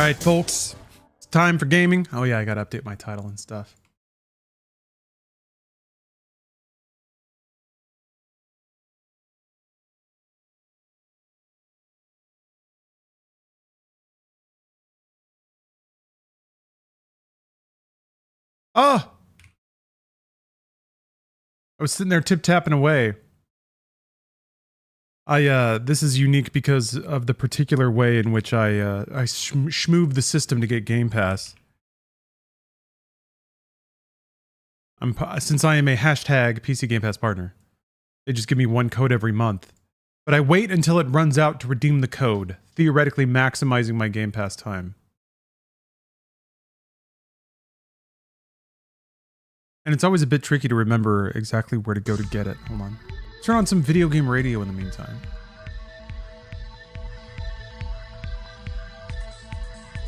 right, folks. It's time for gaming. Oh yeah, I gotta update my title and stuff. Oh! I was sitting there tip-tapping away. This is unique because of the particular way in which I schmoove the system to get Game Pass. Since I am a hashtag PC Game Pass partner, they just give me one code every month. But I wait until it runs out to redeem the code, theoretically maximizing my Game Pass time. And it's always a bit tricky to remember exactly where to go to get it. Hold on. Turn on some video game radio in the meantime.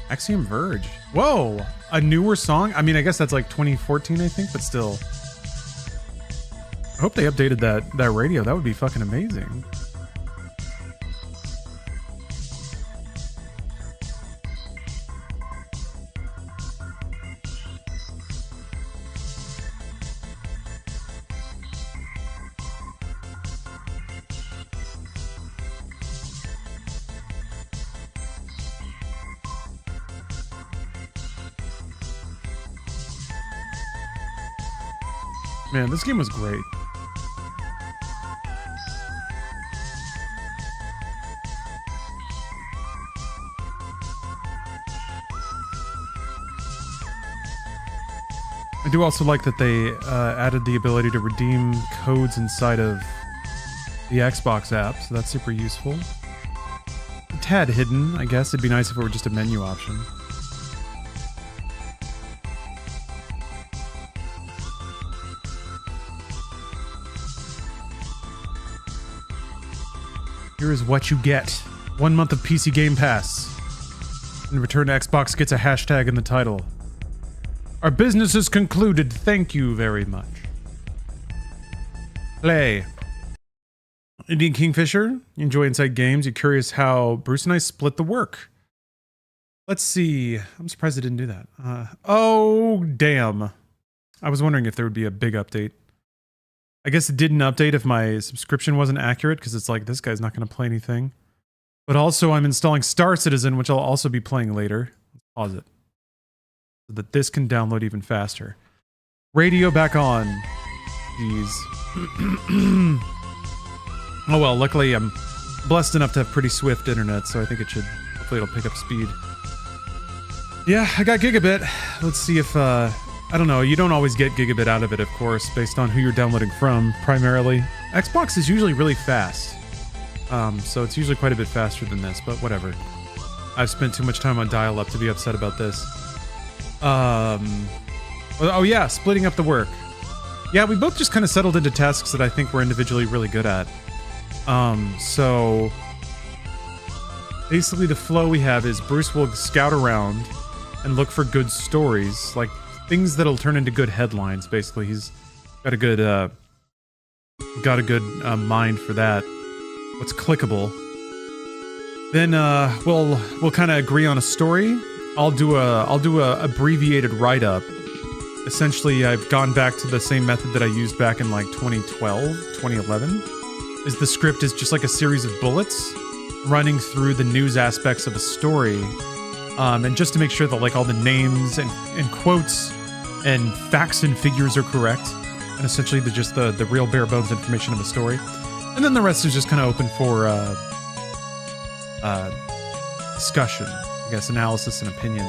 Axiom Verge. Whoa! A newer song? I mean, I guess that's like 2014, I think, but still. I hope they updated that radio. That would be fucking amazing. Man, this game was great. I do also like that they added the ability to redeem codes inside of the Xbox app, so that's super useful. A tad hidden, I guess. It'd be nice if it were just a menu option. Here is what you get. 1 month of PC Game Pass. In return, Xbox gets a hashtag in the title. Our business is concluded. Thank you very much. Play. Indian Kingfisher. You enjoy inside games. You're curious how Bruce and I split the work. Let's see. I'm surprised I didn't do that. Oh, damn. I was wondering if there would be a big update. I guess it didn't update if my subscription wasn't accurate, because it's like, this guy's not going to play anything. But also, I'm installing Star Citizen, which I'll also be playing later. Let's pause it, so that this can download even faster. Radio back on. Jeez. Oh well, luckily I'm blessed enough to have pretty swift internet, so I think it should, hopefully it'll pick up speed. Yeah, I got gigabit. Let's see if, I don't know, you don't always get gigabit out of it, of course, based on who you're downloading from, primarily. Xbox is usually really fast. So it's usually quite a bit faster than this, but whatever. I've spent too much time on dial-up to be upset about this. Oh yeah, splitting up the work. Yeah, we both just kind of settled into tasks that I think we're individually really good at. So basically the flow we have is Bruce will scout around and look for good stories, like things that'll turn into good headlines. Basically, he's got a good mind for that. What's clickable? Then we'll kind of agree on a story. I'll do a abbreviated write-up. Essentially, I've gone back to the same method that I used back in like 2012, 2011. The script is just like a series of bullets running through the news aspects of a story, and just to make sure that like all the names and quotes and facts and figures are correct, and essentially just the real bare bones information of a story. And then the rest is just kind of open for discussion, I guess, analysis and opinion.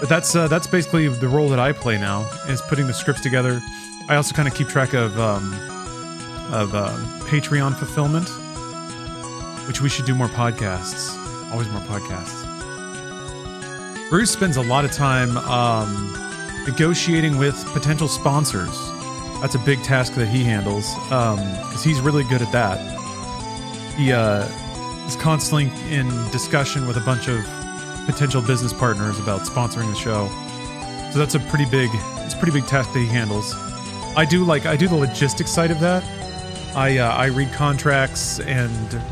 But that's basically the role that I play now, is putting the scripts together. I also kind of keep track of Patreon fulfillment, which we should do more podcasts. Always more podcasts. Bruce spends a lot of time negotiating with potential sponsors. That's a big task that he handles, because he's really good at that. He is constantly in discussion with a bunch of potential business partners about sponsoring the show. So that's a pretty big task that he handles. I do the logistics side of that. I read contracts and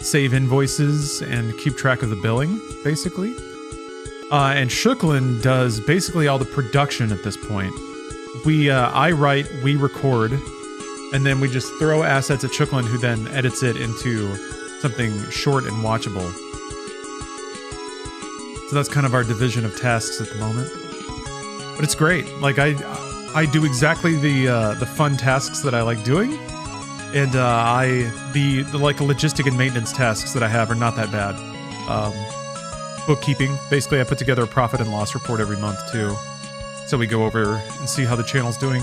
save invoices and keep track of the billing, basically. And Shooklin does basically all the production at this point. I write, we record, and then we just throw assets at Shooklin, who then edits it into something short and watchable. So that's kind of our division of tasks at the moment. But it's great. Like I do exactly the fun tasks that I like doing, and the like logistic and maintenance tasks that I have are not that bad. Bookkeeping, basically, I put together a profit and loss report every month too, so we go over and see how the channel's doing.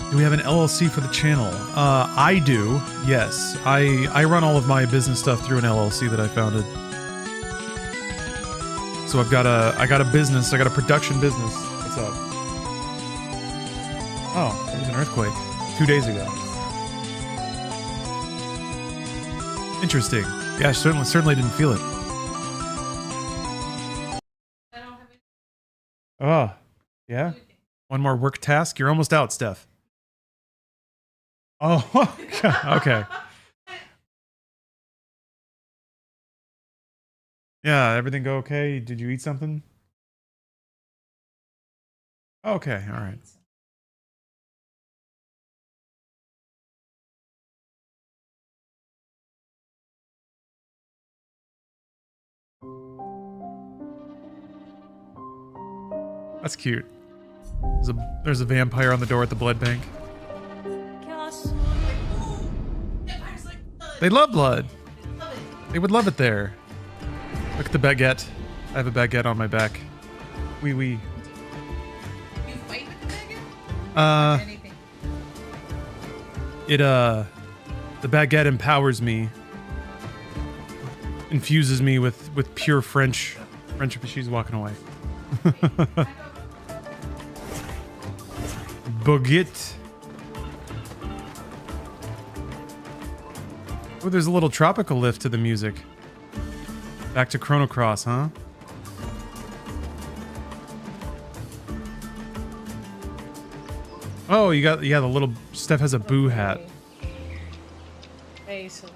Do we have an LLC for the channel? I do, yes. I run all of my business stuff through an LLC that I founded. So I got a business, I got a production business. What's up? Oh, there was an earthquake 2 days ago. Interesting. Yeah, I certainly didn't feel it. Oh, yeah? One more work task? You're almost out, Steph. Oh, okay. Yeah, everything go okay? Did you eat something? Okay, all right. That's cute. There's a vampire on the door at the blood bank. They love blood. They would love it there. Look at the baguette. I have a baguette on my back. Wee wee. You fight with the baguette? Anything? The baguette empowers me. Infuses me with pure French. She's walking away. Baguette. Oh, there's a little tropical lift to the music. Back to Chrono Cross, huh? Oh, you got, yeah, the little, Steph has a boo hat. Hey, so.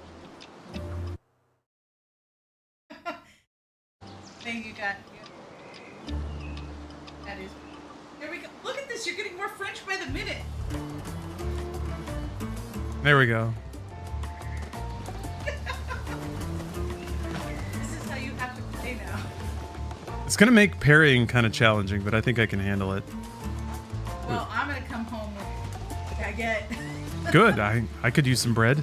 Thank you, God. That is. There we go. Look at this. You're getting more French by the minute. There we go. This is how you have to play now. It's gonna make parrying kind of challenging, but I think I can handle it. Well, I'm gonna come home with baguette. Good. I could use some bread.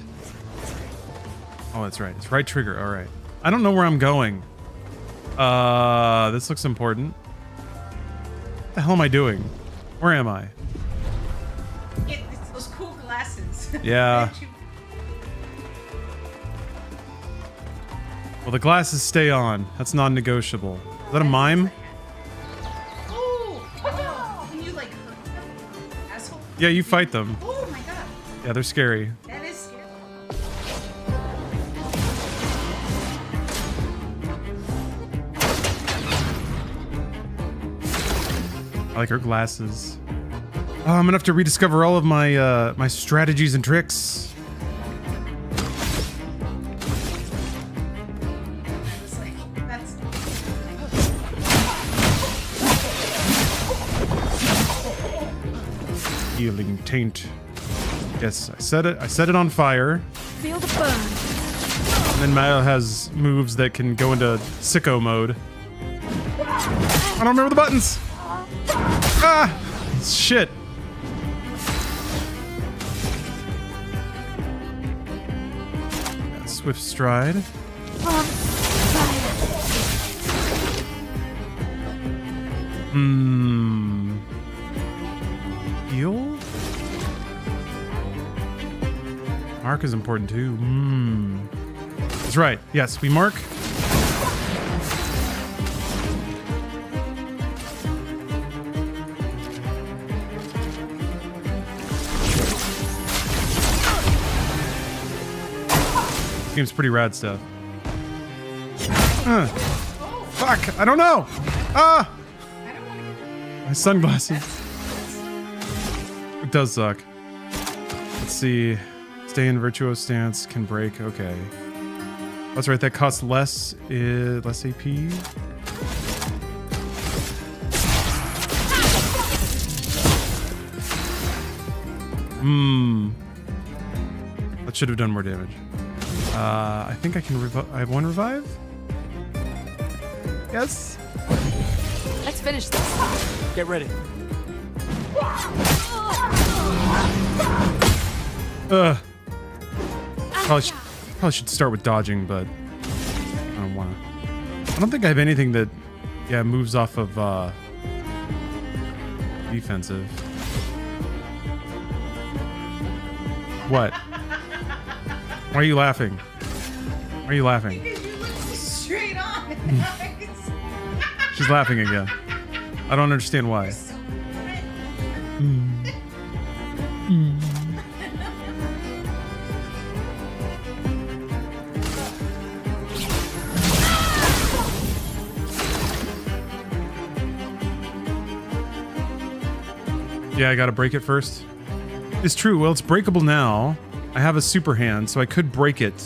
Oh, that's right. It's right trigger. All right. I don't know where I'm going. This looks important. What the hell am I doing? Where am I? It's those cool glasses. Yeah. Well, the glasses stay on. That's non-negotiable. Is that a mime? Oh, can you like hurt them? Asshole? Yeah, you fight them. Oh my god. Yeah, they're scary. That is scary. I like her glasses. Oh, I'm gonna have to rediscover all of my my strategies and tricks. It's like, that's. Healing taint. Yes, I set it. I set it on fire. Feel the burn. And then Maya has moves that can go into sicko mode. I don't remember the buttons. Ah, shit. Yeah, swift stride. On fire. Heal? Mark is important too. That's right. Yes, we mark. This game's pretty rad stuff. Fuck! I don't know! Ah! I don't want to get. My sunglasses. It does suck. Let's see. Stay in virtuoso stance, can break. Okay. That's right, that costs less AP. That should have done more damage. I think I can revive. I have one revive? Yes. Let's finish this. Get ready. Probably should start with dodging, but I don't want to. I don't think I have anything that, yeah, moves off of defensive. What? Why are you laughing? Why are you laughing? Because you look straight on. She's laughing again. I don't understand why. So Yeah, I gotta break it first. It's true. Well, it's breakable now. I have a super hand, so I could break it.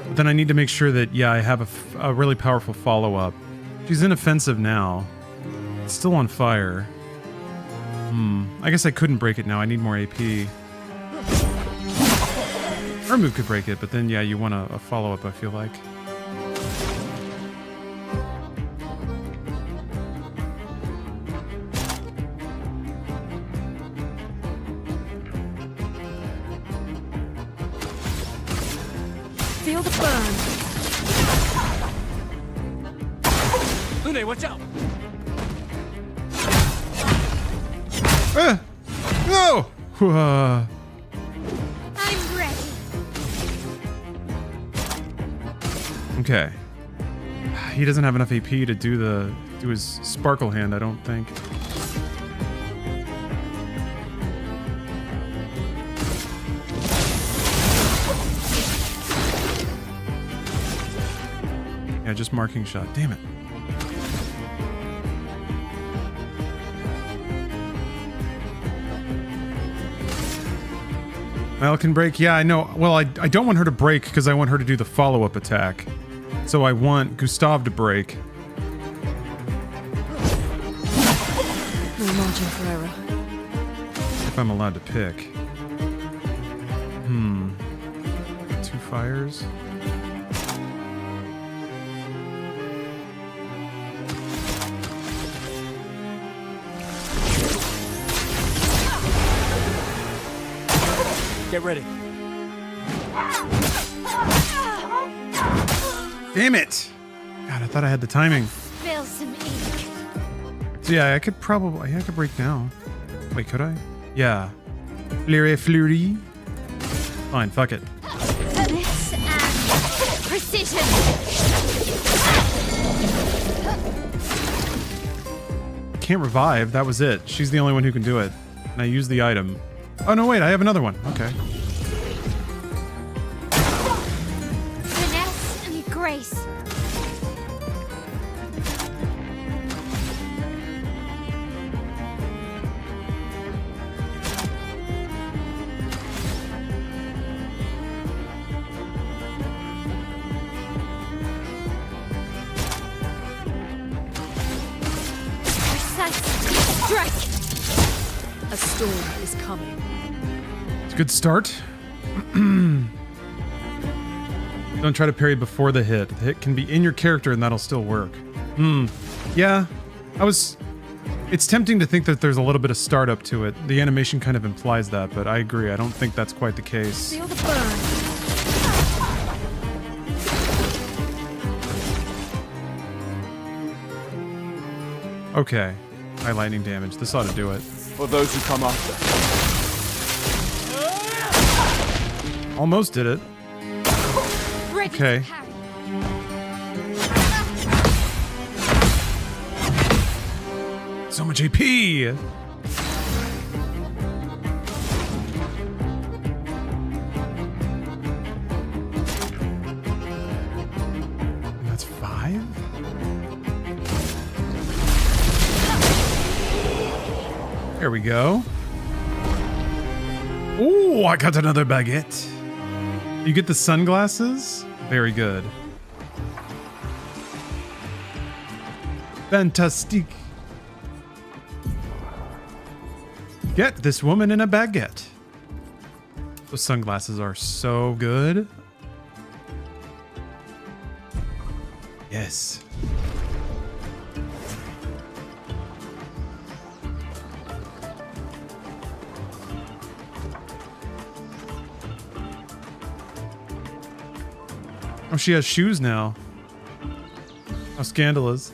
But then I need to make sure that, yeah, I have a really powerful follow-up. She's inoffensive now. It's still on fire. I guess I couldn't break it now. I need more AP. Her move could break it, but then, yeah, you want a follow-up, I feel like. Feel the burn. Lune, watch out! No! I'm ready. Okay. He doesn't have enough AP to do his sparkle hand, I don't think. Yeah, just marking shot. Damn it. Mel can break. Yeah, I know. Well, I don't want her to break because I want her to do the follow-up attack. So I want Gustav to break. No margin for error. If I'm allowed to pick. 2 fires. Get ready. Damn it! God, I thought I had the timing. Spill some ink. So yeah, I could probably... I could break now. Wait, could I? Yeah. Fleury. Fine, fuck it. This and precision. Can't revive. That was it. She's the only one who can do it. And I used the item. Oh, no, wait. I have another one. Okay. Finesse and grace. Precise strike. A storm is coming. It's a good start. Don't try to parry before the hit. The hit can be in your character and that'll still work. Yeah. It's tempting to think that there's a little bit of startup to it. The animation kind of implies that, but I agree. I don't think that's quite the case. Feel the burn. Okay. High lightning damage. This ought to do it. For those who come after. Almost did it. Ready Okay. to parry. So much AP! That's 5? There we go. Ooh! Oh, I got another baguette. You get the sunglasses? Very good. Fantastique. Get this woman in a baguette. Those sunglasses are so good. Yes. Oh, she has shoes now. How scandalous.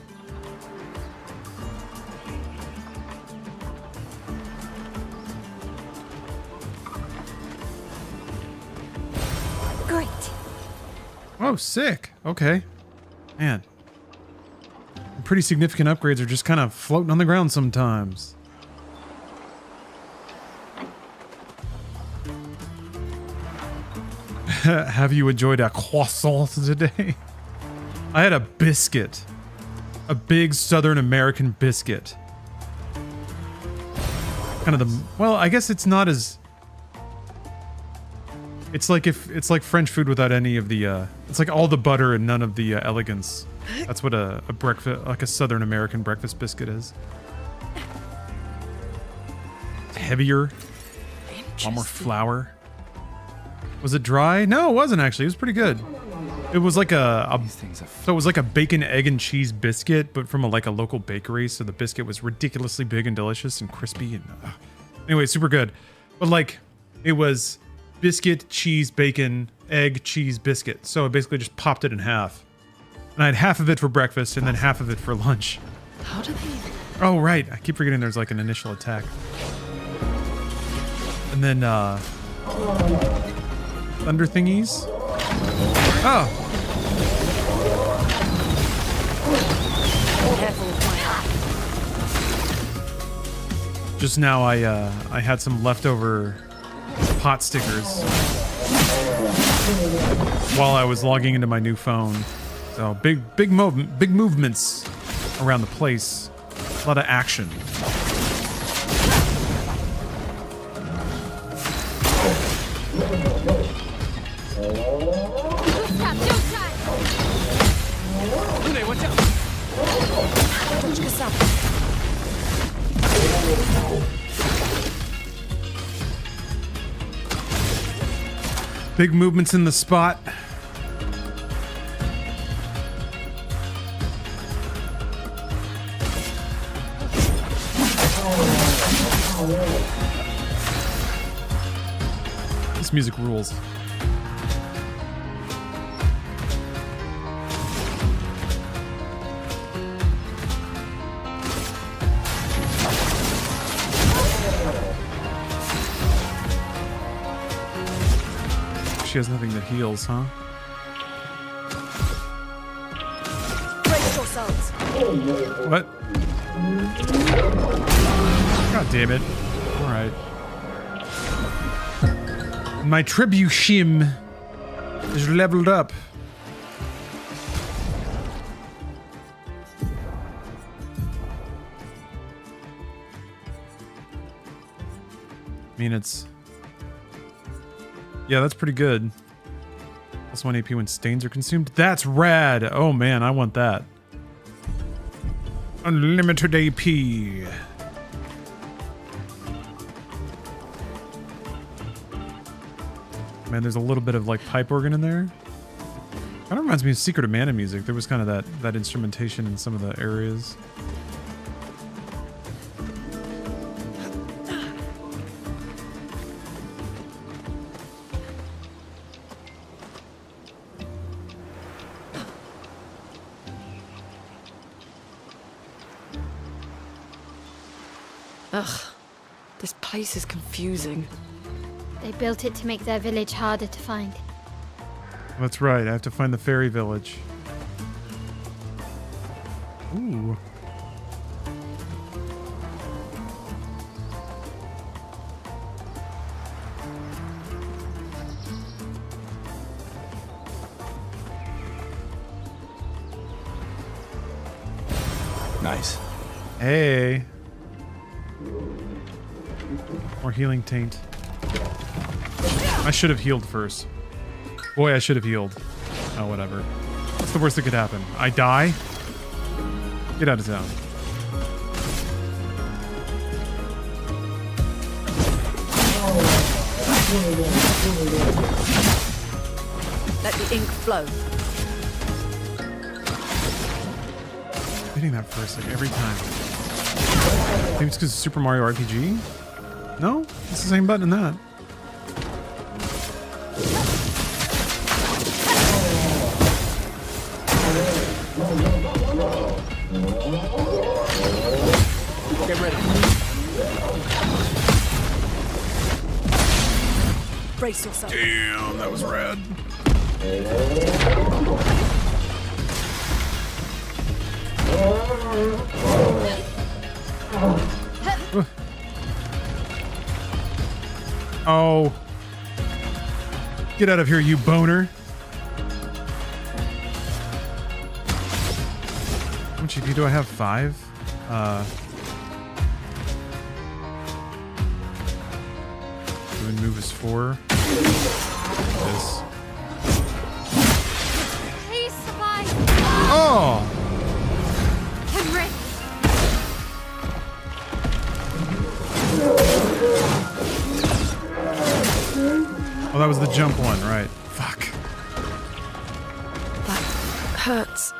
Great. Oh, sick. Okay. Man. Pretty significant upgrades are just kind of floating on the ground sometimes. Have you enjoyed a croissant today? I had a biscuit. A big Southern American biscuit. Kind of the... Well, I guess it's not as... It's like French food without any of the... it's like all the butter and none of the elegance. That's what a breakfast... Like a Southern American breakfast biscuit is. It's heavier. A lot more flour. Was it dry? No, it wasn't actually. It was pretty good. It was like so it was like a bacon, egg, and cheese biscuit, but from like a local bakery. So the biscuit was ridiculously big and delicious and crispy and anyway, super good. But like, it was biscuit, cheese, bacon, egg, cheese, biscuit. So I basically just popped it in half. And I had half of it for breakfast and then half of it for lunch. How do they... Oh, right. I keep forgetting there's like an initial attack. And then, thunder thingies. Oh. Just now I had some leftover pot stickers while I was logging into my new phone. So big movements around the place. A lot of action. Big movements in the spot. This music rules. She has nothing that heals, huh? Brace yourselves. What? God damn it. Alright. My tribushim is leveled up. I mean, it's... Yeah, that's pretty good. Plus 1 AP when stains are consumed. That's rad! Oh man, I want that. Unlimited AP. Man, there's a little bit of like pipe organ in there. Kind of reminds me of Secret of Mana music. There was kind of that instrumentation in some of the areas. Ugh, this place is confusing. They built it to make their village harder to find. That's right, I have to find the fairy village. Ooh. Nice. Hey. More healing taint. I should have healed first. Boy, I should have healed. Oh, whatever. What's the worst that could happen? I die? Get out of town. Let the ink flow. Hitting that first, like, every time. Maybe it's because it's Super Mario RPG? No? It's the same button in that. Get ready. Brace yourself. Damn, that was rad. Oh. Get out of here, you boner. How much HP do I have? 5? Moving move is 4. This. Please survive. Oh! I'm ready. Oh, that was the jump one, right. Fuck. That hurts.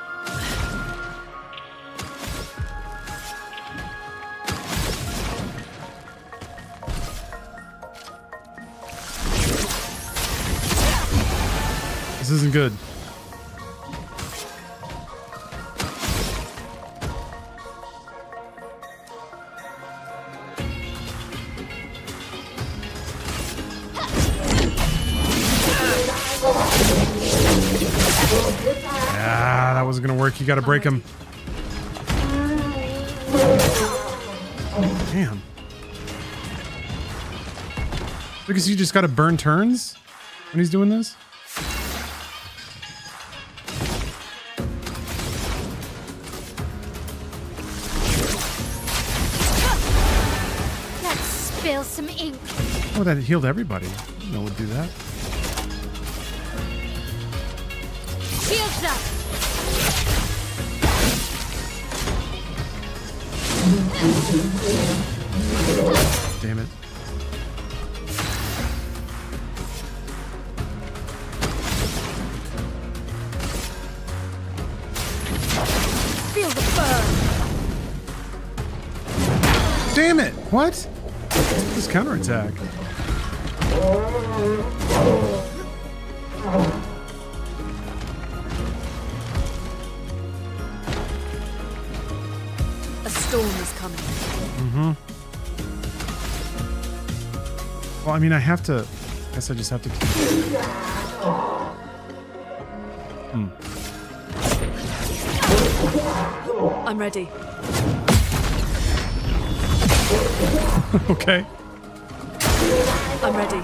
This isn't good. Yeah, that wasn't gonna work. You gotta break him. Damn. Because you just gotta burn turns when he's doing this? Let's spill some ink. Oh, that healed everybody. I didn't know it would do that. Shields up. Damn it. Feel the burn. Damn it! What? This counterattack. A storm is coming. Mm-hmm. Well, I mean, I have to... I guess I just have to keep... I'm ready. Okay. I'm ready.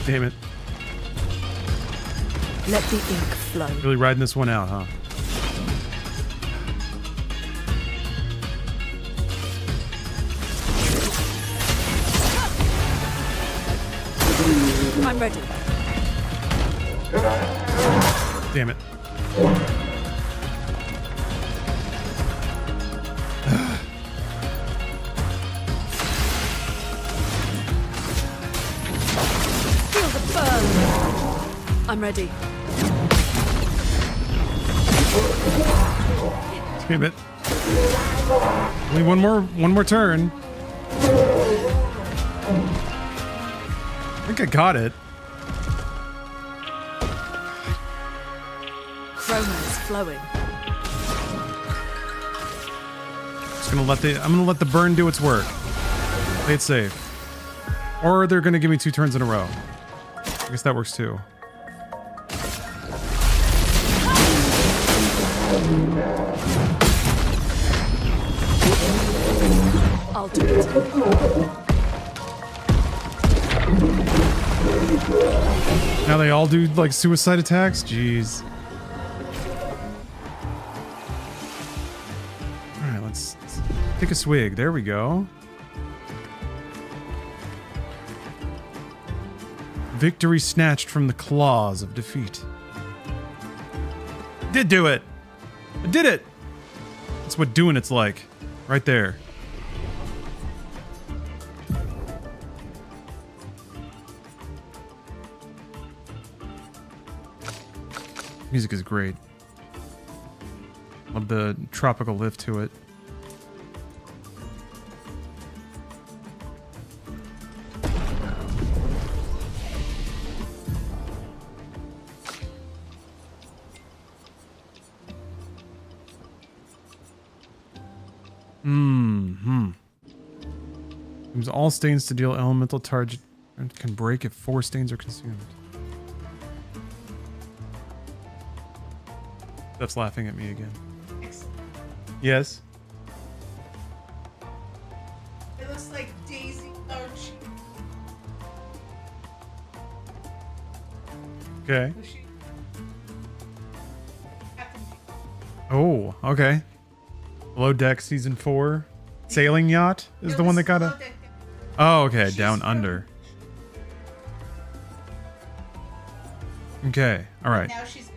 Damn it. Let the ink flow. Really riding this one out, huh? I'm ready. Damn it. Feel the burn. I'm ready. Damn it. Only one more turn. I think I got it. Chroma is flowing. I'm gonna let the burn do its work. Play it safe. Or they're gonna give me 2 turns in a row. I guess that works too. I'll do it. Now they all do like suicide attacks? Jeez. Alright, let's Take a swig. There we go. Victory snatched from the claws of defeat. Did do it. I did it. That's what doing it's like. Right there. Music is great. Love the tropical lift to it. Use all stains to deal elemental charge and can break if 4 stains are consumed. Steph's laughing at me again. Excellent. Yes. It looks like Daisy Archie. Okay. Who's she? Captain G. Oh, okay. Below Deck Season 4. Sailing Yacht is No, the one this that got Below a... Deck. Oh, okay. She's Down from- Under. Okay. All right. Now she's.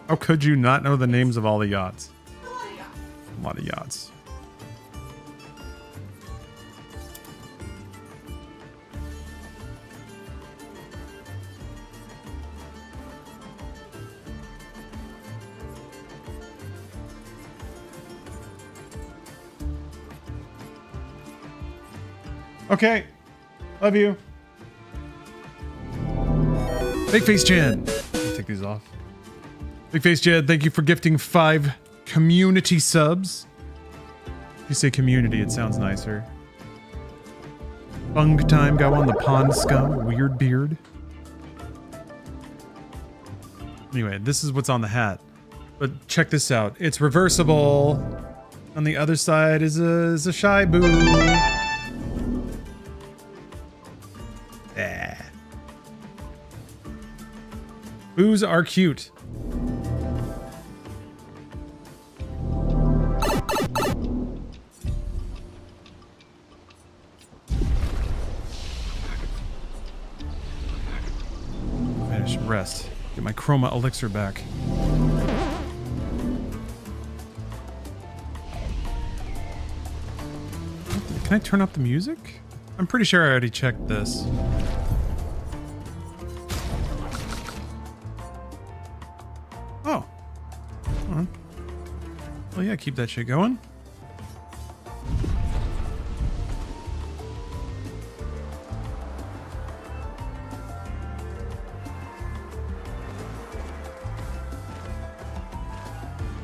How could you not know the names of all the yachts? Oh, yeah. A lot of yachts. Okay. Love you. Big Face Jen. Take these off. Big Face Jed, thank you for gifting 5 community subs. If you say community, it sounds nicer. Bung time, got one. The Pond Scum, Weird Beard. Anyway, this is what's on the hat. But check this out. It's reversible. On the other side is a shy boo. Boos are cute. Finish, rest. Get my chroma elixir back. Can I turn up the music? I'm pretty sure I already checked this. Oh. Hold on. Well, yeah, keep that shit going.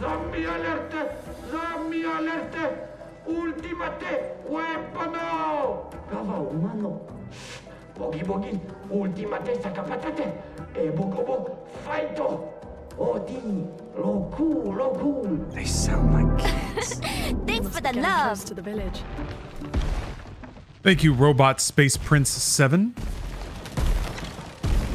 Zombie alerte! Zombie alerte! Ultimate weapono! Kawa umano. Bogi bogi, ultimate sakapatate. E bokobo, fighto! Odi, loku, loku. They sound like kids. Thanks for the Getting love. close to the village. Thank you, Robot Space Prince 7.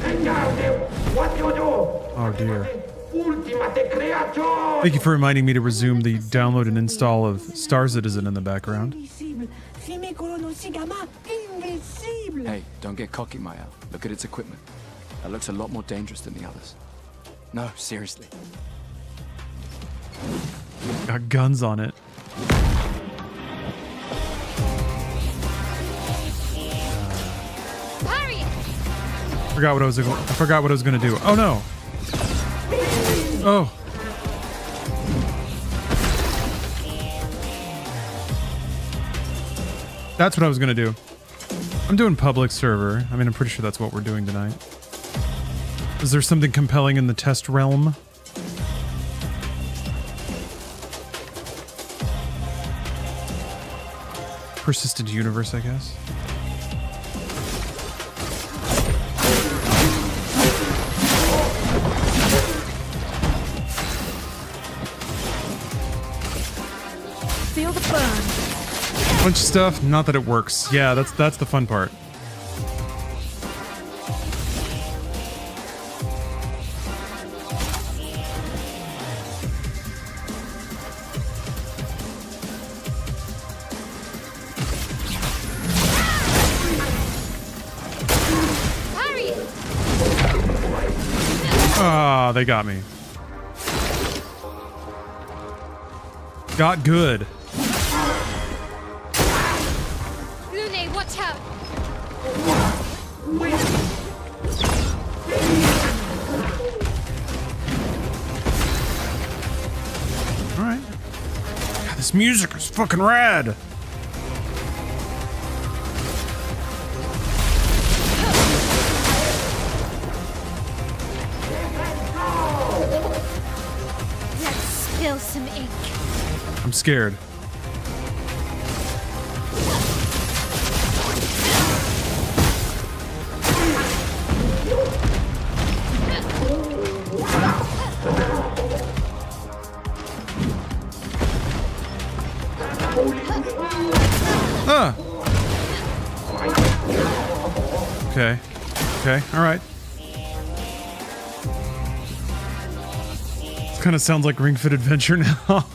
Engaude, what you do? Oh dear. Ultimate creator! Thank you for reminding me to resume the download and install of Star Citizen in the background. Hey, don't get cocky, Maya. Look at its equipment. That looks a lot more dangerous than the others. No, seriously. Got guns on it. Harry! I forgot what I was gonna do. Oh no. Oh. That's what I was gonna do. I'm doing public server. I mean, I'm pretty sure that's what we're doing tonight. Is there something compelling in the test realm? Persistent universe, I guess. Feel the burn. Bunch of stuff, not that it works. Yeah, that's the fun part. Ah, they got me. Got good. Lune, watch out! Alright. God, this music is fucking rad. Let's spill some ink. I'm scared. Ah. Okay. Okay. All right. This kind of sounds like Ring Fit Adventure now.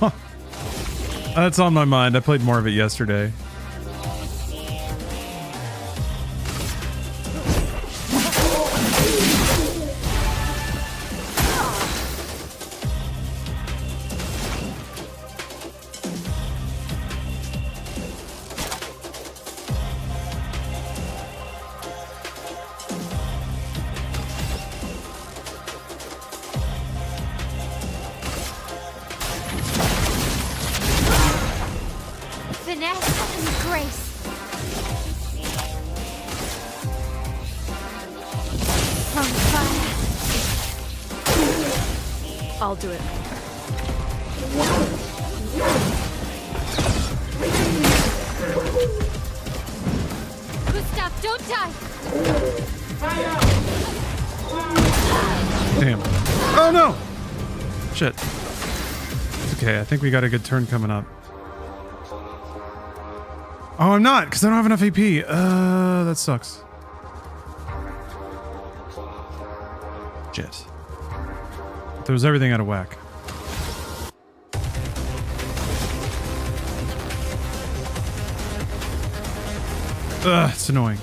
That's on my mind. I played more of it yesterday. Finesse and grace. From fire. I'll do it. Gustav, don't die! Damn. Oh no! Shit. It's okay. I think we got a good turn coming up. Oh, I'm not, because I don't have enough AP. That sucks. Shit. Throws everything out of whack. Ugh, it's annoying.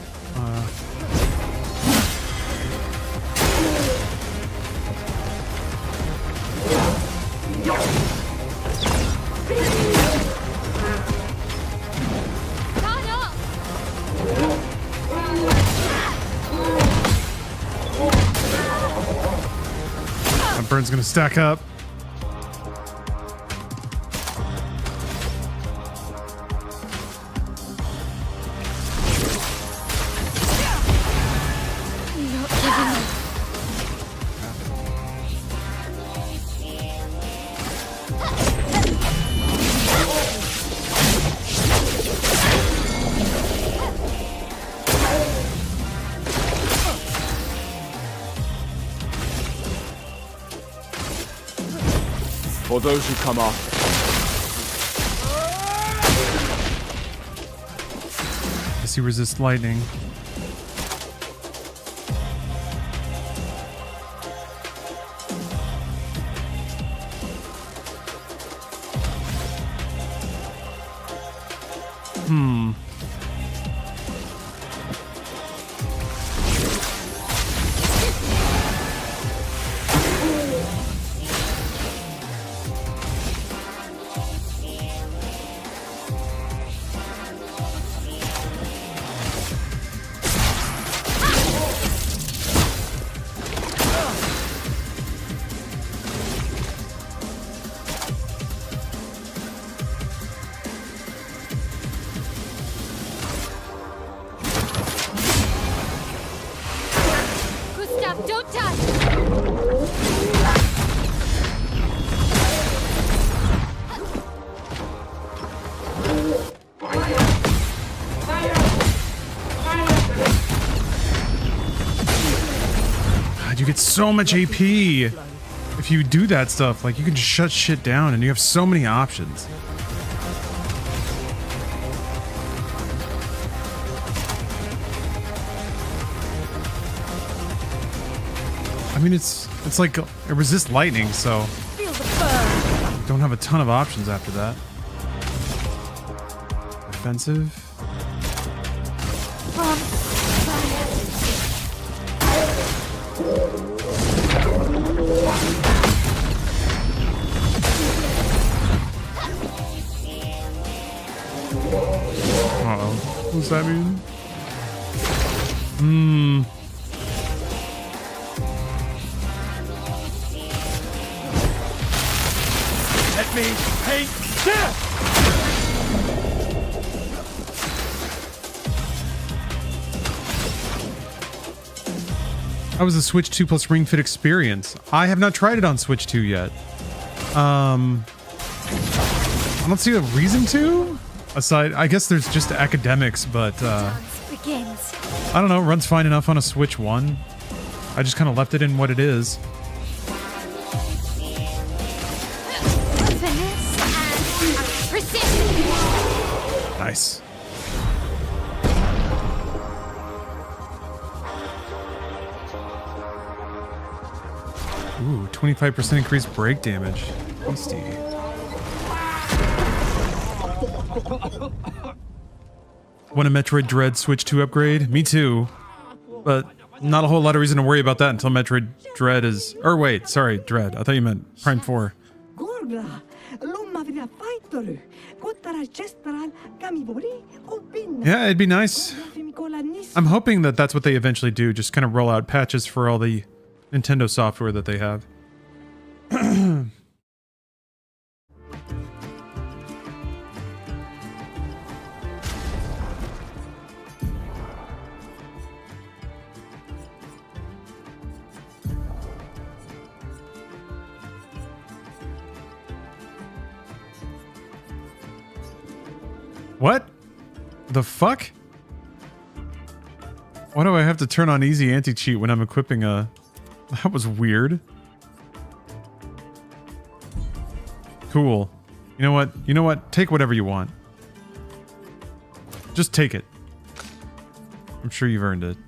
Run up! That burn's gonna stack up. Not giving up. For those who come after. Does he resist lightning? Gustav, don't touch! God, you get so much AP if you do that stuff. Like, you can just shut shit down and you have so many options. I mean, it's like it resists lightning, so Feel the burn. don't have a ton of options after that. Offensive. From fire. does that mean? Hmm. Let me paint death! How was the Switch 2 plus Ring Fit experience? I have not tried it on Switch 2 yet. I don't see a reason to. Aside, I guess there's just academics, but Dance begins. I don't know. Runs fine enough on a Switch 1. I just kind of left it in what it is. Finesse and precision. Nice. Ooh, 25% increased break damage. Tasty. Want a Metroid Dread Switch 2 upgrade? Me too. But not a whole lot of reason to worry about that until Metroid Dread is... Or wait, sorry, Dread. I thought you meant Prime 4. Yeah, it'd be nice. I'm hoping that that's what they eventually do. Just kind of roll out patches for all the Nintendo software that they have. What? The fuck? Why do I have to turn on easy anti-cheat when I'm equipping a... That was weird. Cool. You know what? You know what? Take whatever you want. Just take it. I'm sure you've earned it.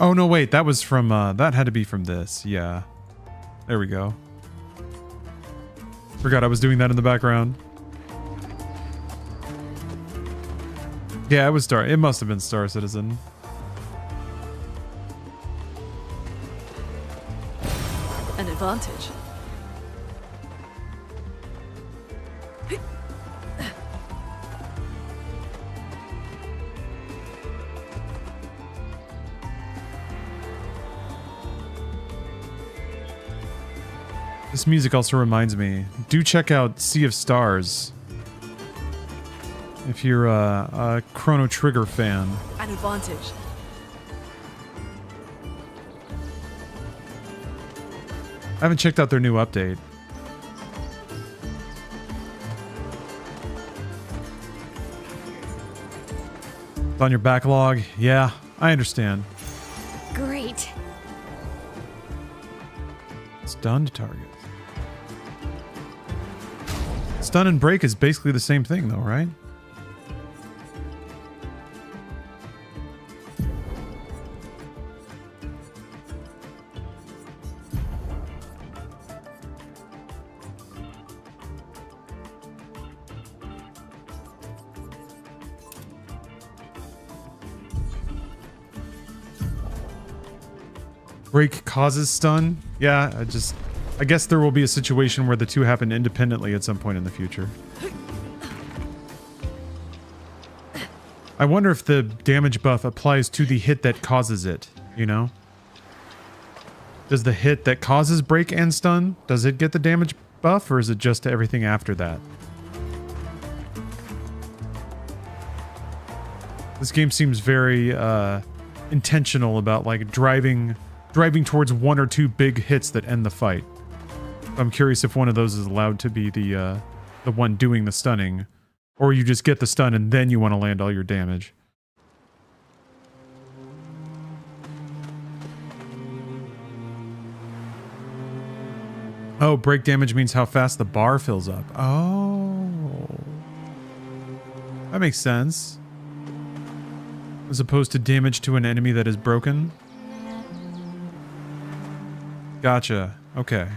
Oh, no, wait. That was from, that had to be from this. Yeah. There we go. Forgot I was doing that in the background. Yeah, it was Star. It must have been Star Citizen. An advantage. This music also reminds me, do check out Sea of Stars if you're a Chrono Trigger fan. An advantage. I haven't checked out their new update. It's on your backlog? Yeah, I understand. Great. Stunned targets. Stun and break is basically the same thing though, right? Break causes stun? Yeah, I guess there will be a situation where the two happen independently at some point in the future. I wonder if the damage buff applies to the hit that causes it, you know? Does the hit that causes break and stun, does it get the damage buff, or is it just everything after that? This game seems very intentional about like driving towards one or two big hits that end the fight. I'm curious if one of those is allowed to be the one doing the stunning, or you just get the stun and then you want to land all your damage. Oh, break damage means how fast the bar fills up. Oh. That makes sense. As opposed to damage to an enemy that is broken. Gotcha. Okay.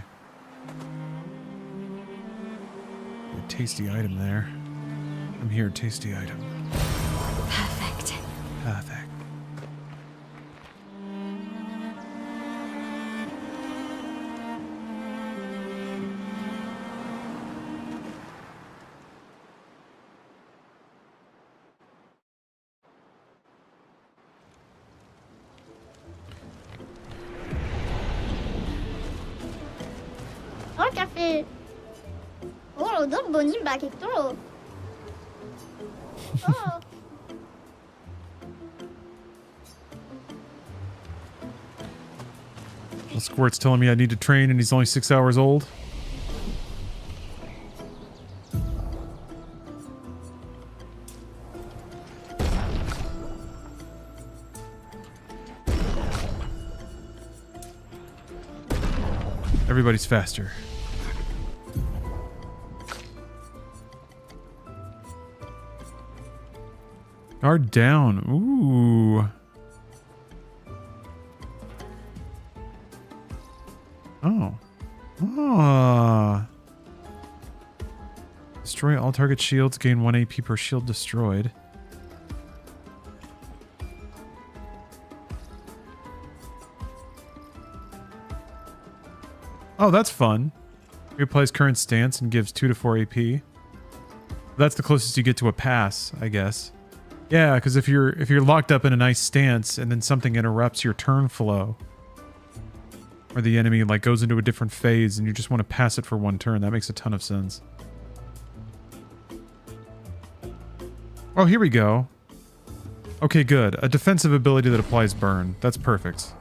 A tasty item there. I'm here, tasty item. Perfect. Perfect. Oh, café. Oh, don't boni back it Oh. Well, Squirt's telling me I need to train and he's only 6 hours old. Everybody's faster. Guard down. Ooh. Oh. Ah. Destroy all target shields. Gain 1 AP per shield destroyed. Oh, that's fun. Reapplies current stance and gives 2 to 4 AP. That's the closest you get to a pass, I guess. Yeah, because if you're locked up in a nice stance and then something interrupts your turn flow, or the enemy like goes into a different phase and you just want to pass it for 1 turn, that makes a ton of sense. Oh, here we go. Okay, good. A defensive ability that applies burn. That's perfect.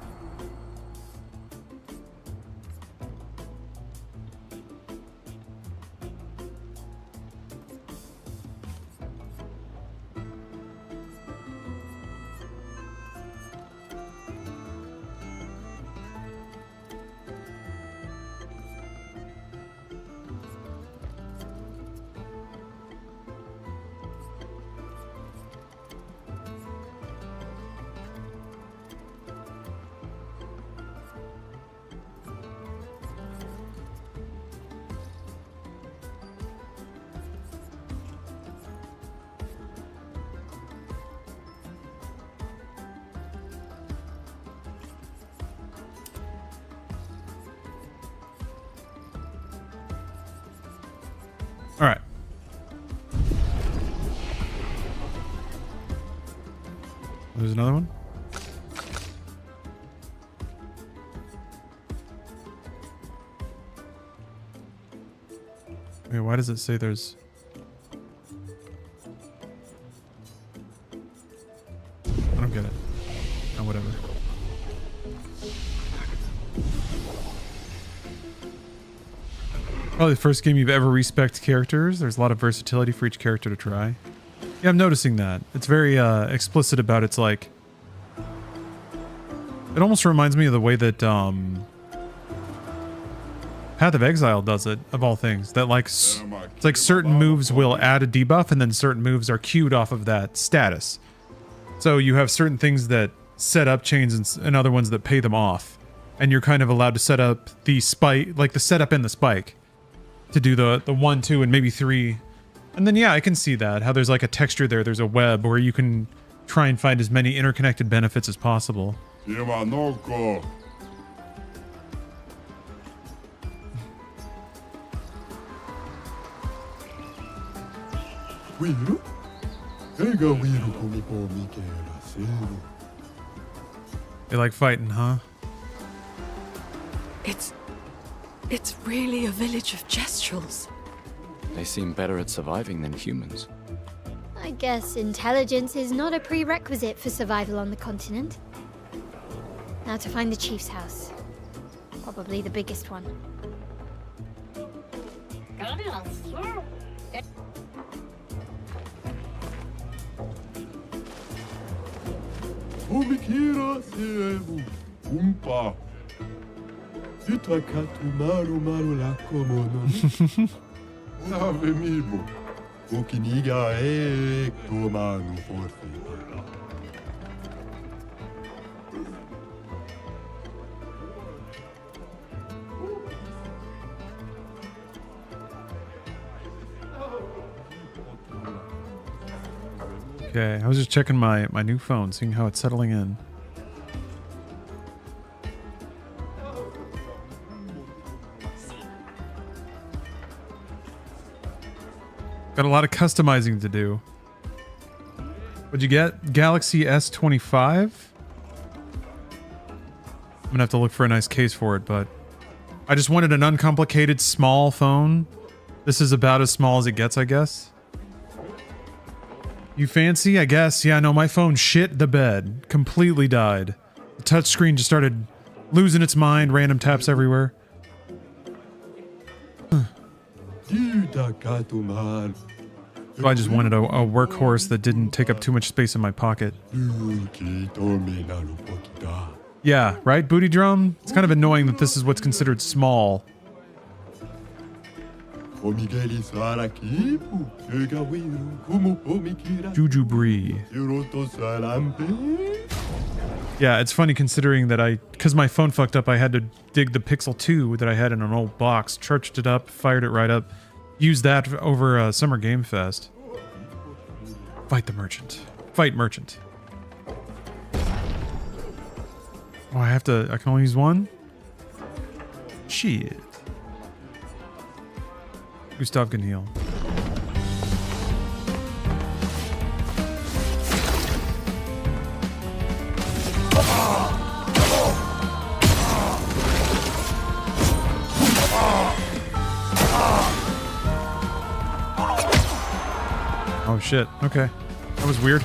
All right. There's another one. Wait, why does it say there's... I don't get it. Oh, whatever. Probably the first game you've ever respected characters. There's a lot of versatility for each character to try. Yeah, I'm noticing that. It's very explicit about it's like... It almost reminds me of the way that Path of Exile does it, of all things. That like, it's like certain moves will add a debuff and then certain moves are queued off of that status. So you have certain things that set up chains and other ones that pay them off. And you're kind of allowed to set up the spike, like the setup and the spike. To do the 1, 2, and maybe 3. And then, yeah, I can see that. How there's like a texture there. There's a web where you can try and find as many interconnected benefits as possible. They like fighting, huh? It's really a village of Gestrels. They seem better at surviving than humans. I guess intelligence is not a prerequisite for survival on the continent. Now to find the chief's house. Probably the biggest one. Okay, I was just checking my new phone, seeing how it's settling in. Got a lot of customizing to do. What'd you get? Galaxy S25? I'm gonna have to look for a nice case for it, but I just wanted an uncomplicated small phone. This is about as small as it gets, I guess. You fancy? I guess. Yeah, no, my phone shit the bed. Completely died. The touchscreen just started losing its mind, random taps everywhere. So I just wanted a workhorse that didn't take up too much space in my pocket. Yeah, right, Booty Drum? It's kind of annoying that this is what's considered small. Juju Bree. Yeah, it's funny considering that because my phone fucked up, I had to dig the Pixel 2 that I had in an old box, charged it up, fired it right up, used that over Summer Game Fest. Fight the merchant. Fight merchant. Oh, I can only use one? Shit. Gustav can heal. Oh shit, okay. That was weird.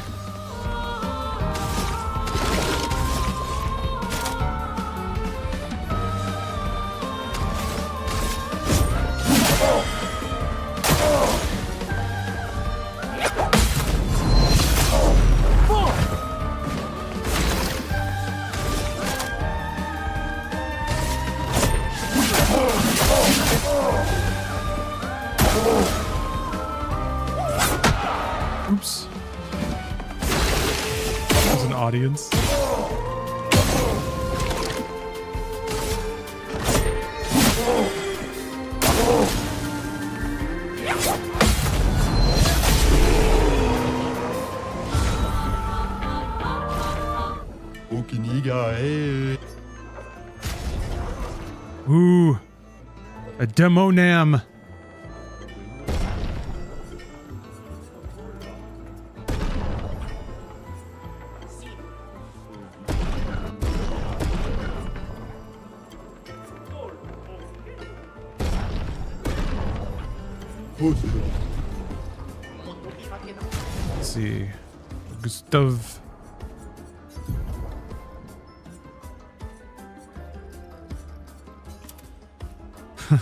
Oops. There's an audience. Ooh. A Demonam. Let's see. Gustav.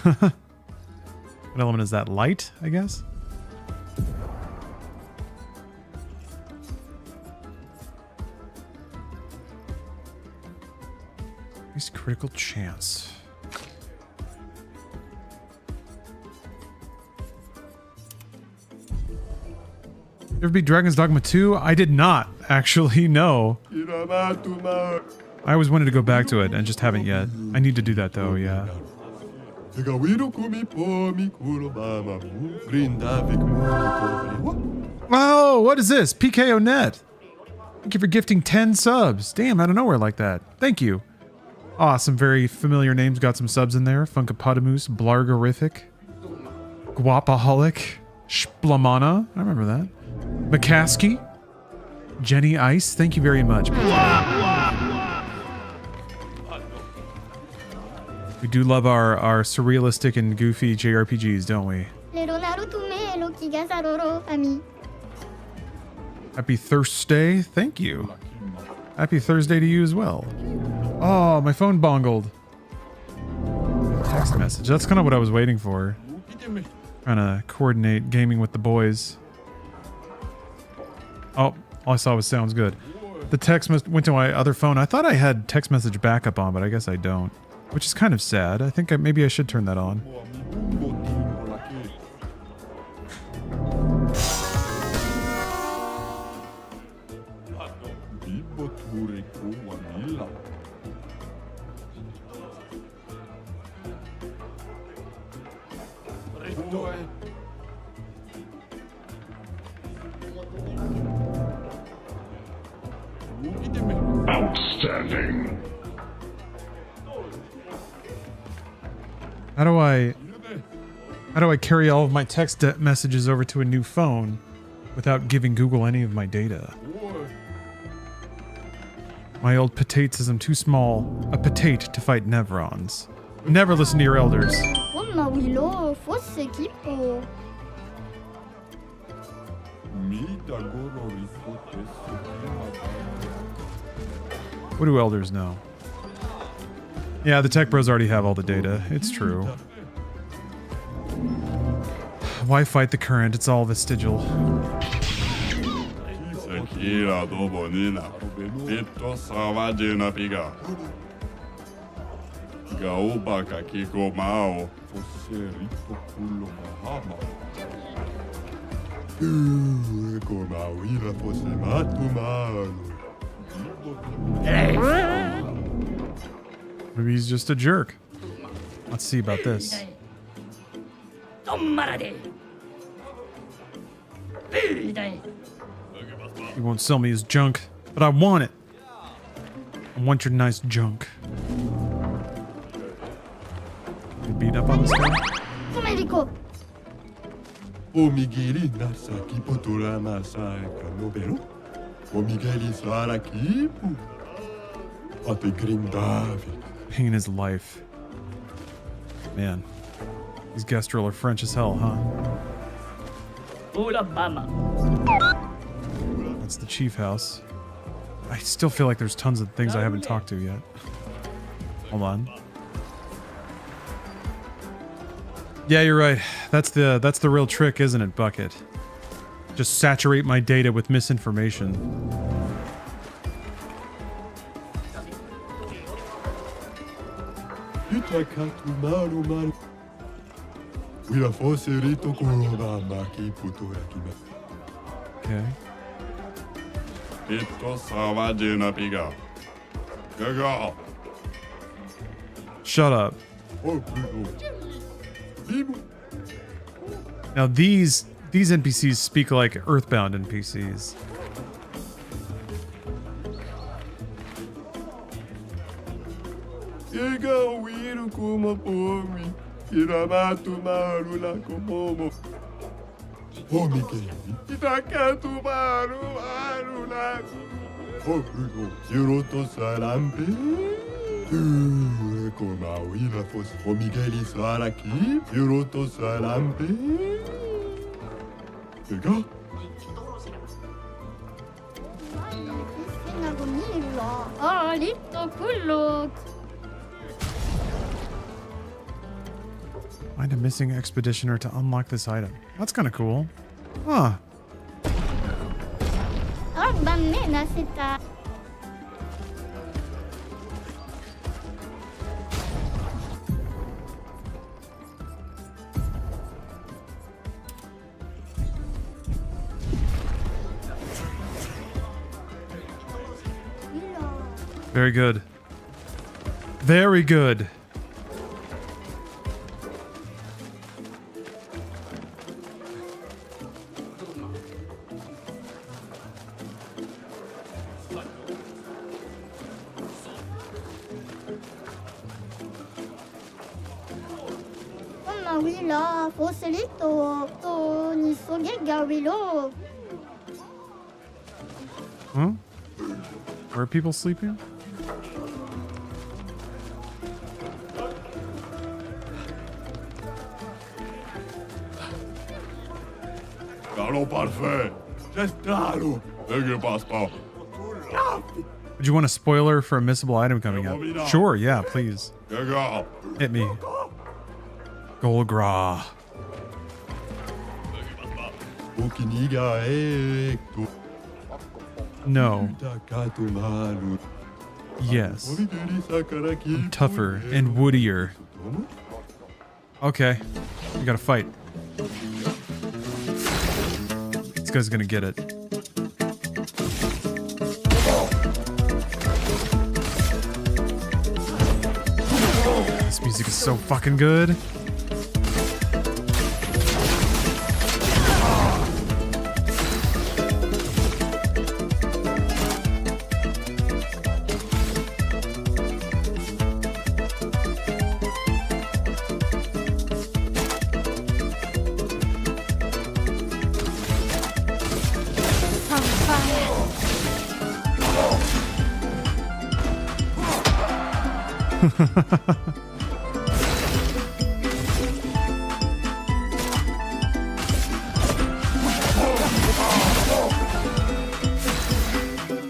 What element is that? Light, I guess? Increased critical chance. You ever beat Dragon's Dogma 2? I did not, actually, no. I always wanted to go back to it and just haven't yet. I need to do that though, yeah. Oh, what is this? PKO Net. Thank you for gifting 10 subs. Damn, out of nowhere like that. Thank you. Aw, some very familiar names got some subs in there. Funkapotamus, Blargarific, Guapaholic, Splamana. I remember that. McCaskey, Jenny Ice. Thank you very much. We do love our surrealistic and goofy JRPGs, don't we? Happy Thursday. Thank you. Happy Thursday to you as well. Oh, my phone bongled. Text message. That's kind of what I was waiting for. Trying to coordinate gaming with the boys. Oh, all I saw was sounds good. The text went to my other phone. I thought I had text message backup on, but I guess I don't. Which is kind of sad. I think maybe I should turn that on. Outstanding. How do I carry all of my text messages over to a new phone without giving Google any of my data? My old patate says I'm too small a patate to fight Nevrons. Never listen to your elders. Mamma Willow, forse equipo. What do elders know? Yeah, the tech bros already have all the data. It's true. Why fight the current? It's all vestigial. Maybe he's just a jerk. Let's see about this. He won't sell me his junk, but I want it. I want your nice junk. You beat up on this guy? Fumerico. Pain is life. Man, these Gestrel are French as hell, huh? That's the chief house. I still feel like there's tons of things I haven't talked to yet. Hold on. Yeah, you're right. That's the real trick, isn't it, Bucket? Just saturate my data with misinformation. Okay. Shut up. Now these NPCs speak like Earthbound NPCs. Oh, litto culo. Find a missing expeditioner to unlock this item. That's kind of cool. Huh. Oh, bambina, c'est ta. Very good. Very good. Mamma Willa, forse litto. To ni so gega Willow. Huh? Where are people sleeping? Would you want a spoiler for a missable item coming up? Sure, yeah, please. Hit me. Golgra. No. Yes. I'm tougher and woodier. Okay. We gotta fight. This guy's gonna get it. This music is so fucking good.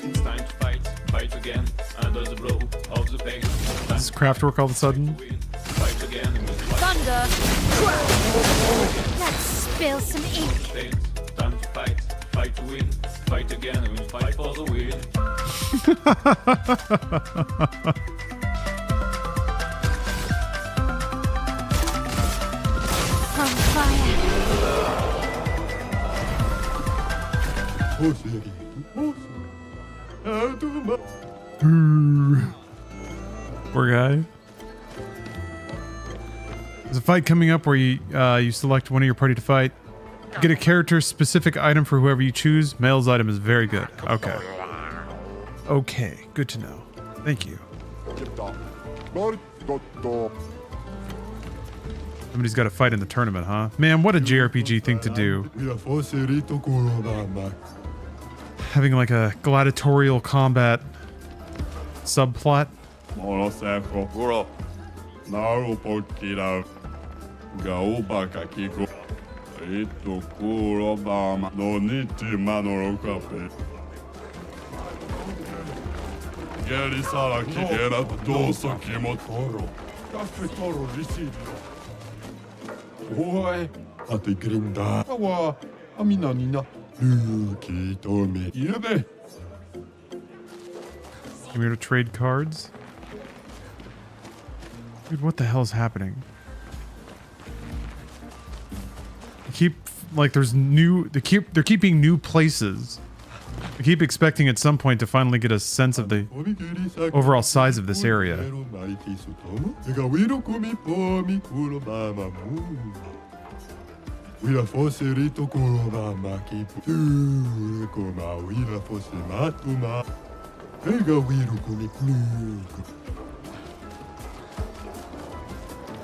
It's time to fight, fight again, under the blow of the pain. Does this craft work all of a sudden? Fight again, Thunder! Let's spill some ink. pain. Time to fight, fight to win, fight again, and fight for the win. On fire. Poor guy. There's a fight coming up where you select one of your party to fight. Get a character-specific item for whoever you choose. Male's item is very good. Okay. Okay, good to know. Thank you. Somebody's got to fight in the tournament, huh? Man, what a JRPG thing to do. Having like a gladiatorial combat subplot. I'm here to trade cards. Dude, what the hell is happening? They keep like there's new they're keeping new places. I keep expecting at some point to finally get a sense of the overall size of this area.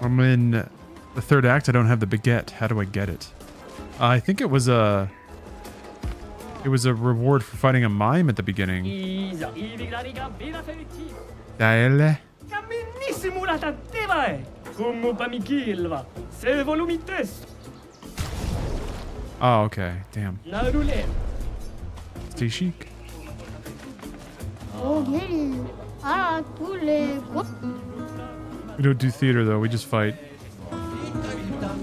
I'm in the third act. I don't have the baguette. How do I get it? I think it was a reward for fighting a mime at the beginning. Daele. Oh, okay. Damn. Stay chic. We don't do theater though. We just fight.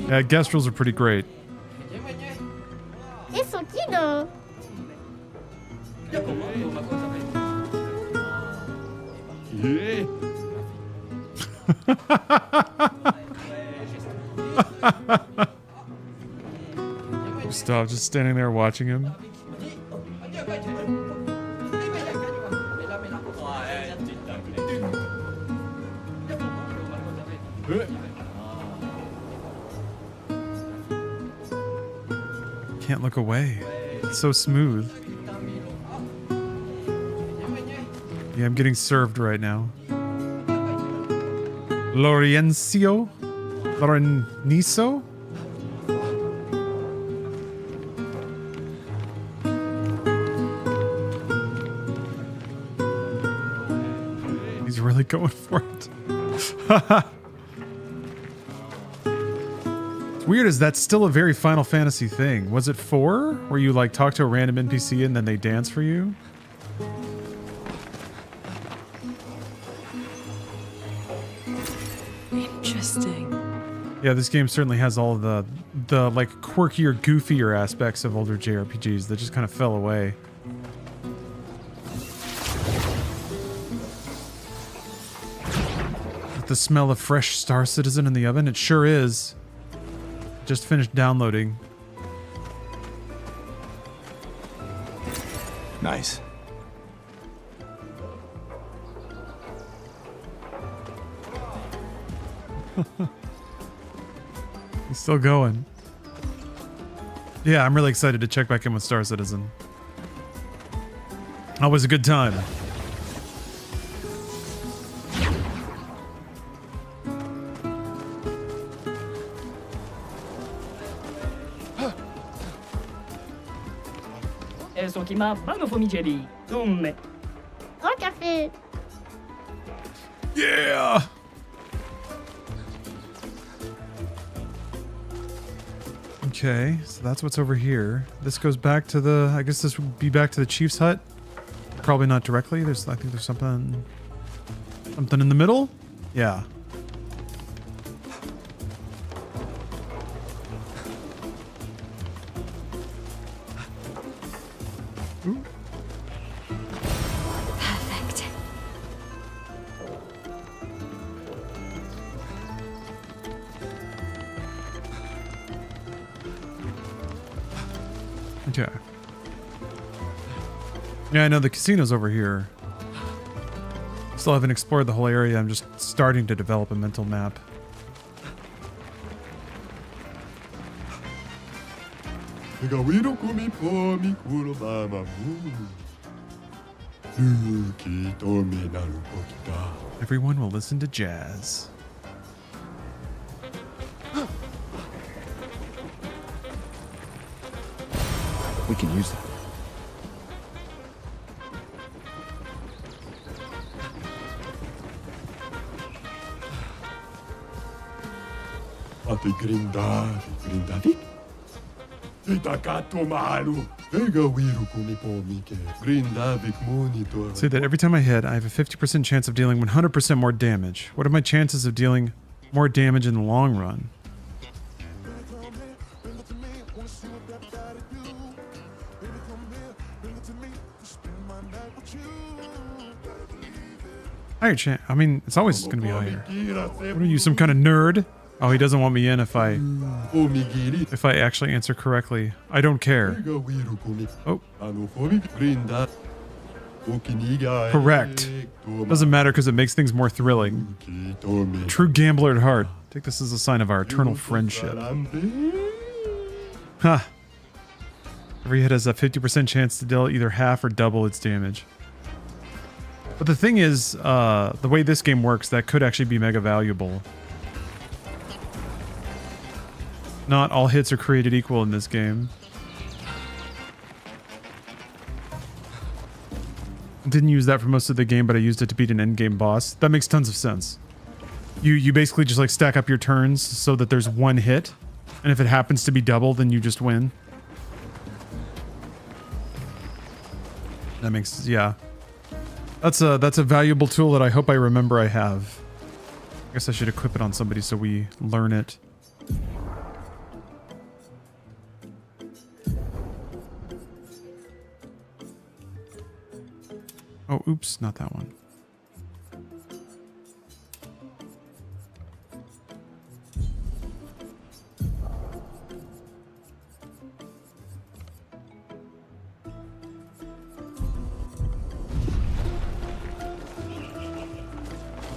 Yeah, guest rules are pretty great. Stop just standing there watching him. Can't look away. It's so smooth. Yeah, I'm getting served right now. Lorenzo? He's really going for it. It's weird, is that still a very Final Fantasy thing? Was it 4? Where you like talk to a random NPC and then they dance for you? Interesting. Yeah, this game certainly has all the like quirkier, goofier aspects of older JRPGs that just kind of fell away. With the smell of fresh Star Citizen in the oven, it sure is. Just finished downloading. Nice. He's still going. Yeah, I'm really excited to check back in with Star Citizen. Always a good time. Trois cafés. Yeah. Okay, so that's what's over here. This goes back to the, I guess this would be back to the chief's hut. Probably not directly. I think there's something in the middle. Yeah. Ooh. Perfect. Okay. Yeah, I know the casino's over here. Still haven't explored the whole area. I'm just starting to develop a mental map. Everyone will listen to jazz. We can use that. Say that every time I hit, I have a 50% chance of dealing 100% more damage. What are my chances of dealing more damage in the long run? Higher chance. I mean, it's always going to be higher. What are you, some kind of nerd? Oh, he doesn't want me in if I actually answer correctly. I don't care. Oh. Correct. Doesn't matter because it makes things more thrilling. True gambler at heart. Take this as a sign of our eternal friendship. Huh. Every hit has a 50% chance to deal either half or double its damage. But the thing is, the way this game works, that could actually be mega valuable. Not all hits are created equal in this game. Didn't use that for most of the game, but I used it to beat an endgame boss. That makes tons of sense. You basically just like stack up your turns so that there's one hit, and if it happens to be double, then you just win. That makes, yeah. That's a valuable tool that I hope I remember I have. I guess I should equip it on somebody so we learn it. Oh, oops, not that one.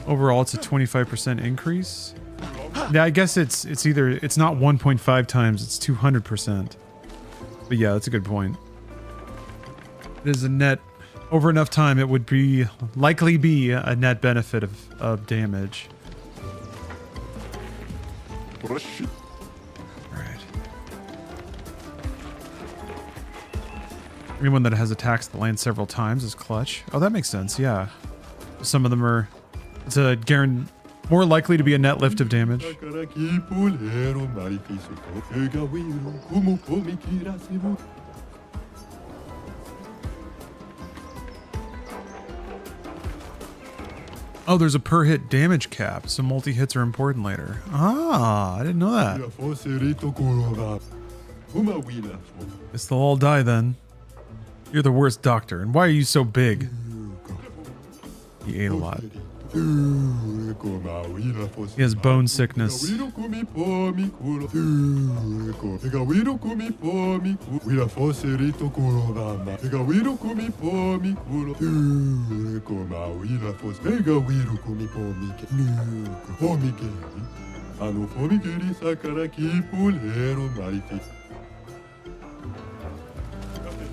Overall, it's a 25% increase. Yeah, I guess it's not 1.5 times, it's 200%. But yeah, that's a good point. It is a net. Over enough time, it would be likely be a net benefit of damage. Alright. Anyone that has attacks that land several times is clutch. Oh, that makes sense, yeah. Some of them are... It's a more likely to be a net lift of damage. Oh, there's a per hit damage cap, so multi-hits are important later. Ah, I didn't know that. Guess they'll all die then. You're the worst doctor, and why are you so big? He ate a lot. He has bone sickness. The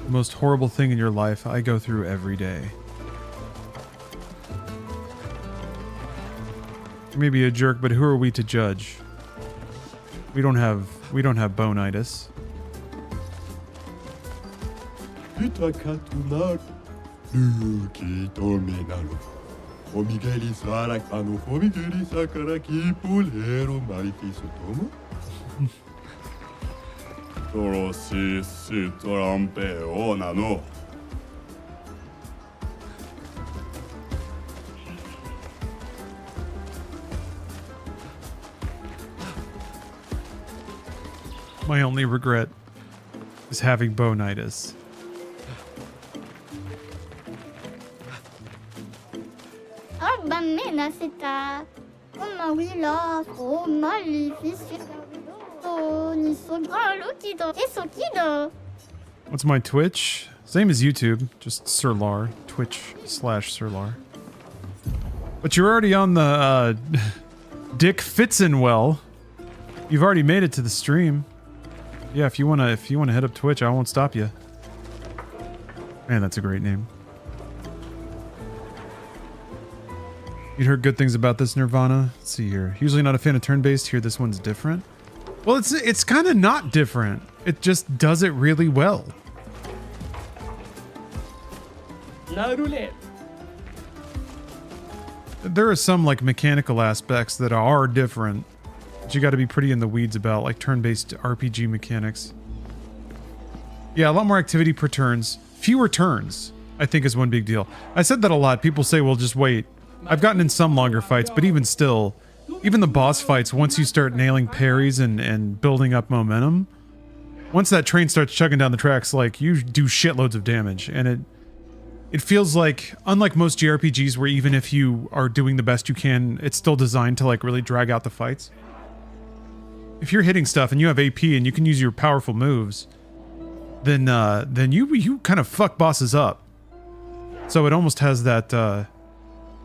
most horrible thing in your life I go through every day. Maybe a jerk, but who are we to judge? We don't have bone-itis. Kitrakatuna. Lukito Menalo. Omigeli Sarakano, Omigeli Sakaraki, Pulero, Marifiso Tomo. Torosi, Sitorampe, Onano. My only regret is having bonitis. Ah, bambina, c'est à... Comment oui, là, oh, magnifique. Oh, ni so gralukido. Eso kido. What's my Twitch? Same as YouTube, just Sirlar. Twitch/Sirlar. But you're already on the Dick Fitzenwell. You've already made it to the stream. Yeah, if you wanna hit up Twitch, I won't stop you. Man, that's a great name. You'd heard good things about this Nirvana. Let's see here. Usually not a fan of turn-based. Here, this one's different. Well, it's kind of not different. It just does it really well. La roulette. There are some like mechanical aspects that are different, but you got to be pretty in the weeds about, like turn-based RPG mechanics. Yeah, a lot more activity per turns. Fewer turns, I think, is one big deal. I said that a lot. People say, well, just wait. I've gotten in some longer fights, but even still, even the boss fights, once you start nailing parries and building up momentum, once that train starts chugging down the tracks, like, you do shitloads of damage. And it feels like, unlike most JRPGs where even if you are doing the best you can, it's still designed to like really drag out the fights. If you're hitting stuff and you have AP and you can use your powerful moves, then you kind of fuck bosses up. So it almost has that,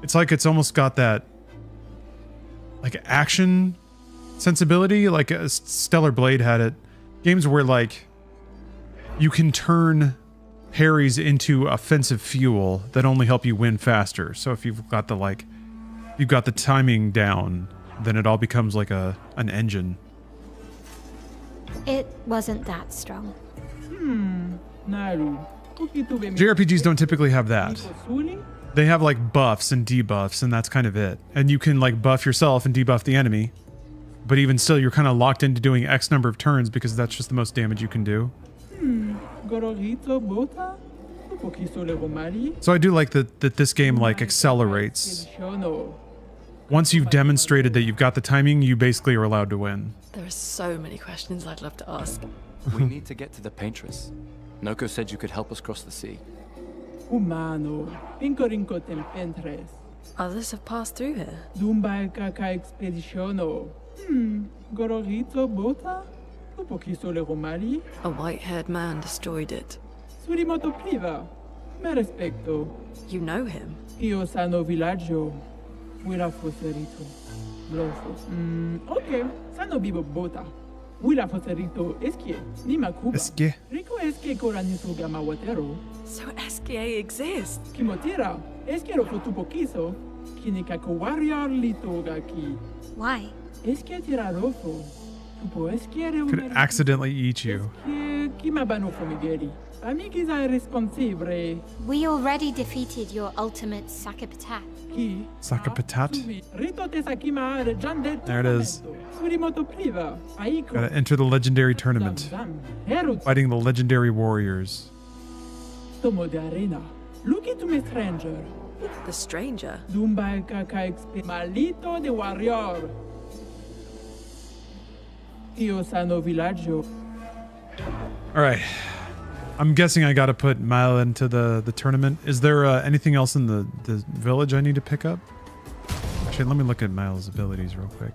it's like it's almost got that like action sensibility, like a Stellar Blade had it. Games where like you can turn parries into offensive fuel that only help you win faster. So if you've got the timing down, then it all becomes like an engine. It wasn't that strong. JRPGs don't typically have that. They have like buffs and debuffs, and that's kind of it. And you can like buff yourself and debuff the enemy, but even still, you're kind of locked into doing X number of turns because that's just the most damage you can do. So I do like that this game like accelerates. Once you've demonstrated that you've got the timing, you basically are allowed to win. There are so many questions I'd love to ask. We need to get to the Paintress. Noko said you could help us cross the sea. Humano, pincorinco tempentres. Others have passed through here. Dumba caca expeditiono. Gororito bota? Upoquiso le romari? A white-haired man destroyed it. Surimoto priva. Me respecto. You know him? Io sano villaggio. Willa foserito. Blofo. Okay. Sano vivo bota. Willa foserito eskie. Nima cuba. Eskie. Rico eskie coraniso gama watero. So SKA exists? Kimotira. Eskiero fotupoquiso. Kinikako warrior litogaki. Why? Eskie tirarofo. Tupo esquiere Could accidentally eat you. Kimabano fomigeri. Amigis are responsibile. We already defeated your ultimate Sakapatat. Sakapatat? Rito te sakima jande. There it is. Surimoto priva. Aiko. Gotta enter the legendary tournament. Fighting the legendary warriors. Tomo de arena. Look into me stranger. The stranger? Dumba kaka expe. Malito de warrior. Io sano villaggio. All right. I'm guessing I gotta put Mile into the tournament. Is there anything else in the village I need to pick up? Actually, let me look at Mile's abilities real quick.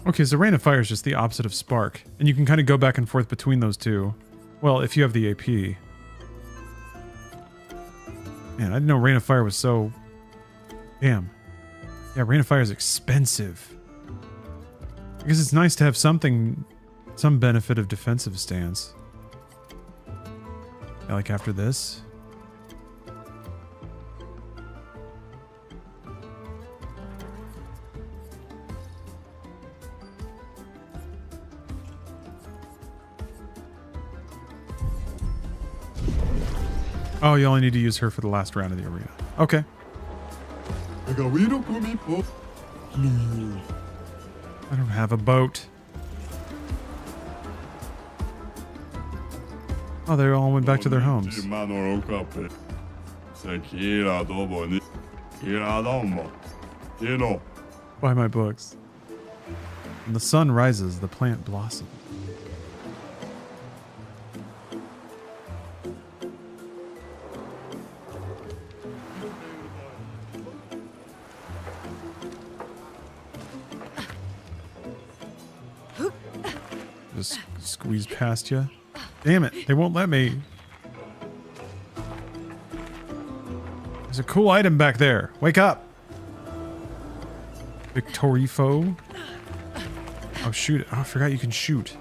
Okay, so Rain of Fire is just the opposite of Spark, and you can kind of go back and forth between those two. Well, if you have the AP. Man, I didn't know Rain of Fire was so... Damn. Yeah, Rain of Fire is expensive. I guess it's nice to have something Some benefit of defensive stance. Yeah, like after this. Oh, you only need to use her for the last round of the arena. Okay. I don't have a boat. Oh, they all went back to their homes. Buy my books. When the sun rises, the plant blossoms. Just squeeze past you. Damn it, they won't let me. There's a cool item back there. Wake up. Victorifo. Oh, shoot it. Oh, I forgot you can shoot.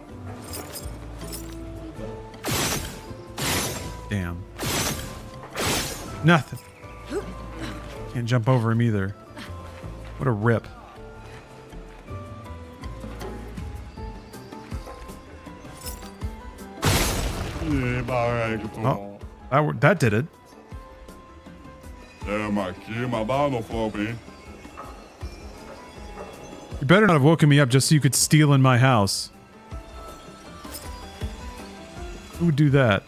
Damn. Nothing. Can't jump over him either. What a rip. Oh, that did it. You better not have woken me up just so you could steal in my house. Who would do that?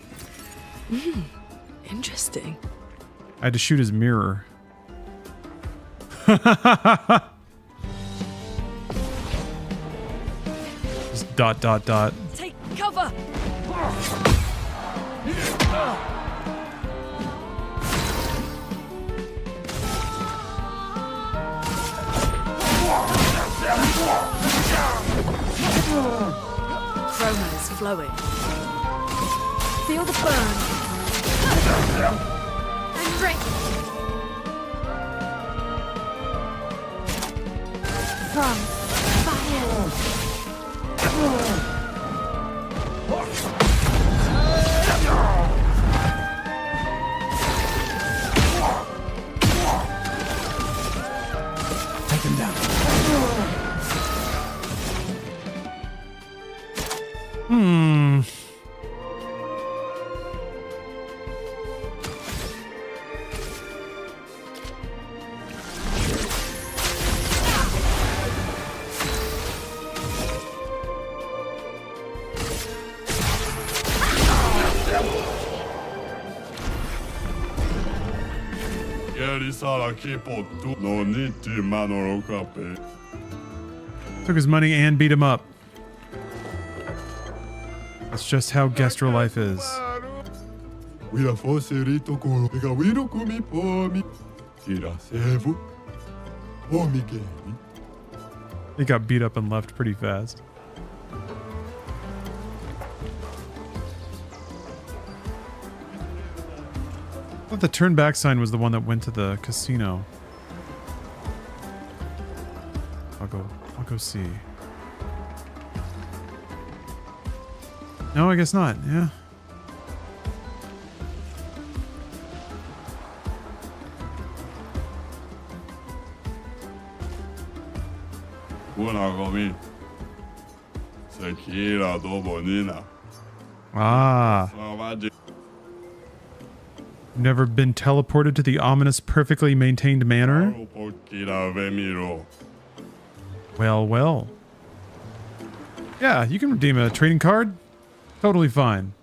Interesting. I had to shoot his mirror. Just dot, dot, dot. Take cover! Chroma is flowing. Feel the burn. I'm ready. From fire. Take him down. Took his money and beat him up. That's just how Gestro life is. He got beat up and left pretty fast. I thought the turn back sign was the one that went to the casino. I'll go see. No, I guess not. Yeah. Ah. Never been teleported to the ominous, perfectly maintained manor? Well, well. Yeah, you can redeem a trading card. Totally fine.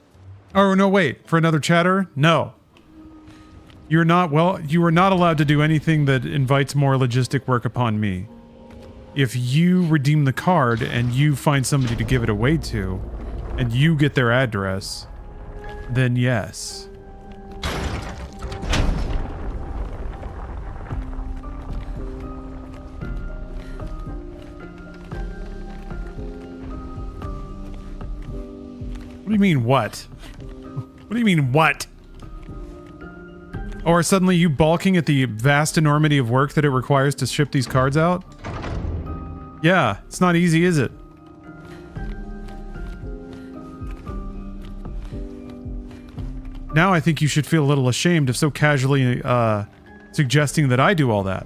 Oh, no, wait. For another chatter? No. You're not, well, you are not allowed to do anything that invites more logistic work upon me. If you redeem the card and you find somebody to give it away to, and you get their address, then yes. What do you mean, what? What do you mean, what? Or suddenly you balking at the vast enormity of work that it requires to ship these cards out? Yeah, it's not easy, is it? Now I think you should feel a little ashamed of so casually suggesting that I do all that.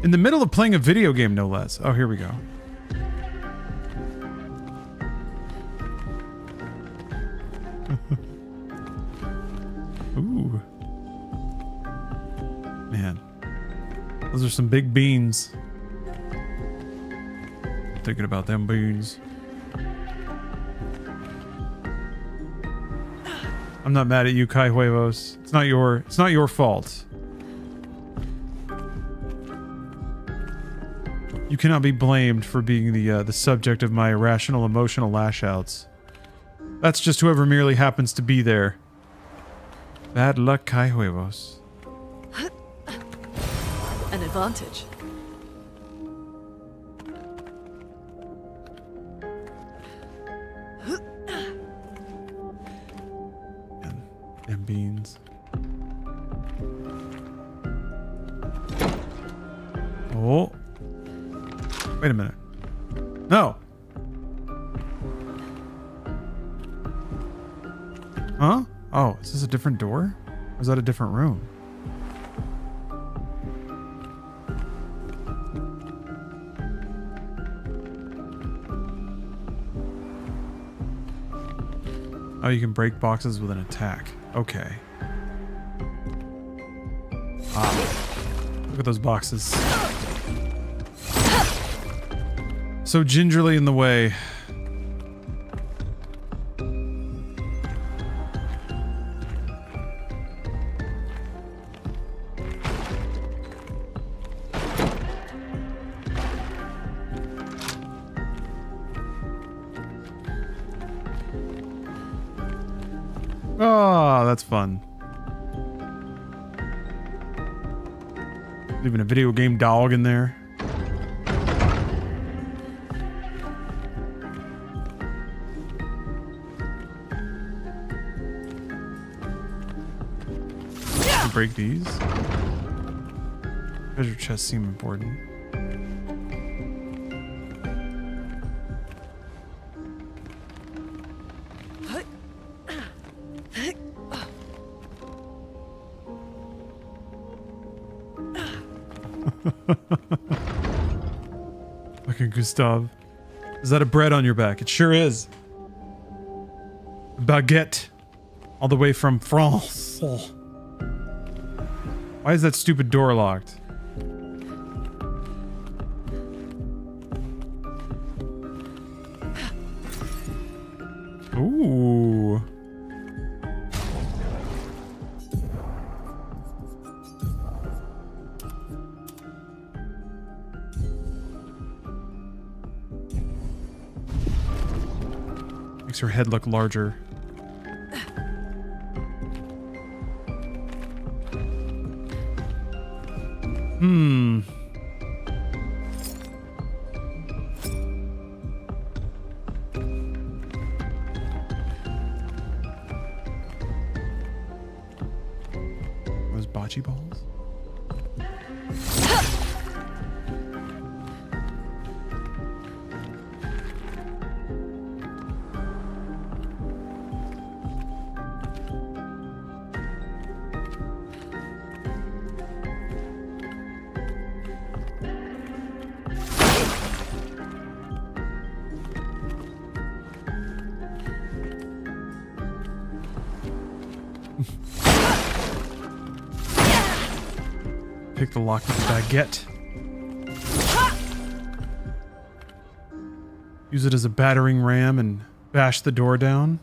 In the middle of playing a video game, no less. Oh, here we go. Ooh. Man. Those are some big beans. Thinking about them beans. I'm not mad at you, Kai Huevos. It's not your fault. You cannot be blamed for being the subject of my irrational emotional lashouts. That's just whoever merely happens to be there. Bad luck, Kai Huevos. An advantage. Damn beans. Oh. Wait a minute. No. Huh? Oh, is this a different door? Or is that a different room? Oh, you can break boxes with an attack. Okay. Ah. Look at those boxes. So gingerly in the way. Oh, that's fun. Leaving a video game dog in there. Break these. Treasure chests seem important. Fucking Gustav. Is that a bread on your back? It sure is. A baguette. All the way from France. Oh. Why is that stupid door locked? Ooh. Makes her head look larger. Hmm. Those bocce balls? Pick the lock with the baguette. Use it as a battering ram and bash the door down.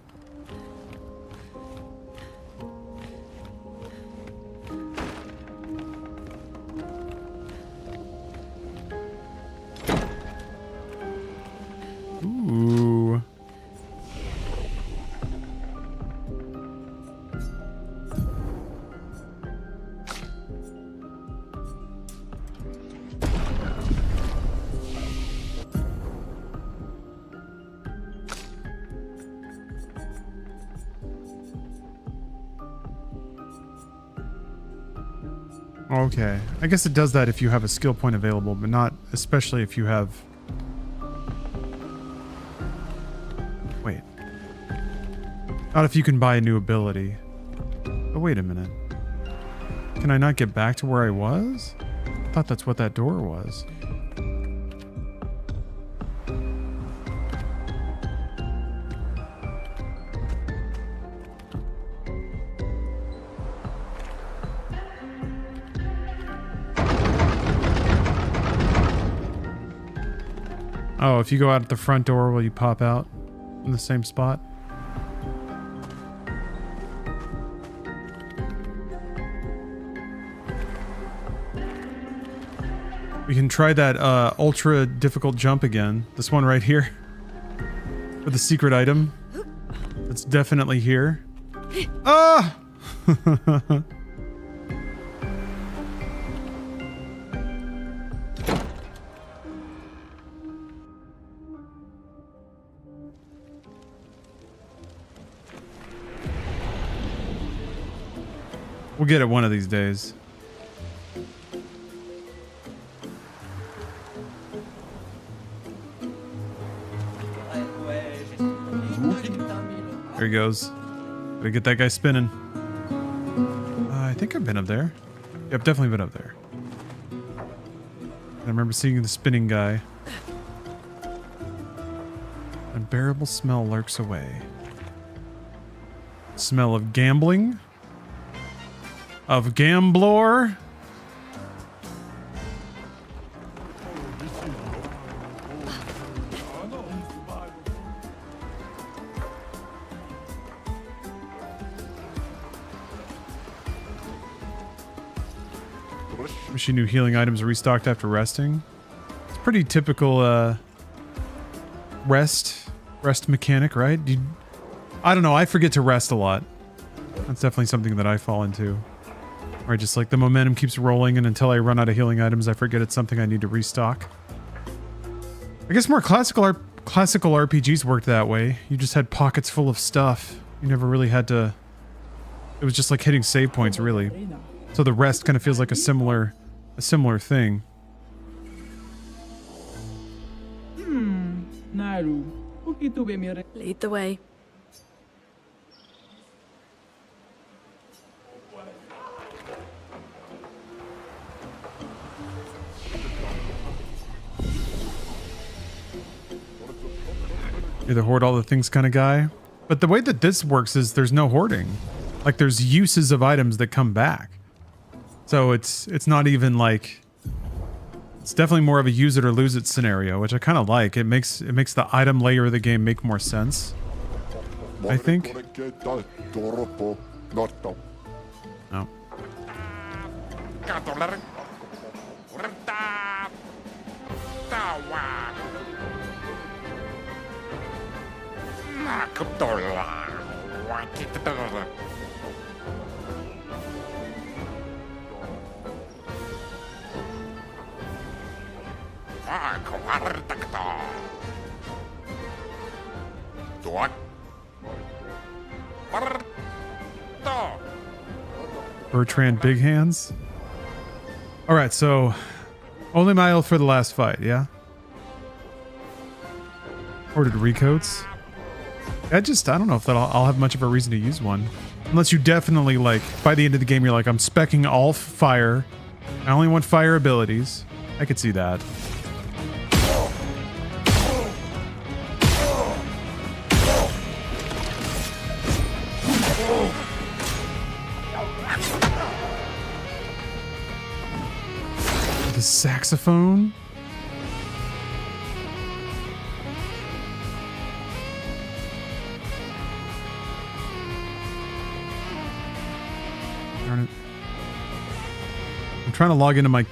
Ooh. Okay. I guess it does that if you have a skill point available, but not especially if you have... Wait. Not if you can buy a new ability. Oh, wait a minute. Can I not get back to where I was? I thought that's what that door was. Oh, if you go out at the front door, will you pop out in the same spot? We can try that ultra difficult jump again. This one right here. For the secret item. It's definitely here. Ah! We'll get it one of these days. There he goes. Gotta get that guy spinning. I think I've been up there. Yeah, I've definitely been up there. I remember seeing the spinning guy. Unbearable smell lurks away. Smell of gambling? Of Gamblor? Wish you knew healing items are restocked after resting. It's pretty typical rest mechanic, right? I don't know, I forget to rest a lot. That's definitely something that I fall into. Or just like the momentum keeps rolling and until I run out of healing items, I forget it's something I need to restock. I guess more classical RPGs worked that way. You just had pockets full of stuff. You never really had to... It was just like hitting save points, really. So the rest kind of feels like a similar thing. Lead the way. You're the hoard all the things kind of guy. But the way that this works is there's no hoarding. Like there's uses of items that come back. So it's not even like... It's definitely more of a use it or lose it scenario, which I kind of like. It makes the item layer of the game make more sense. I think. No. Bertrand Big Hands. All right, so only mile for the last fight, yeah? Ordered recoats. I don't know if I'll have much of a reason to use one. Unless you definitely, like, by the end of the game, you're like, I'm speccing all fire. I only want fire abilities. I could see that. The saxophone? Darn it. I'm trying to log into my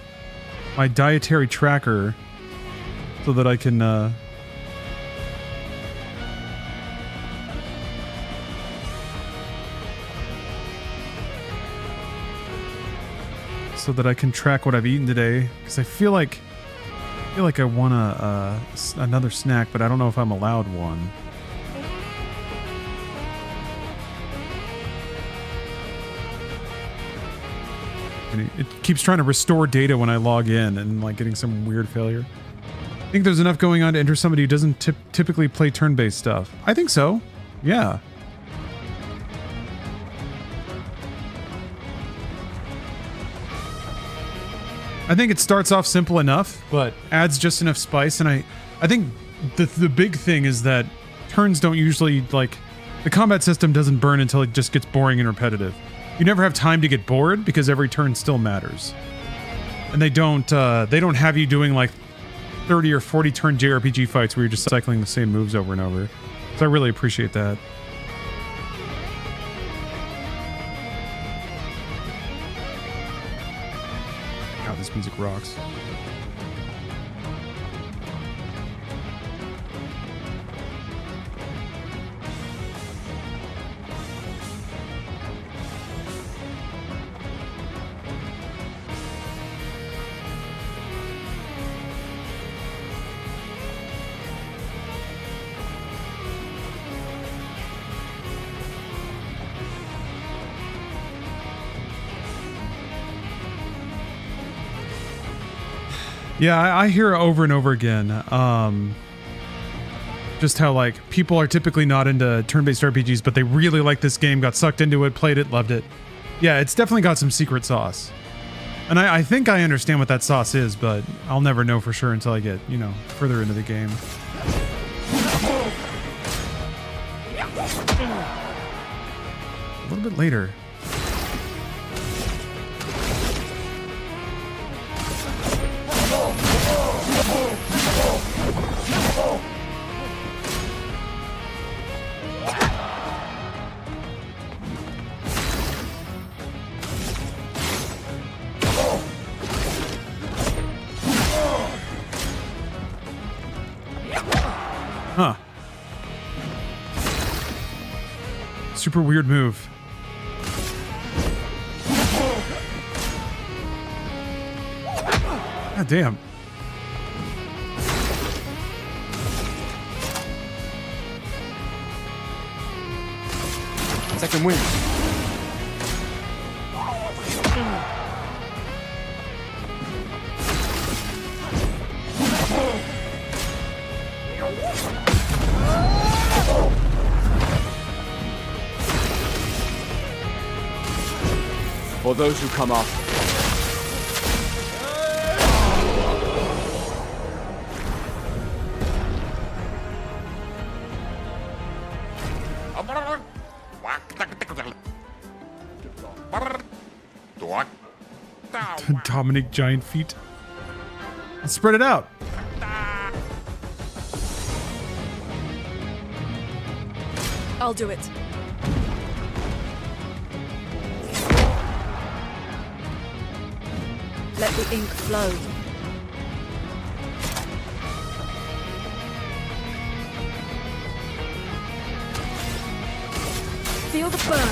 dietary tracker so that I can track what I've eaten today, because I feel like I want another snack, but I don't know if I'm allowed one. And it keeps trying to restore data when I log in and like getting some weird failure. I think there's enough going on to enter somebody who doesn't typically play turn-based stuff. I think so. Yeah. I think it starts off simple enough, but adds just enough spice. And I think the big thing is that turns don't usually, like, the combat system doesn't burn until it just gets boring and repetitive. You never have time to get bored because every turn still matters. And they don't have you doing like 30 or 40 turn JRPG fights where you're just cycling the same moves over and over. So I really appreciate that. God, this music rocks. Yeah, I hear over and over again, just how like people are typically not into turn-based RPGs, but they really like this game, got sucked into it, played it, loved it. Yeah, it's definitely got some secret sauce. And I think I understand what that sauce is, but I'll never know for sure until I get, you know, further into the game. A little bit later. Huh. Super weird move. God damn. Second win. For those who come after. Dominic giant feet. Let's spread it out. I'll do it. Let the ink flow. Feel the burn.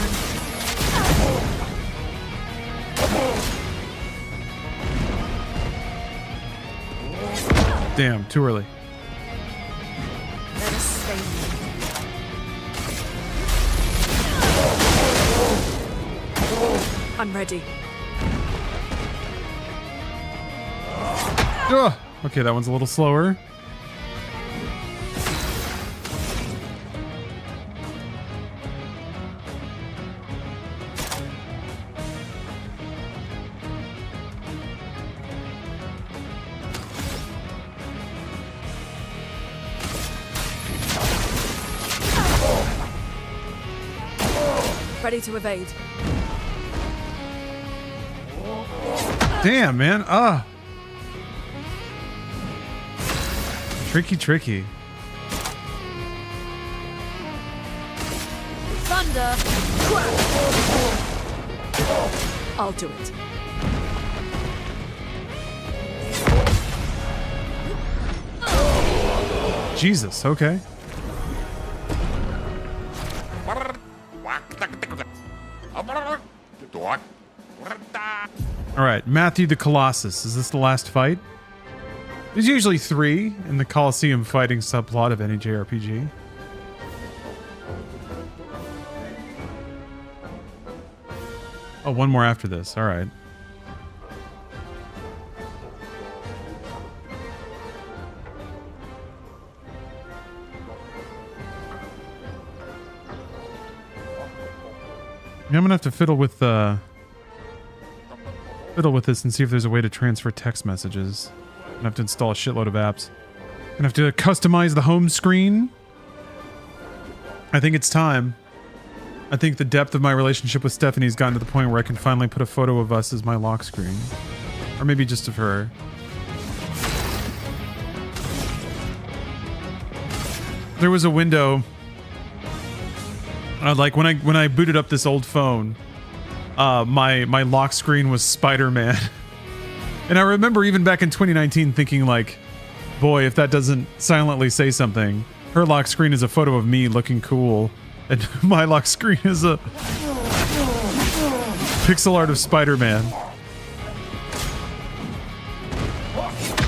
Damn, too early. Let us stay. I'm ready. Ugh. Okay, that one's a little slower. Ready to evade. Damn, man. Ah. Tricky. Thunder! I'll do it. Jesus, okay. Alright, Matthew the Colossus. Is this the last fight? There's usually 3 in the Colosseum fighting subplot of any JRPG. Oh, one more after this. Alright. I'm gonna have to fiddle with this and see if there's a way to transfer text messages. I'm gonna have to install a shitload of apps. I'm gonna have to customize the home screen. I think it's time. I think the depth of my relationship with Stephanie's gotten to the point where I can finally put a photo of us as my lock screen. Or maybe just of her. There was a window. Like when I booted up this old phone, my lock screen was Spider-Man. And I remember even back in 2019 thinking like, boy, if that doesn't silently say something. Her lock screen is a photo of me looking cool, and my lock screen is a pixel art of Spider-Man.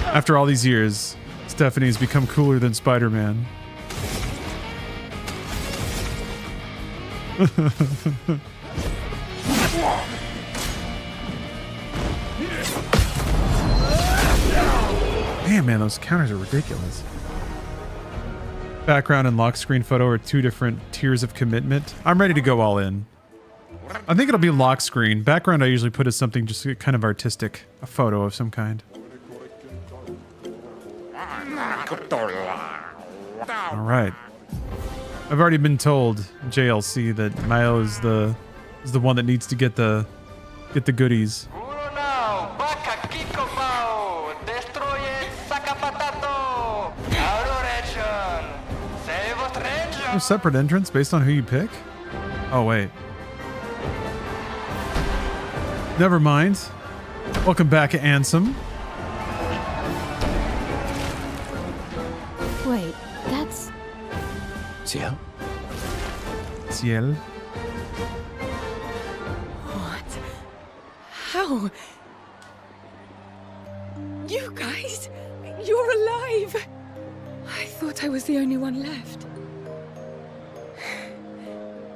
After all these years, Stephanie's become cooler than Spider-Man. Man, those counters are ridiculous. Background and lock screen photo are two different tiers of commitment. I'm ready to go all in. I think it'll be lock screen. Background I usually put as something just kind of artistic. A photo of some kind. Alright. I've already been told, JLC, that Mayo is the one that needs to get the goodies. No separate entrance based on who you pick? Oh, wait. Never mind. Welcome back, Ansem. Wait, that's... Ciel? Ciel? What? How? You guys? You're alive! I thought I was the only one left.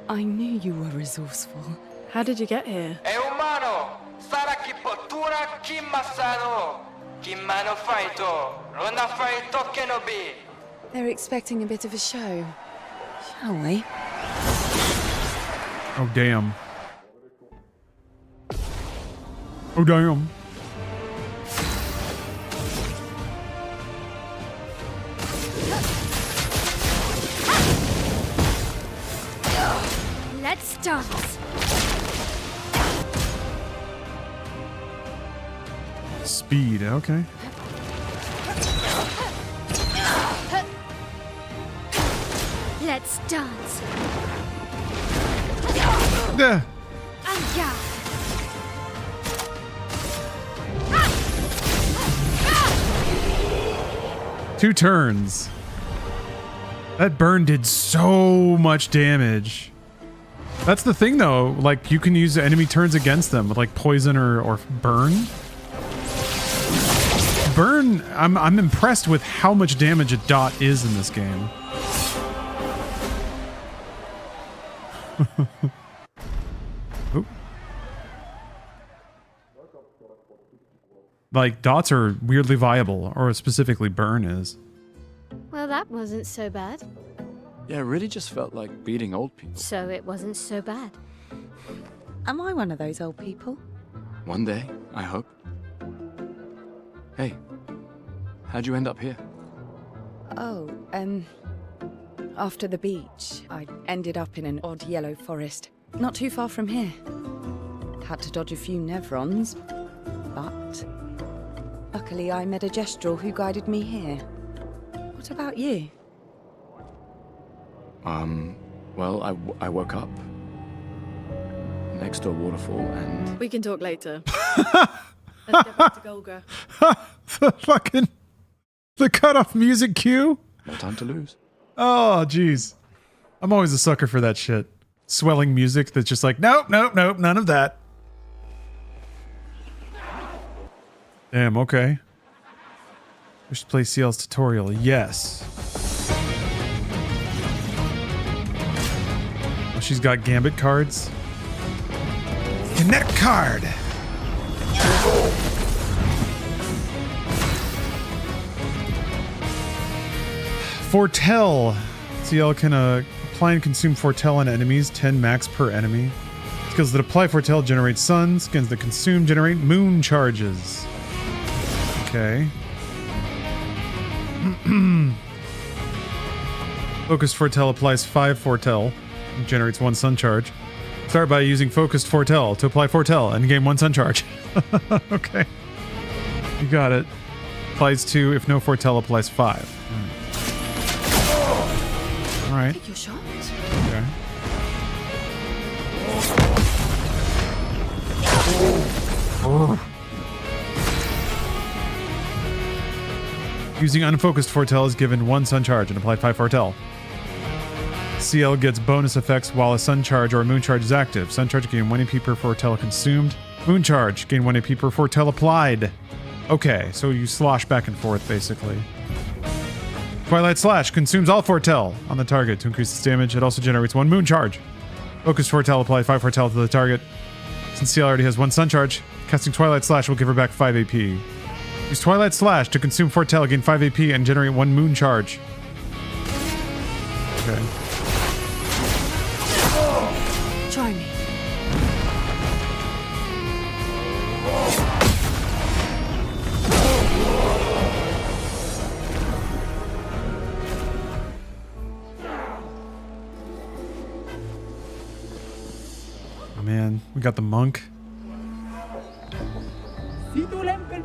I knew you were resourceful. How did you get here? They're expecting a bit of a show. Shall we? Oh, damn. Oh, damn. Let's dance. Speed, okay. Let's dance. Yeah. Two turns. That burn did so much damage. That's the thing though, like you can use enemy turns against them with like poison or burn. Burn, I'm impressed with how much damage a dot is in this game. Oop. Like dots are weirdly viable, or specifically burn is. Well, that wasn't so bad. Yeah, it really just felt like beating old people. So it wasn't so bad. Am I one of those old people? One day, I hope. Hey, how'd you end up here? Oh, after the beach, I ended up in an odd yellow forest, not too far from here. Had to dodge a few Nevrons, but luckily I met a Gestural who guided me here. What about you? Well, I woke up next to a waterfall and... We can talk later. Let's get back to Golga. The cut-off music cue? No time to lose. Oh, jeez. I'm always a sucker for that shit. Swelling music that's just like, nope, nope, nope, none of that. Damn, okay. We should play Ciel's tutorial. Yes. Oh, she's got Gambit cards. Connect card! Foretell. Ciel can apply and consume Foretell on enemies, 10 max per enemy. Skills that apply foretell generate sun. Skins that consume generate moon charges. Okay. Focused foretell applies 5 foretell. Generates 1 sun charge. Start by using focused foretell to apply foretell and gain 1 sun charge. Okay. You got it. Applies 2 if no foretell applies 5. Alright. Take your shot. Okay. Using unfocused foretell is given 1 sun charge and applied 5 foretell. CL gets bonus effects while a sun charge or a moon charge is active. Sun charge gain 1 AP per foretell consumed. Moon charge gain 1 AP per foretell applied. Okay, so you slosh back and forth basically. Twilight Slash consumes all foretell on the target to increase its damage. It also generates 1 moon charge. Focused foretell apply 5 foretell to the target. Since CL already has 1 sun charge, casting Twilight Slash will give her back 5 AP. Use Twilight Slash to consume foretell, gain 5 AP, and generate 1 moon charge. Okay. Try me. Oh man, we got the monk.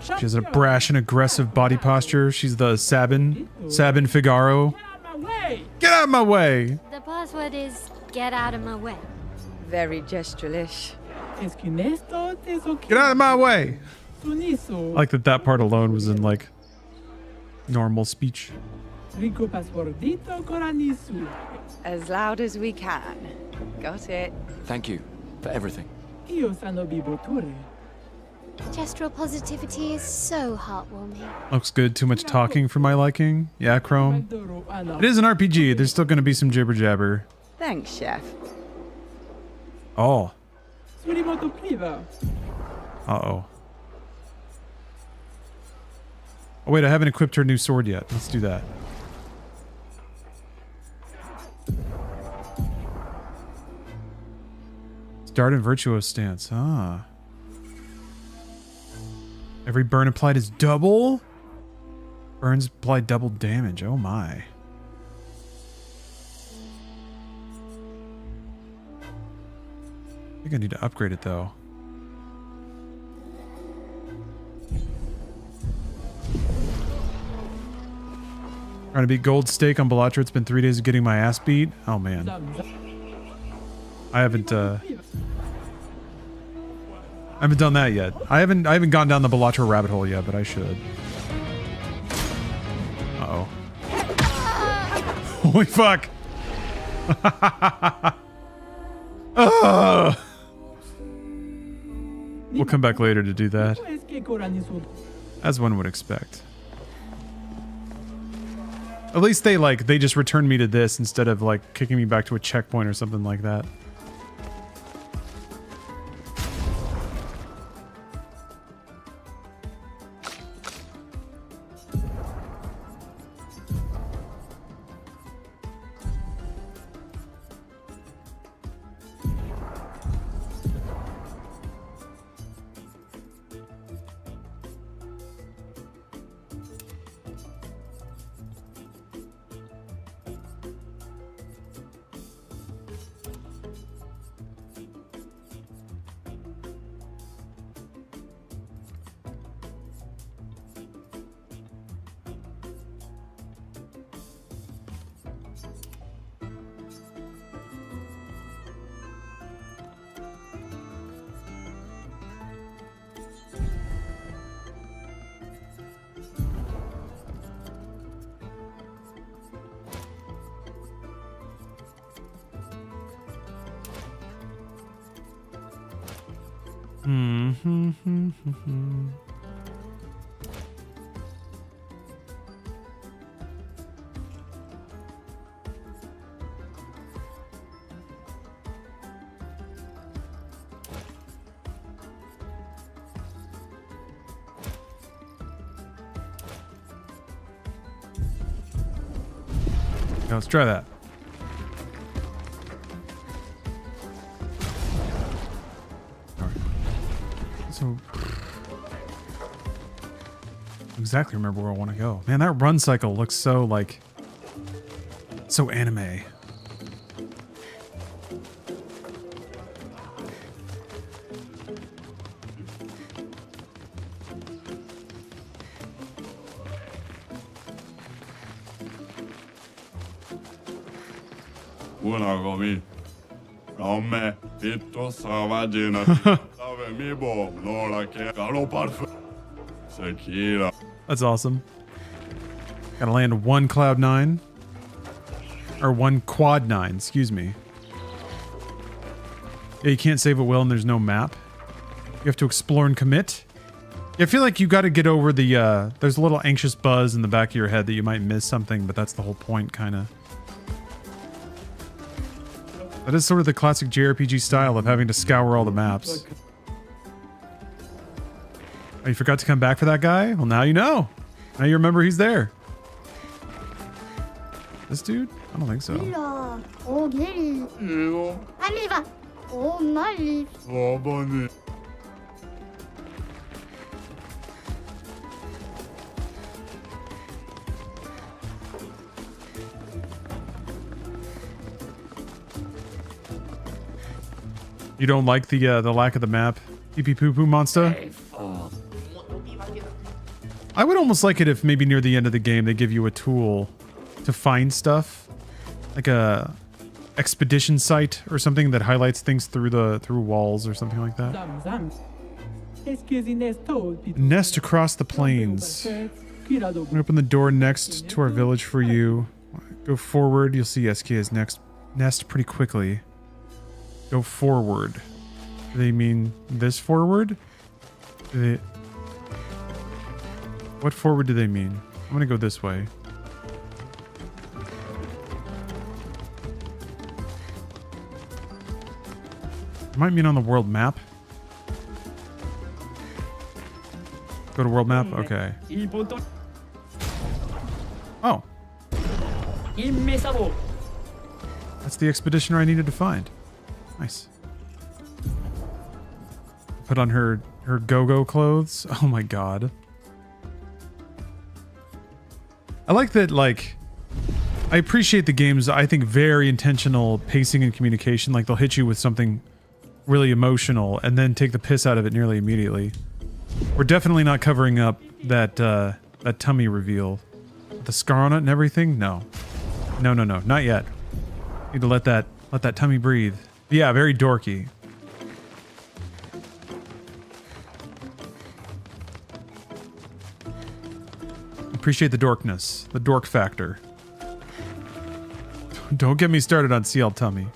She has a brash and aggressive body posture. She's the Sabin Figaro. Get out of my way! The password is get out of my way. Very gestural-ish. Get out of my way! I like that part alone was in like normal speech. As loud as we can. Got it. Thank you for everything. Gestural positivity is so heartwarming. Looks good. Too much talking for my liking. Yeah, Chrome. It is an RPG. There's still going to be some jibber jabber. Thanks, Chef. Oh. Uh-oh. Oh, wait, I haven't equipped her new sword yet. Let's do that. Start in Virtuoso stance. Ah. Every burn applied is double? Burns apply double damage. Oh my. I think I need to upgrade it though. Trying to beat Gold Steak on Bellatra. It's been 3 days of getting my ass beat. Oh man. I haven't done that yet. I haven't gone down the Bellatra rabbit hole yet, but I should. Uh-oh. Holy fuck! We'll come back later to do that. As one would expect. At least they just returned me to this instead of like kicking me back to a checkpoint or something like that. Now let's try that. So exactly remember where I want to go. Man, that run cycle looks so like so anime. Una gomi. Come pitto savagina. Ave mi bo, Lola che caro parfum. Sekira. That's awesome. Gotta land one Cloud 9. Or one Quad 9, excuse me. Yeah, you can't save at will and there's no map. You have to explore and commit. Yeah, I feel like you gotta get over the, there's a little anxious buzz in the back of your head that you might miss something, but that's the whole point, kinda. That is sort of the classic JRPG style of having to scour all the maps. Oh, you forgot to come back for that guy? Well, now you know. Now you remember he's there. This dude? I don't think so. Oula, oh Gary. Allez, va. Oh, magnifique. Oh, bonne. You don't like the lack of the map? Pee pee poo poo monster? I would almost like it if maybe near the end of the game they give you a tool to find stuff. Like a expedition site or something that highlights things through walls or something like that. Nest across the plains. Open the door next to our village for you. Go forward, you'll see SK's next nest pretty quickly. Go forward. Do they mean this forward? Do they... What forward do they mean? I'm gonna go this way. It might mean on the world map. Go to world map? Okay. Oh. That's the expeditioner I needed to find. Nice. Put on her go-go clothes. Oh my god. I like that, like, I appreciate the game's, I think, very intentional pacing and communication. Like, they'll hit you with something really emotional and then take the piss out of it nearly immediately. We're definitely not covering up that, that tummy reveal. The scar on it and everything? No. No, no, no. Not yet. Need to let that tummy breathe. Yeah, very dorky. Appreciate the dorkness. The dork factor. Don't get me started on CL tummy.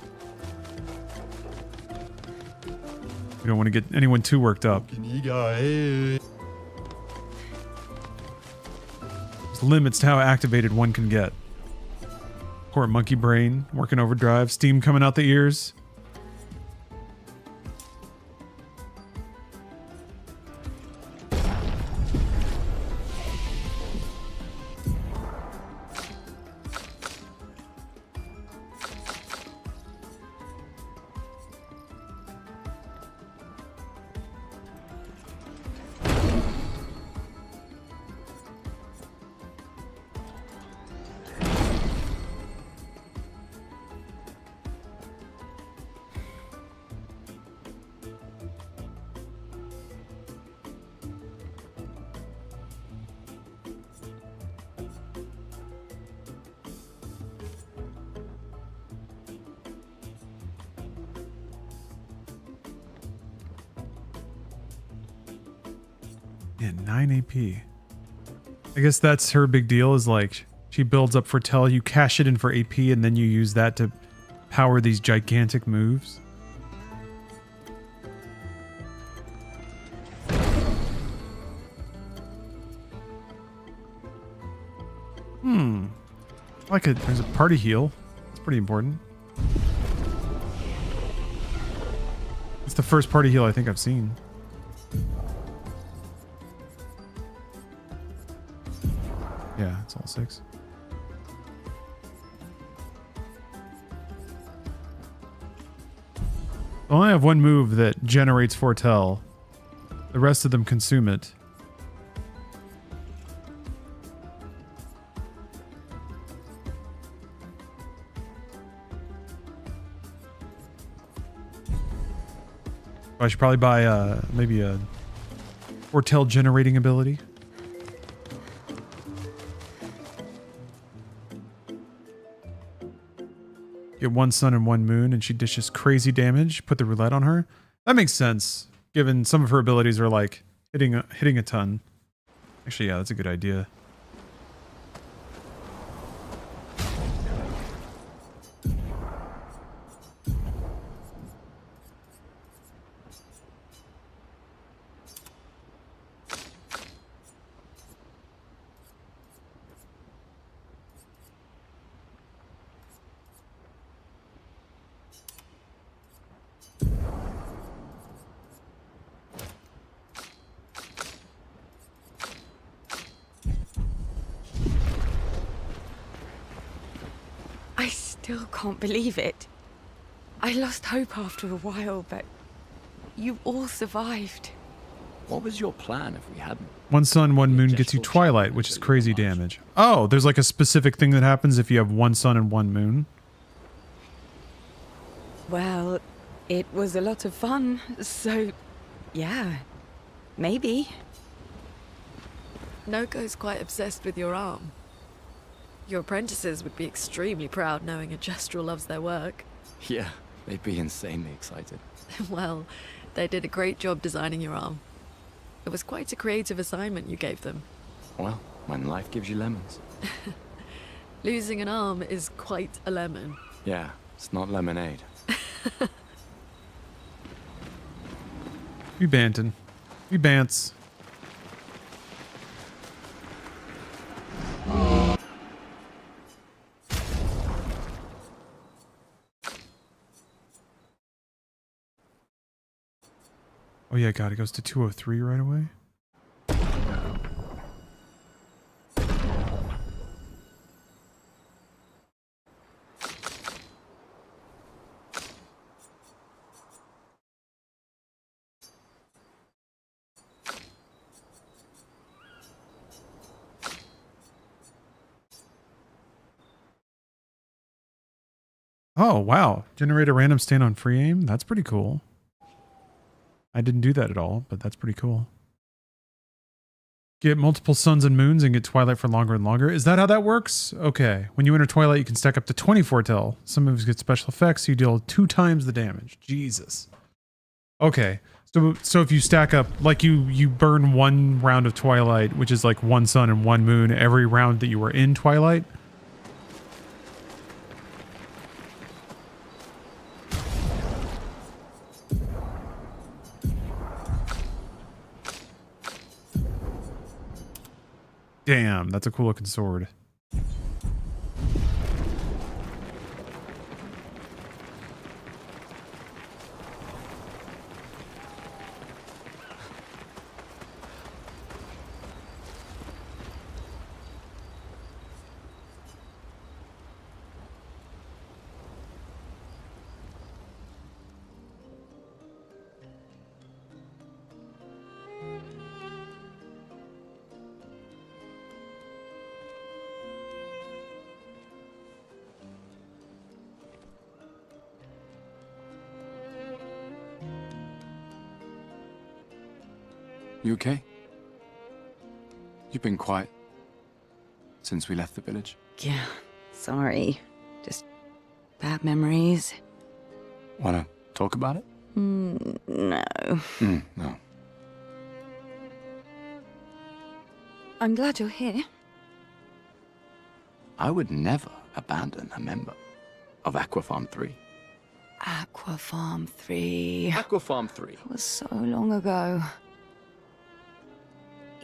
We don't want to get anyone too worked up. There's limits to how activated one can get. Poor monkey brain, working overdrive, steam coming out the ears. Yeah, 9 AP. I guess that's her big deal, is like, she builds up Fortell, you cash it in for AP, and then you use that to power these gigantic moves. Like there's a party heal. It's pretty important. It's the first party heal I think I've seen. Yeah, it's all 6. I only have one move that generates Fortell. The rest of them consume it. I should probably buy maybe a foretell generating ability. Get 1 sun and 1 moon, and she dishes crazy damage. Put the roulette on her. That makes sense, given some of her abilities are like hitting a ton. Actually, yeah, that's a good idea. I still can't believe it. I lost hope after a while, but you all survived. What was your plan if we hadn't? 1 sun, 1 moon gets you twilight, which is crazy damage. Oh, there's like a specific thing that happens if you have 1 sun and 1 moon. Well, it was a lot of fun, so yeah, maybe. Noko's quite obsessed with your arm. Your apprentices would be extremely proud knowing a Gestrel loves their work. Yeah, they'd be insanely excited. Well, they did a great job designing your arm. It was quite a creative assignment you gave them. Well, when life gives you lemons. Losing an arm is quite a lemon. Yeah, it's not lemonade. We bantin'. We bants. Oh yeah, God, it goes to 203 right away. Oh, wow. Generate a random stand on free aim? That's pretty cool. I didn't do that at all, but that's pretty cool. Get multiple suns and moons and get twilight for longer and longer. Is that how that works? Okay. When you enter twilight, you can stack up to 20 foretell. Some moves get special effects, so you deal 2 times the damage. Jesus. Okay. So if you stack up, like you burn 1 round of twilight, which is like 1 sun and 1 moon every round that you were in twilight. Damn, that's a cool looking sword. You okay? You've been quiet since we left the village. Yeah, sorry. Just bad memories. Wanna talk about it? No. No. I'm glad you're here. I would never abandon a member of Aqua Farm 3. Aqua Farm 3. Aqua Farm 3. That was so long ago.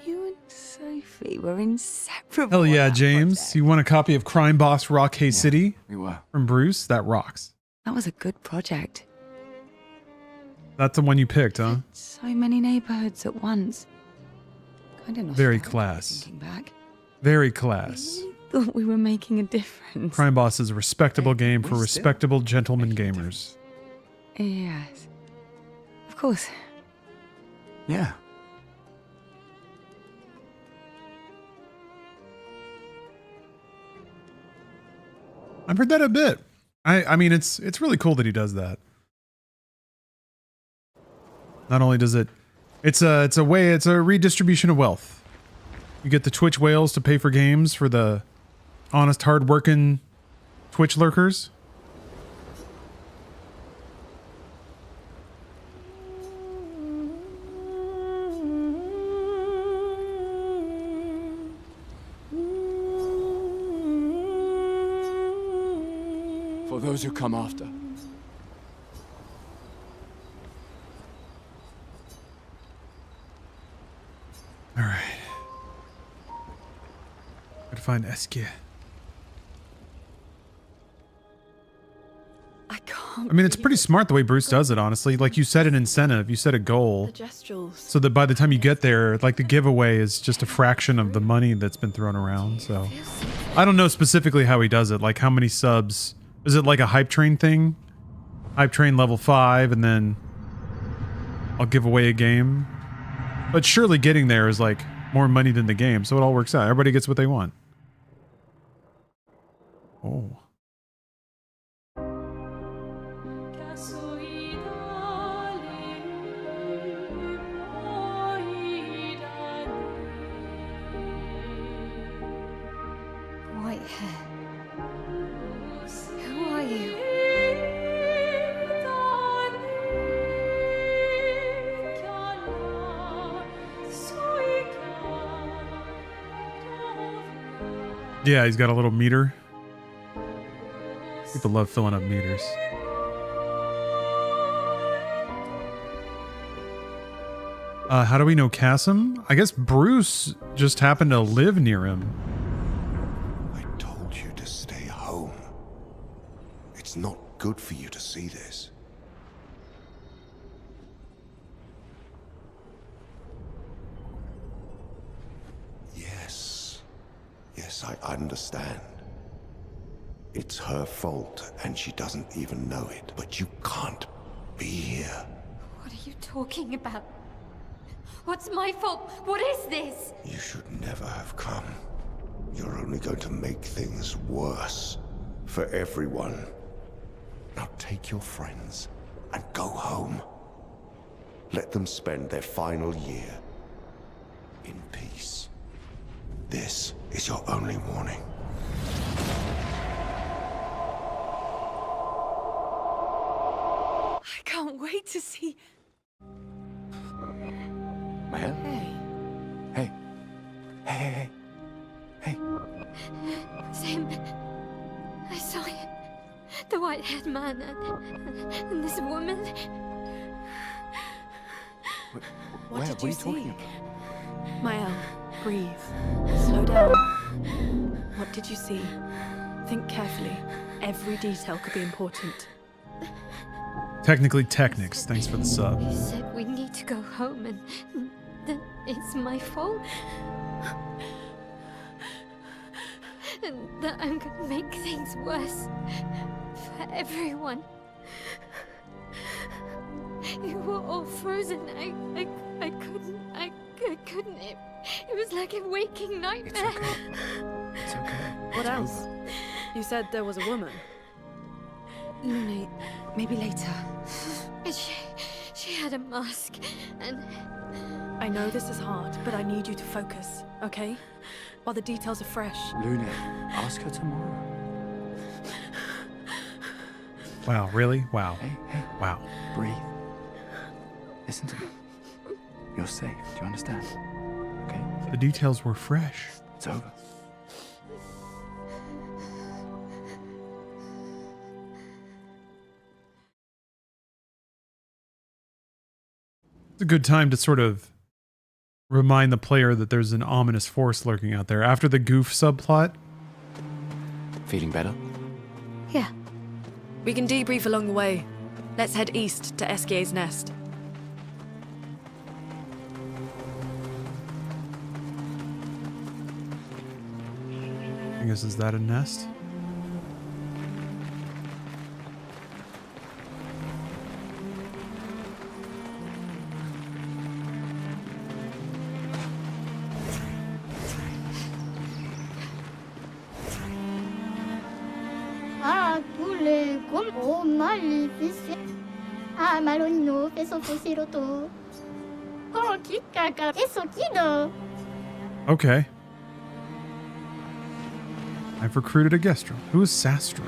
You and Sophie were inseparable. Hell yeah, on that James. project. You want a copy of Crime Boss Rock Hay City We were. from Bruce? That rocks. That was a good project. That's the one you picked, huh? So many neighborhoods at once. Kind of Very nostalgic class. thinking back. Very class. Thought we were making a difference. Crime Boss is a respectable game for We still respectable gentlemen make a gamers. Yes. Of course. Yeah, I've heard that a bit. I mean, it's really cool that he does that. Not only does it's a redistribution of wealth. You get the Twitch whales to pay for games for the honest, hard-working Twitch lurkers. For those who come after. All right. Gotta find Eskia. I can't. I mean, it's pretty smart the way Bruce does it, honestly. Like, you set an incentive, you set a goal, The gestuals. so that by the time you get there, like, the giveaway is just a fraction of the money that's been thrown around, so. I don't know specifically how he does it, like how many subs. Is it like a hype train thing? Hype train level 5, and then I'll give away a game. But surely getting there is like more money than the game, so it all works out. Everybody gets what they want. Oh. White hair. Who are you? Yeah, he's got a little meter. People love filling up meters. How do we know Cassim? I guess Bruce just happened to live near him. I told you to stay home. It's not good for you to see this. Yes, I understand. It's her fault, and she doesn't even know it. But you can't be here. What are you talking about? What's my fault? What is this? You should never have come. You're only going to make things worse for everyone. Now take your friends and go home. Let them spend their final year in peace. This is your only warning. I can't wait to see. Maya? Hey. Hey. Sam, I saw him. The white-haired man and this woman. What did are you you see? talking about? Mael, breathe. Slow down. What did you see? Think carefully. Every detail could be important. Technically Technics, thanks for the sub. He said we need to go home and that it's my fault. And that I'm gonna make things worse for everyone. You were all frozen. I couldn't. It was like a waking nightmare. It's okay. What else? You said there was a woman. Lune, maybe later. She had a mask, and I know this is hard, but I need you to focus, okay? While the details are fresh. Lune, ask her tomorrow. Wow, really? Wow. Hey. Wow. Breathe. Listen to me. You're safe. Do you understand? Okay? The details were fresh. It's over. It's a good time to sort of remind the player that there's an ominous force lurking out there. After the goof subplot. Feeling better? Yeah. We can debrief along the way. Let's head east to Eskia's nest. I guess, is that a nest? Oh, maleficio. Ah, malonino, peso fosiroto. Oh, kikaka, eso kido. Okay. I've recruited a Gestro. Who is Sastro?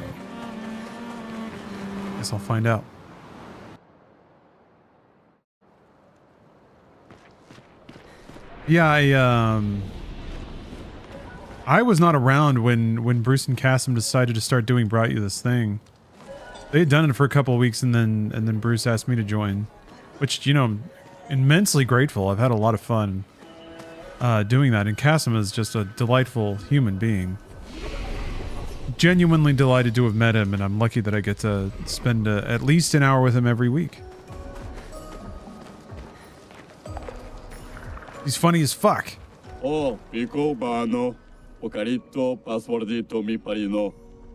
Guess I'll find out. Yeah, I was not around when Bruce and Cassim decided to start doing Brought You This Thing. They had done it for a couple of weeks and then Bruce asked me to join, which, you know, I'm immensely grateful. I've had a lot of fun doing that, and Cassim is just a delightful human being. Genuinely delighted to have met him, and I'm lucky that I get to spend at least an hour with him every week. He's funny as fuck. Oh, Pico Bano, Ocarito, Passwordito, mi parino.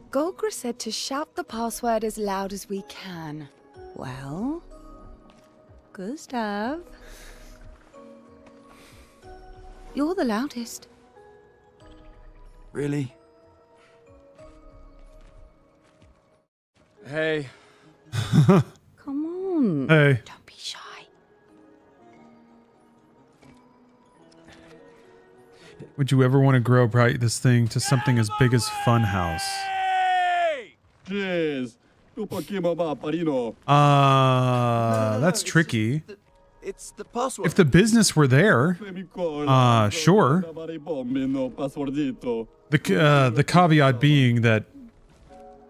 Golgra said to shout the password as loud as we can. Well, Gustav, you're the loudest. Really? Hey. Come on. Hey. Don't be shy. Would you ever want to grow this thing to something as big as Funhouse? Yes. Parino. That's tricky. It's the password. If the business were there, sure. The caveat being that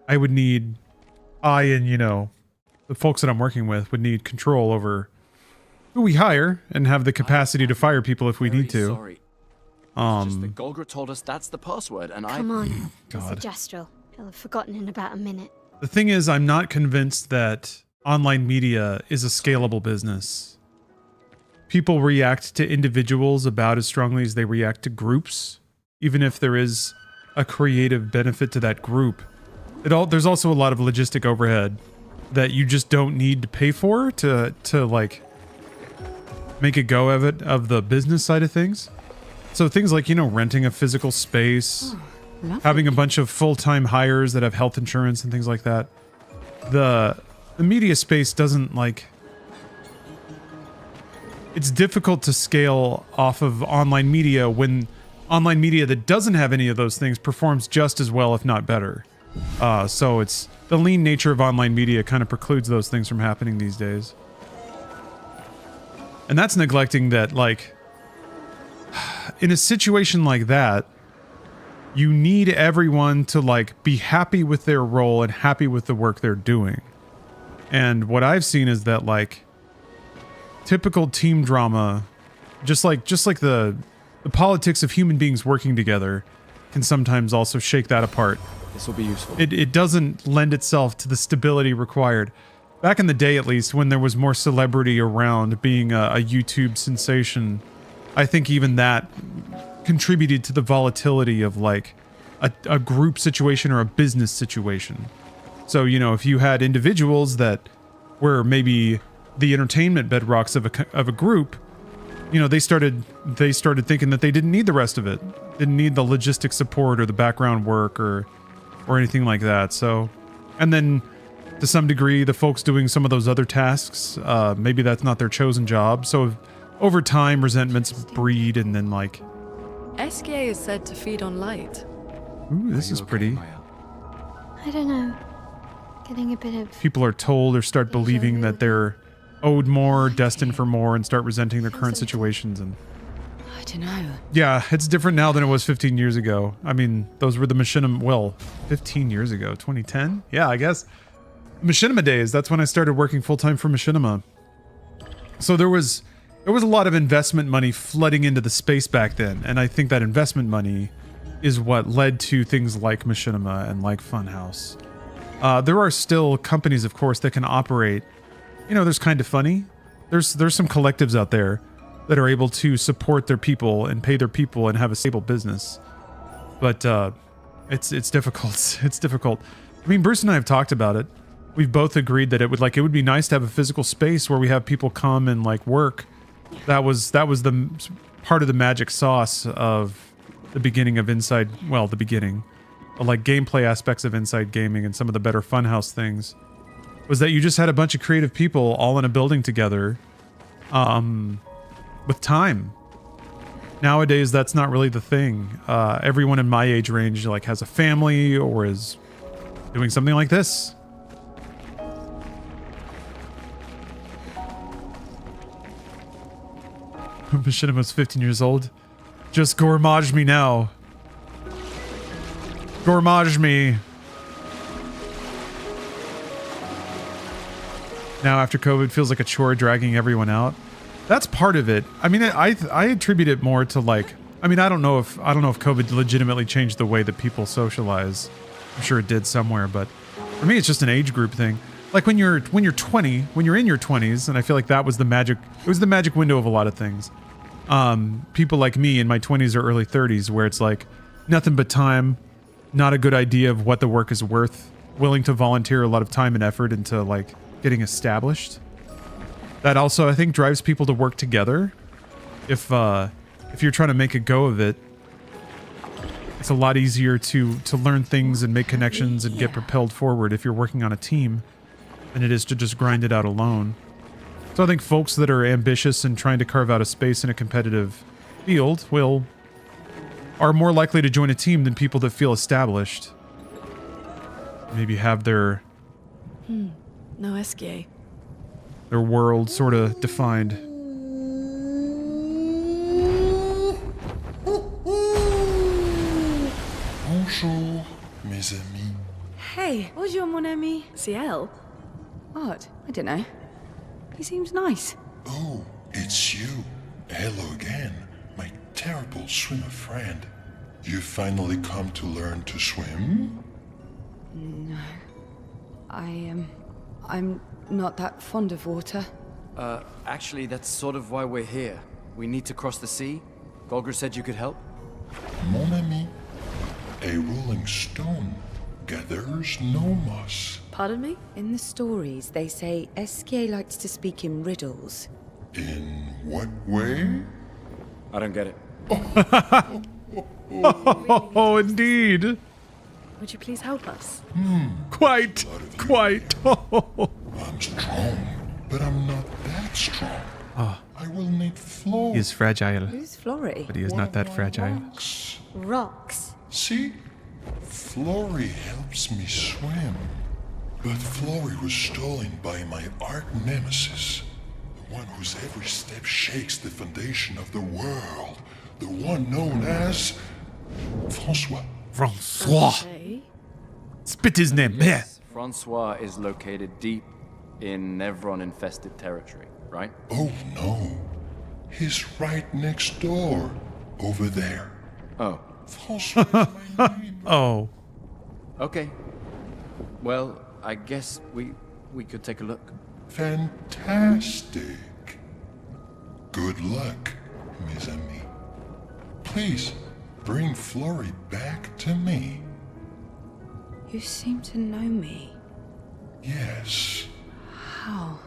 I would need, and, you know, the folks that I'm working with would need control over who we hire and have the capacity to fire people if we need to. Sorry. Just that Golgra told us that's the password, and Come on. God. It's a Gestrel. He'll have forgotten in about a minute. The thing is, I'm not convinced that online media is a scalable business. People react to individuals about as strongly as they react to groups, even if there is a creative benefit to that group. There's also a lot of logistic overhead that you just don't need to pay for to like make a go of it, of the business side of things. So things like, you know, renting a physical space, having a bunch of full-time hires that have health insurance and things like that. The media space doesn't, like, it's difficult to scale off of online media when online media that doesn't have any of those things performs just as well, if not better. So it's the lean nature of online media kind of precludes those things from happening these days. And that's neglecting that, like, in a situation like that, you need everyone to, like, be happy with their role and happy with the work they're doing. And what I've seen is that, like, typical team drama, just like the politics of human beings working together, can sometimes also shake that apart. This will be useful. It doesn't lend itself to the stability required. Back in the day, at least, when there was more celebrity around being a YouTube sensation, I think even that contributed to the volatility of, like, a group situation or a business situation. So, you know, if you had individuals that were maybe the entertainment bedrocks of a group, you know, they started thinking that they didn't need the rest of it, didn't need the logistic support or the background work or anything like that. So, and then to some degree, the folks doing some of those other tasks, maybe that's not their chosen job. So over time, resentments breed, and then, like, SK is said to feed on light. ooh, this is pretty. I don't know. Getting a bit of... People are told or start believing that they're owed more, destined for more, and start resenting their current situations. And I don't know. yeah, it's different now than it was 15 years ago. I mean, those were the machinima, well, 15 years ago, 2010? Yeah, I guess. Machinima days, that's when I started working full-time for Machinima. So there was a lot of investment money flooding into the space back then, and I think that investment money is what led to things like Machinima and like Funhouse. There are still companies, of course, that can operate. You know, there's Kind of Funny. There's some collectives out there that are able to support their people and pay their people and have a stable business. But it's difficult. It's difficult. I mean, Bruce and I have talked about it. We've both agreed that it would be nice to have a physical space where we have people come and, like, work. That was the part of the magic sauce of the beginning of Inside. Well, the beginning, like, gameplay aspects of Inside Gaming and some of the better Funhouse things. was that you just had a bunch of creative people all in a building together, with time. Nowadays, that's not really the thing. Everyone in my age range like has a family or is doing something like this. Machinima's 15 years old. Just gourmage me now. Gourmage me. Now after COVID feels like a chore dragging everyone out. That's part of it. I mean, I attribute it more to like, I mean, I don't know if COVID legitimately changed the way that people socialize. I'm sure it did somewhere, but for me, it's just an age group thing. Like when you're 20, when you're in your 20s, and I feel like that was the magic. It was the magic window of a lot of things. People like me in my 20s or early 30s, where it's like nothing but time, not a good idea of what the work is worth, willing to volunteer a lot of time and effort into like getting established. That also, I think, drives people to work together. If you're trying to make a go of it, it's a lot easier to learn things and make connections and get propelled forward if you're working on a team than it is to just grind it out alone. So I think folks that are ambitious and trying to carve out a space in a competitive field are more likely to join a team than people that feel established. Maybe have their No Esquier. their world sort of defined. Bonjour, mes amis. Hey, bonjour, mon ami. Ciel? Odd. I don't know. He seems nice. Oh, it's you. Hello again, my terrible swimmer friend. You finally come to learn to swim? No. I'm not that fond of water. Actually, that's sort of why we're here. We need to cross the sea. Golger said you could help. Mon ami, a rolling stone gathers no moss. Pardon me? In the stories, they say Esquier likes to speak in riddles. In what way? I don't get it. Oh, indeed. Would you please help us? Quite. I'm strong, but I'm not that strong. I will need flow. He is fragile, Who's Flory? but he is not that fragile. Rocks. See? Flory helps me swim. But Flory was stolen by my arch nemesis. The one whose every step shakes the foundation of the world. The one known as... Francois. Francois. Okay. Spit his name. Yeah. Yes, Francois is located deep in Nevron-infested territory, right? Oh no. He's right next door. Over there. Oh. Francois is my neighbor. Oh. Okay. Well, I guess we could take a look. Fantastic. Good luck, mes amis. Please, bring Flory back to me. You seem to know me. Yes. How?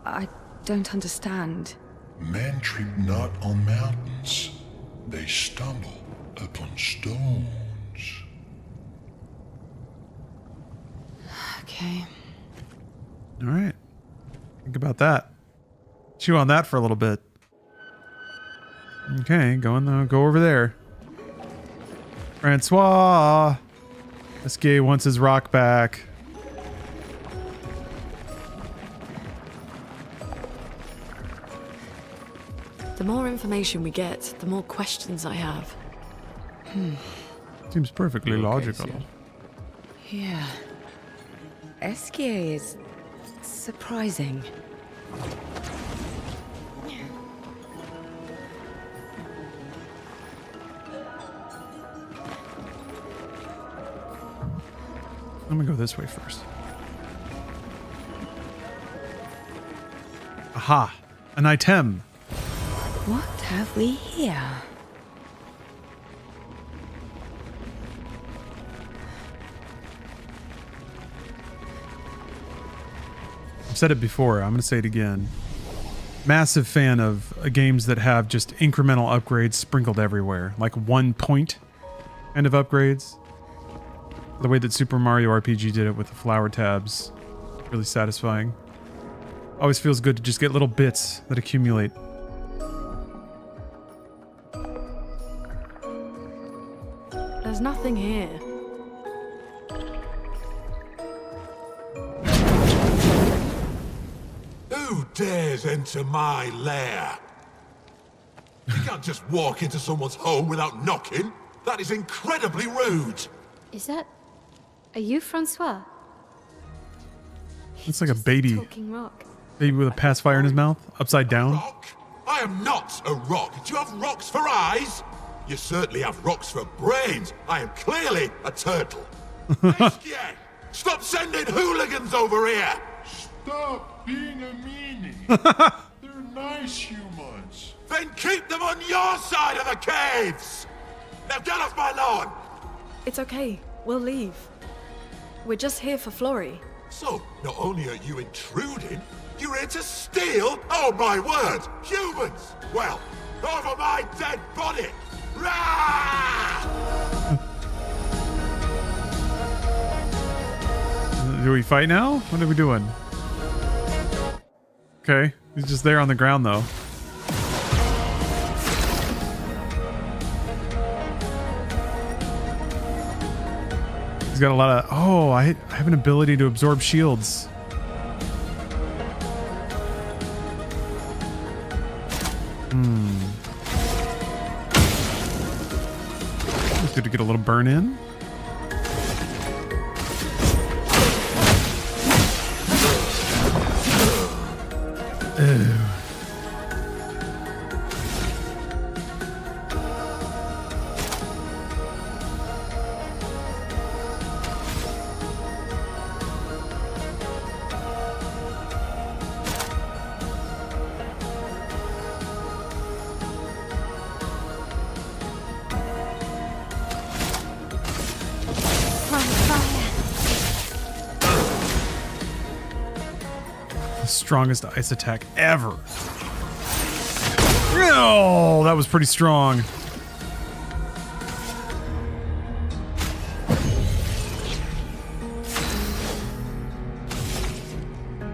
I don't understand. Men trip not on mountains. They stumble upon stones. Okay. All right. Think about that. Chew on that for a little bit. Okay, go over there. Francois. Esquier wants his rock back. The more information we get, the more questions I have. Seems perfectly Okay, logical. Ciel. Yeah. Esquier is surprising. Let me go this way first. Aha! An item! What have we here? I've said it before, I'm going to say it again. Massive fan of games that have just incremental upgrades sprinkled everywhere. Like 1 point kind of upgrades. The way that Super Mario RPG did it with the flower tabs. Really satisfying. Always feels good to just get little bits that accumulate. There's nothing here. Who dares enter my lair? You can't just walk into someone's home without knocking. That is incredibly rude. Is that... Are you Francois? It's like a baby. Talking rock. Baby with a pacifier in his mouth, upside down. Rock? I am not a rock. Do you have rocks for eyes? You certainly have rocks for brains. I am clearly a turtle. Esquier, stop sending hooligans over here. Stop being a meanie. They're nice humans. Then keep them on your side of the caves. Now get off my lawn. It's okay. We'll leave. We're just here for Florrie. So, not only are you intruding, you're here to steal? Oh my word! Humans! Well, over my dead body! Rah! Do we fight now? What are we doing? Okay, he's just there on the ground though. He's got a lot of... Oh, I have an ability to absorb shields. It's good to get a little burn in. Ew. Strongest ice attack ever. Oh, that was pretty strong.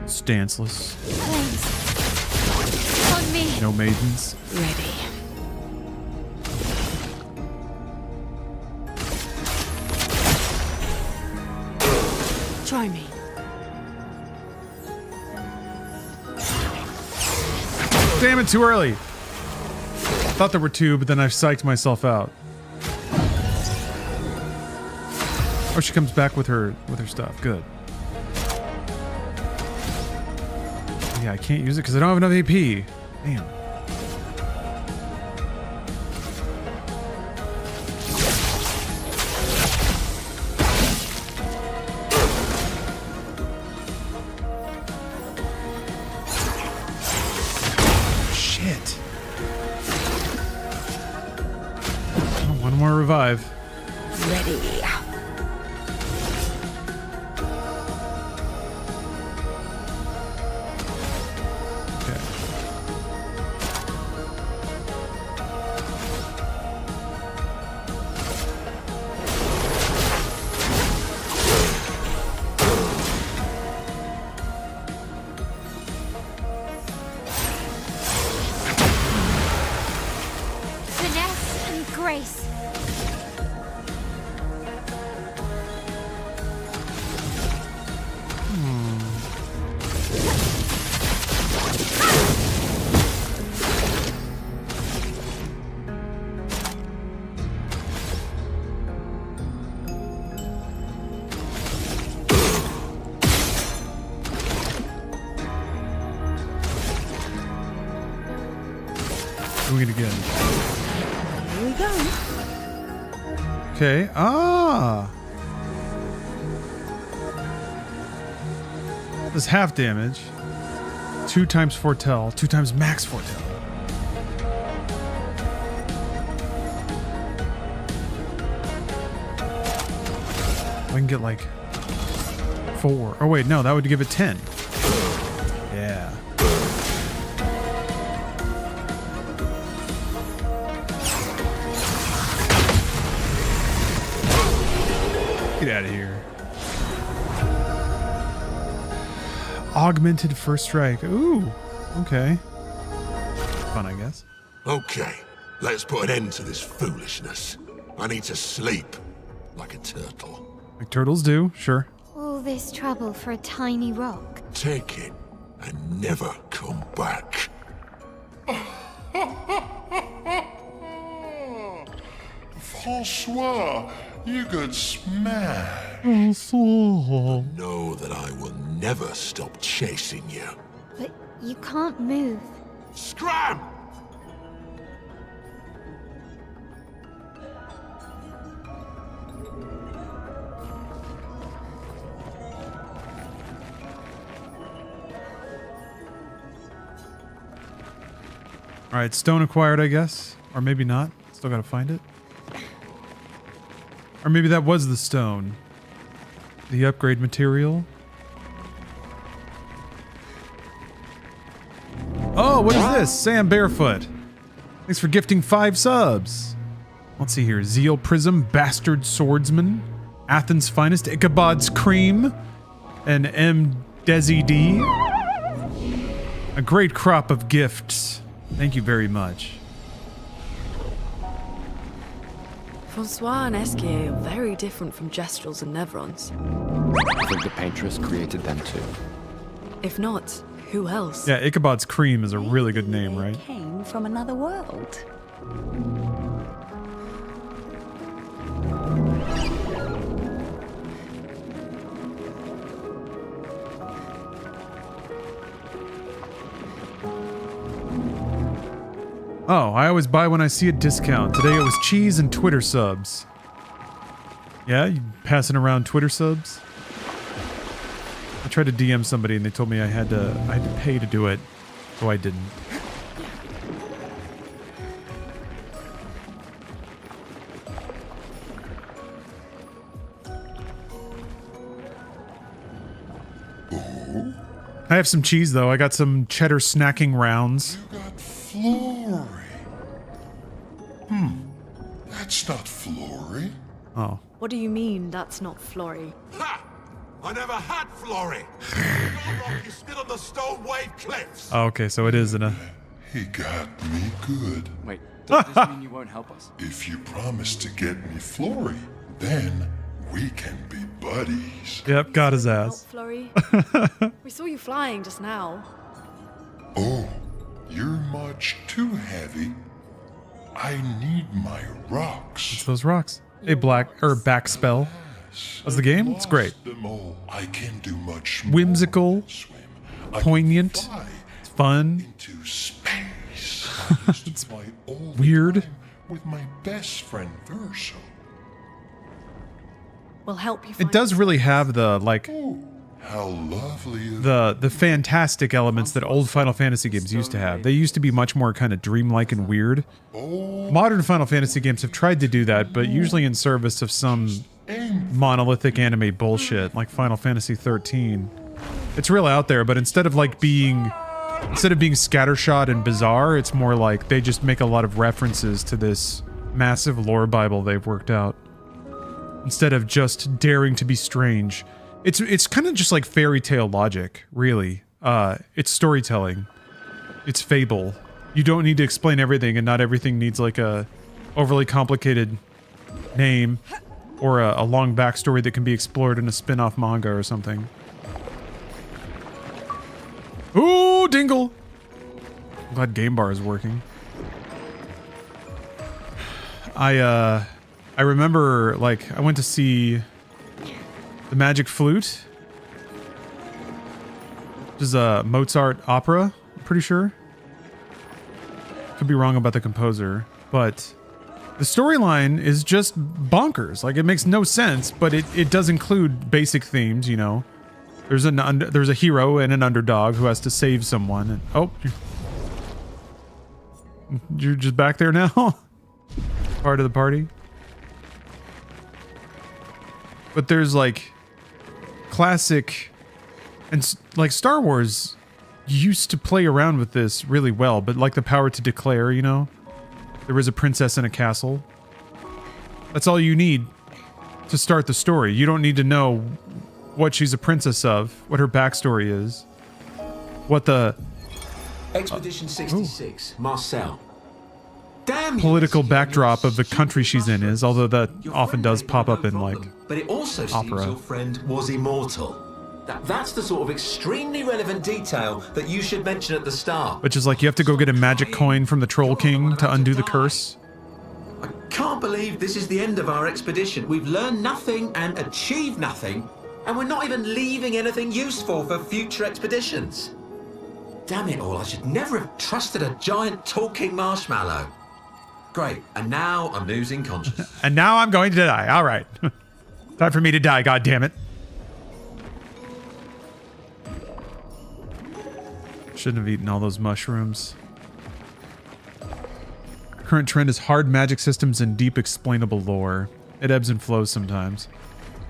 Stanceless. Thanks. On me. No maidens. Ready. Try me. Damn it, too early. Thought there were two, but then I psyched myself out. Oh, she comes back with her stuff. Good. Yeah, I can't use it because I don't have enough AP. Damn. Revive. Ready. Okay. Finesse and grace. Doing it again. Here we go. Okay. Ah. This half damage. 2 times foretell. 2 times max foretell. I can get like 4. Oh wait, no, that would give it 10. Yeah. Get out of here. Augmented first strike. Ooh, okay. Fun, I guess. Okay, let's put an end to this foolishness. I need to sleep like a turtle. Like turtles do, sure. All this trouble for a tiny rock. Take it and never come back. Francois, you got smashed. Know that I will never stop chasing you. But you can't move. Scram! All right, stone acquired, I guess. Or maybe not. Still gotta find it. Or maybe that was the stone. The upgrade material. Oh, what is this? Sam Barefoot. Thanks for gifting 5 subs. Let's see here. Zeal Prism, Bastard Swordsman, Athens Finest, Ichabod's Cream, and M. Desi D. A great crop of gifts. Thank you very much. Francois and Esquier are very different from Gestrels and Nevrons. I think the Paintress created them too. If not, who else? Yeah, Ichabod's Cream is a really good name, right? Came from another world. Oh, I always buy when I see a discount. Today it was cheese and Twitter subs. Yeah, you passing around Twitter subs? I tried to DM somebody and they told me I had to pay to do it, so I didn't. I have some cheese though. I got some cheddar snacking rounds. You got Flory. That's not Flory. Oh. What do you mean that's not Flory? Ha! I never had Flory. Your rock is still on the stone wave cliffs. Oh, okay, so it is in a... He got me good. Wait, does this mean you won't help us? If you promise to get me Flory, then we can be buddies. Yep, got his Help, ass. Flory. We saw you flying just now. Oh, you're much too heavy. I need my rocks. It's those rocks. A back spell. How's the game? It's great. I can do much Whimsical, poignant, it's fun. into space. It's My old weird. time with my best friend Verso. We'll help you find It does really have the like How lovely of the fantastic elements that old Final Fantasy games used to have. They used to be much more kind of dreamlike and weird. Modern Final Fantasy games have tried to do that, but usually in service of some monolithic anime bullshit like Final Fantasy 13. It's real out there, but instead of being scattershot and bizarre, it's more like they just make a lot of references to this massive lore bible they've worked out. Instead of just daring to be strange. It's kind of just like fairy tale logic, really. It's storytelling. It's fable. You don't need to explain everything, and not everything needs like a overly complicated name or a long backstory that can be explored in a spin-off manga or something. Ooh, Dingle! I'm glad Game Bar is working. I remember, like, I went to see The Magic Flute, which is a Mozart opera, I'm pretty sure. Could be wrong about the composer, but the storyline is just bonkers. Like, it makes no sense, but it does include basic themes, you know. There's a hero and an underdog who has to save someone. And, oh, you're just back there now? Part of the party? But there's like classic, and like Star Wars used to play around with this really well, but like the power to declare, you know, there was a princess in a castle. That's all you need to start the story. You don't need to know what she's a princess of, what her backstory is. what the Expedition 66, Marcel. Damn you, political Mr. backdrop You're of the country she's in is, although that Your often friend does may pop have up no in like problem, but it also opera. seems your friend was immortal. That's the sort of extremely relevant detail that you should mention at the start. Which is like you have to go get a magic coin from the Troll King to undo the curse. I can't believe this is the end of our expedition. We've learned nothing and achieved nothing, and we're not even leaving anything useful for future expeditions. Damn it all, I should never have trusted a giant talking marshmallow. Great, and now I'm losing consciousness. And now I'm going to die. All right. Time for me to die, God damn it. Shouldn't have eaten all those mushrooms. Current trend is hard magic systems and deep explainable lore. It ebbs and flows sometimes.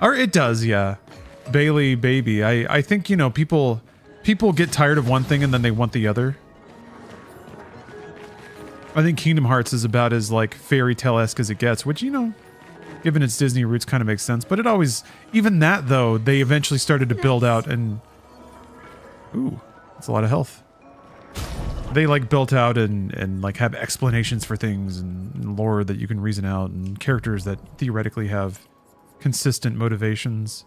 Or it does, yeah. Bailey, baby. I think, you know, people get tired of one thing and then they want the other. I think Kingdom Hearts is about as like fairy tale-esque as it gets, which, you know, given its Disney roots kind of makes sense. But it always, even that though, they eventually started to build out and... Ooh, that's a lot of health. They like built out and like have explanations for things and lore that you can reason out and characters that theoretically have consistent motivations.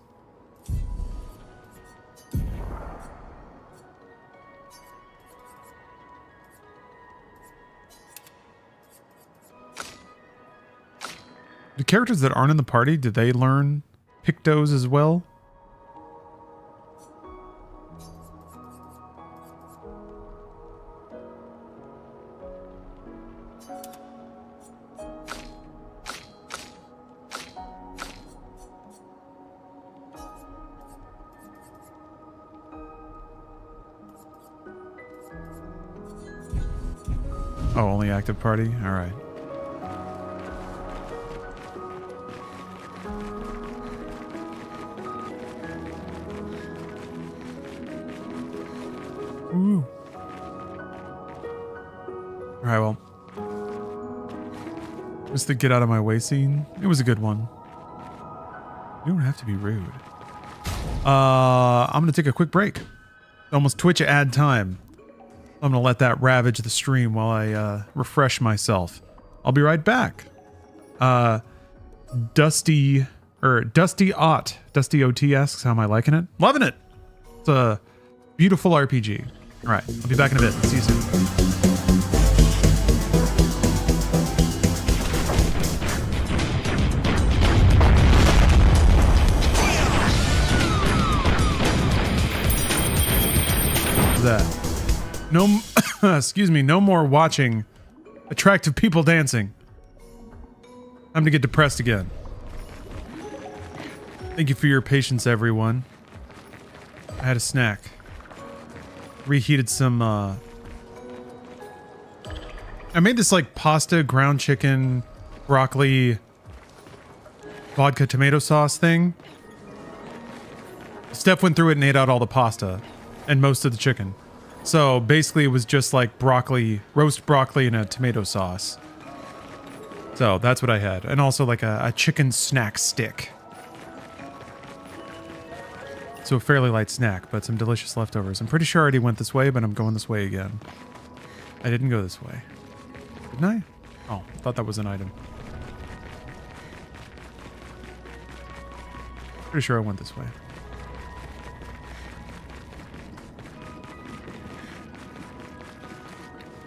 The characters that aren't in the party, did they learn Pictos as well? Oh, only active party? Alright. Ooh. Alright, well. Just the get out of my way scene. It was a good one. You don't have to be rude. I'm gonna take a quick break. Almost Twitch ad time. I'm gonna let that ravage the stream while I refresh myself. I'll be right back. Dusty Ott. Dusty OT asks, how am I liking it? Loving it. It's a beautiful RPG. All right, I'll be back in a bit. See you soon. That. No, excuse me, no more watching attractive people dancing. Time to get depressed again. Thank you for your patience, everyone. I had a snack. Reheated some, I made this like pasta, ground chicken, broccoli, vodka tomato sauce thing. Steph went through it and ate out all the pasta and most of the chicken. So basically it was just like broccoli, roast broccoli and a tomato sauce. So that's what I had. And also like a chicken snack stick. So a fairly light snack, but some delicious leftovers. I'm pretty sure I already went this way, but I'm going this way again. I didn't go this way. Didn't I? Oh, I thought that was an item. Pretty sure I went this way.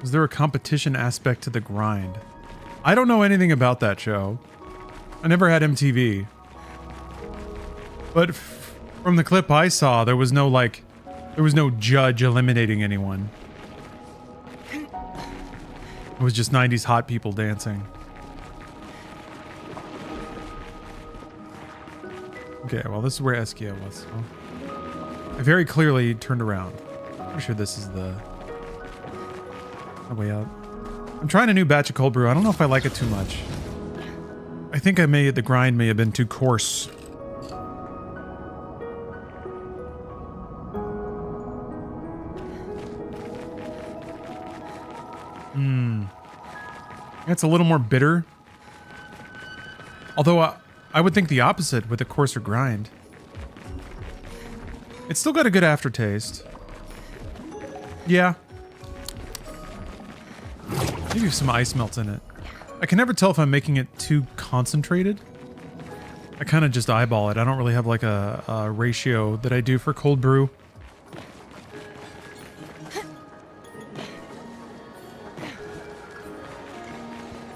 Is there a competition aspect to the grind? I don't know anything about that show. I never had MTV. But from the clip I saw, there was no judge eliminating anyone. It was just 90s hot people dancing. Okay, well this is where Eskia was. So I very clearly turned around. Pretty sure this is the way out. I'm trying a new batch of cold brew. I don't know if I like it too much. I think the grind may have been too coarse. It's a little more bitter. Although I would think the opposite with a coarser grind. It's still got a good aftertaste. Yeah. Maybe some ice melts in it. I can never tell if I'm making it too concentrated. I kind of just eyeball it. I don't really have like a ratio that I do for cold brew.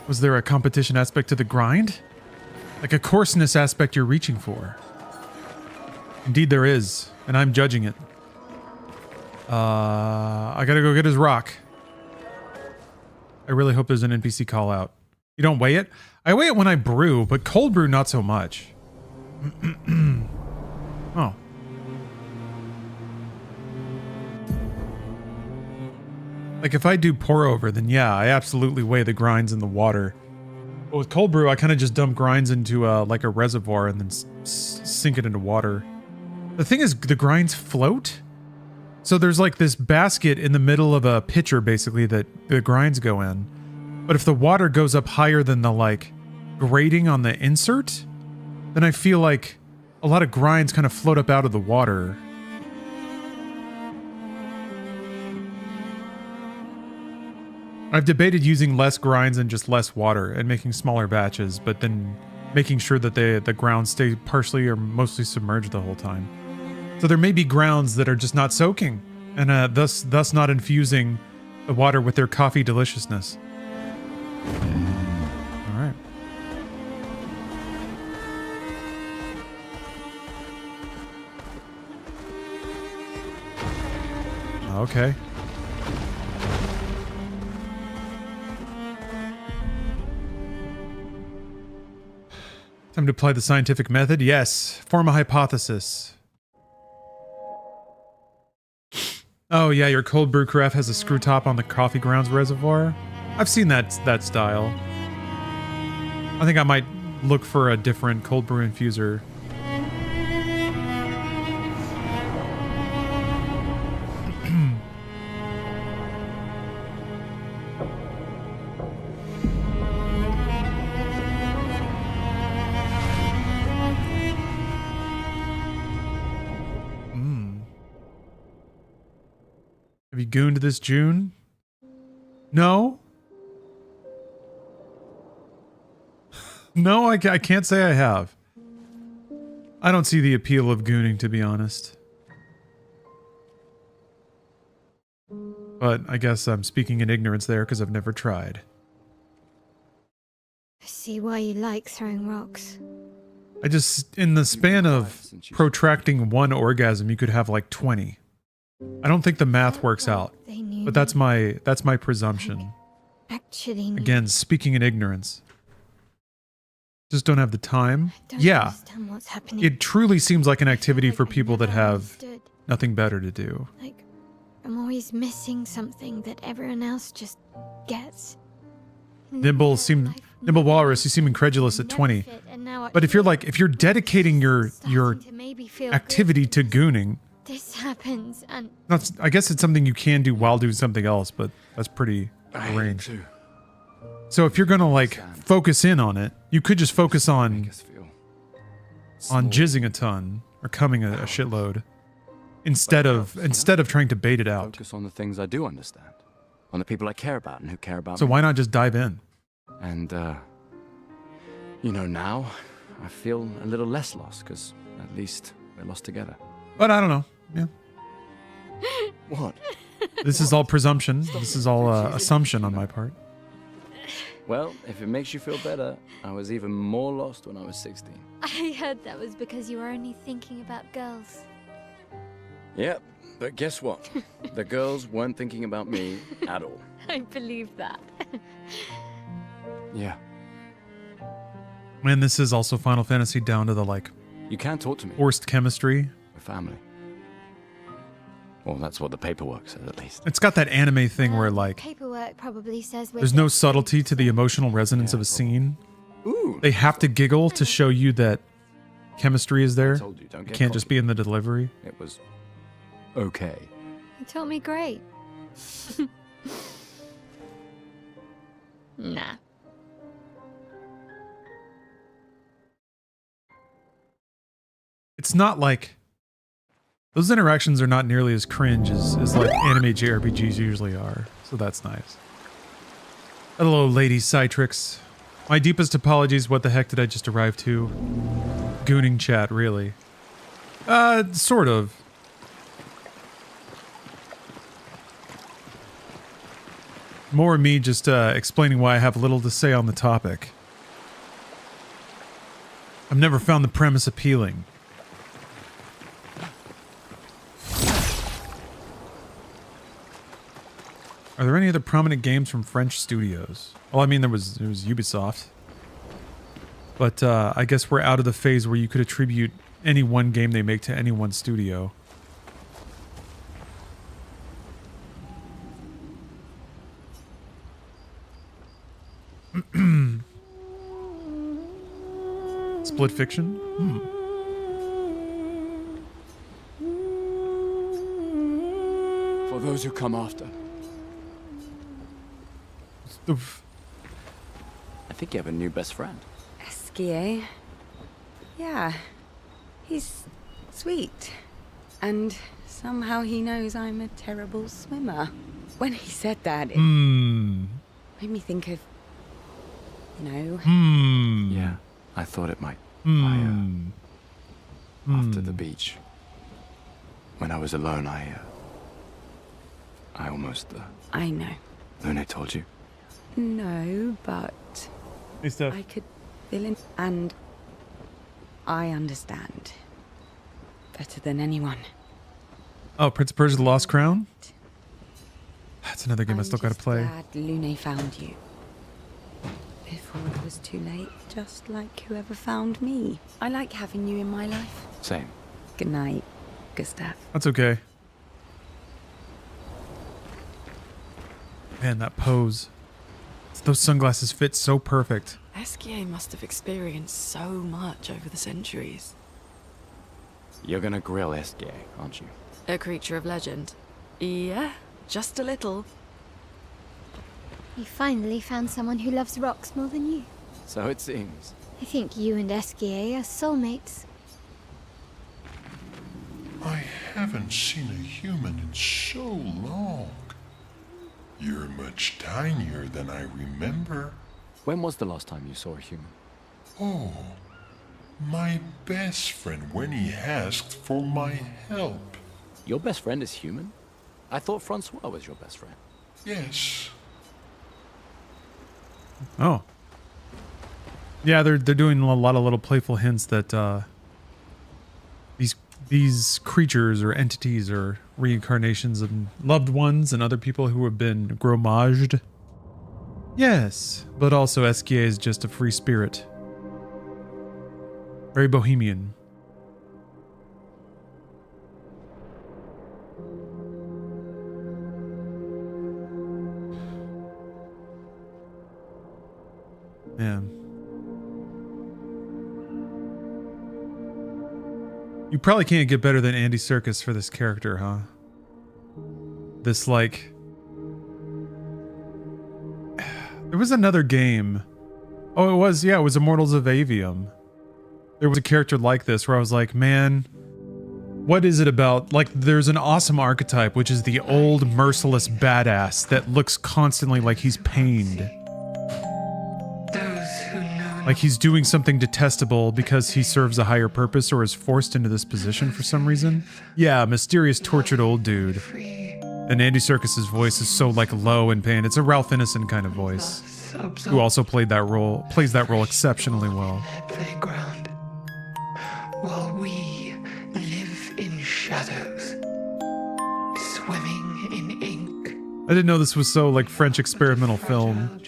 Was there a competition aspect to the grind? Like a coarseness aspect you're reaching for? Indeed there is, and I'm judging it. I gotta go get his rock. I really hope there's an NPC call out. You don't weigh it? I weigh it when I brew, but cold brew not so much. Oh. Like if I do pour over, then yeah, I absolutely weigh the grinds in the water. But with cold brew, I kind of just dump grinds into like a reservoir and then sink it into water. The thing is, the grinds float. So there's like this basket in the middle of a pitcher, basically, that the grinds go in. But if the water goes up higher than the like grating on the insert, then I feel like a lot of grinds kind of float up out of the water. I've debated using less grinds and just less water and making smaller batches, but then making sure that the grounds stay partially or mostly submerged the whole time. So there may be grounds that are just not soaking, and thus not infusing the water with their coffee deliciousness. All right. Okay. Time to apply the scientific method. Yes. Form a hypothesis. Oh yeah, your cold brew carafe has a screw top on the coffee grounds reservoir. I've seen that style. I think I might look for a different cold brew infuser. Have you gooned this June? No? No, I can't say I have. I don't see the appeal of gooning, to be honest. But I guess I'm speaking in ignorance there because I've never tried. I see why you like throwing rocks. I just, in the span of protracting one orgasm, you could have like 20. I don't think the math works out, but that's my presumption. Actually, again, speaking in ignorance. Just don't have the time. Yeah, what's happening. it truly seems like an activity for people that have nothing better to do. Like, I'm always missing something that everyone else just gets. Nimble Walrus, you seem incredulous at 20. But if you're dedicating your activity to gooning, this happens, and I guess it's something you can do while doing something else, but that's pretty range. So if you're gonna like focus in on it, you could just focus on jizzing a ton or coming a shitload instead of trying to bait it out. Focus on the things I do understand, on the people I care about and who care about So me. why not just dive in? And now I feel a little less lost because at least we're lost together. But I don't know. Yeah. What? This is all presumption. This is all assumption on my part. Well, if it makes you feel better, I was even more lost when I was 16. I heard that was because you were only thinking about girls. Yep, but guess what? The girls weren't thinking about me at all. I believe that. Yeah. Man, this is also Final Fantasy down to the like. You can't talk to me. Forced chemistry. We're family. Well, that's what the paperwork says, at least. It's got that anime thing where like Paperwork probably says there's no subtlety to the emotional resonance of a scene. They have to giggle to show you that chemistry is there. It can't just be in the delivery. It was okay. You taught me great. Nah. It's not like Those interactions are not nearly as cringe as like anime JRPGs usually are, so that's nice. Hello, Lady Citrix. My deepest apologies. What the heck did I just arrive to? Gooning chat, really? Sort of. More me just explaining why I have little to say on the topic. I've never found the premise appealing. Are there any other prominent games from French studios? Well, I mean, there was Ubisoft. But I guess we're out of the phase where you could attribute any one game they make to any one studio. Split Fiction? For those who come after. I think you have a new best friend. Esquier? Yeah. He's sweet. And somehow he knows I'm a terrible swimmer. When he said that, it made me think of, you know... Yeah, I thought it might. After the beach. When I was alone, I almost... I know. Lune told you? No, but Hey, Steph. I could feel it, and I understand better than anyone. Oh, Prince of Persia: The Lost Crown? That's another game I still gotta play. Glad Lune found you before it was too late, just like whoever found me. I like having you in my life. Same. Good night, Gustav. That's okay. Man, that pose. Those sunglasses fit so perfect. Esquier must have experienced so much over the centuries. You're gonna grill Esquier, aren't you? A creature of legend. Yeah, just a little. You finally found someone who loves rocks more than you. So it seems. I think you and Esquier are soulmates. I haven't seen a human in so long. You're much tinier than I remember. When was the last time you saw a human? Oh, my best friend when he asked for my help. Your best friend is human? I thought Francois was your best friend. Yes. Oh. Yeah, they're doing a lot of little playful hints that these creatures or entities are reincarnations of loved ones and other people who have been gromaged. Yes, but also Esquier is just a free spirit. Very bohemian. Man. You probably can't get better than Andy Serkis for this character, huh? This, like... There was another game. Oh, it was, yeah, it was Immortals of Avium. There was a character like this where I was like, man, what is it about? Like, there's an awesome archetype, which is the old, merciless badass that looks constantly like he's pained. Like he's doing something detestable because he serves a higher purpose or is forced into this position for some reason. Yeah, mysterious, tortured old dude. And Andy Serkis's voice is so like low and pain. It's a Ralph Ineson kind of voice, who also plays that role exceptionally well. Playground, while we live in shadows, swimming in ink. I didn't know this was so like French experimental film.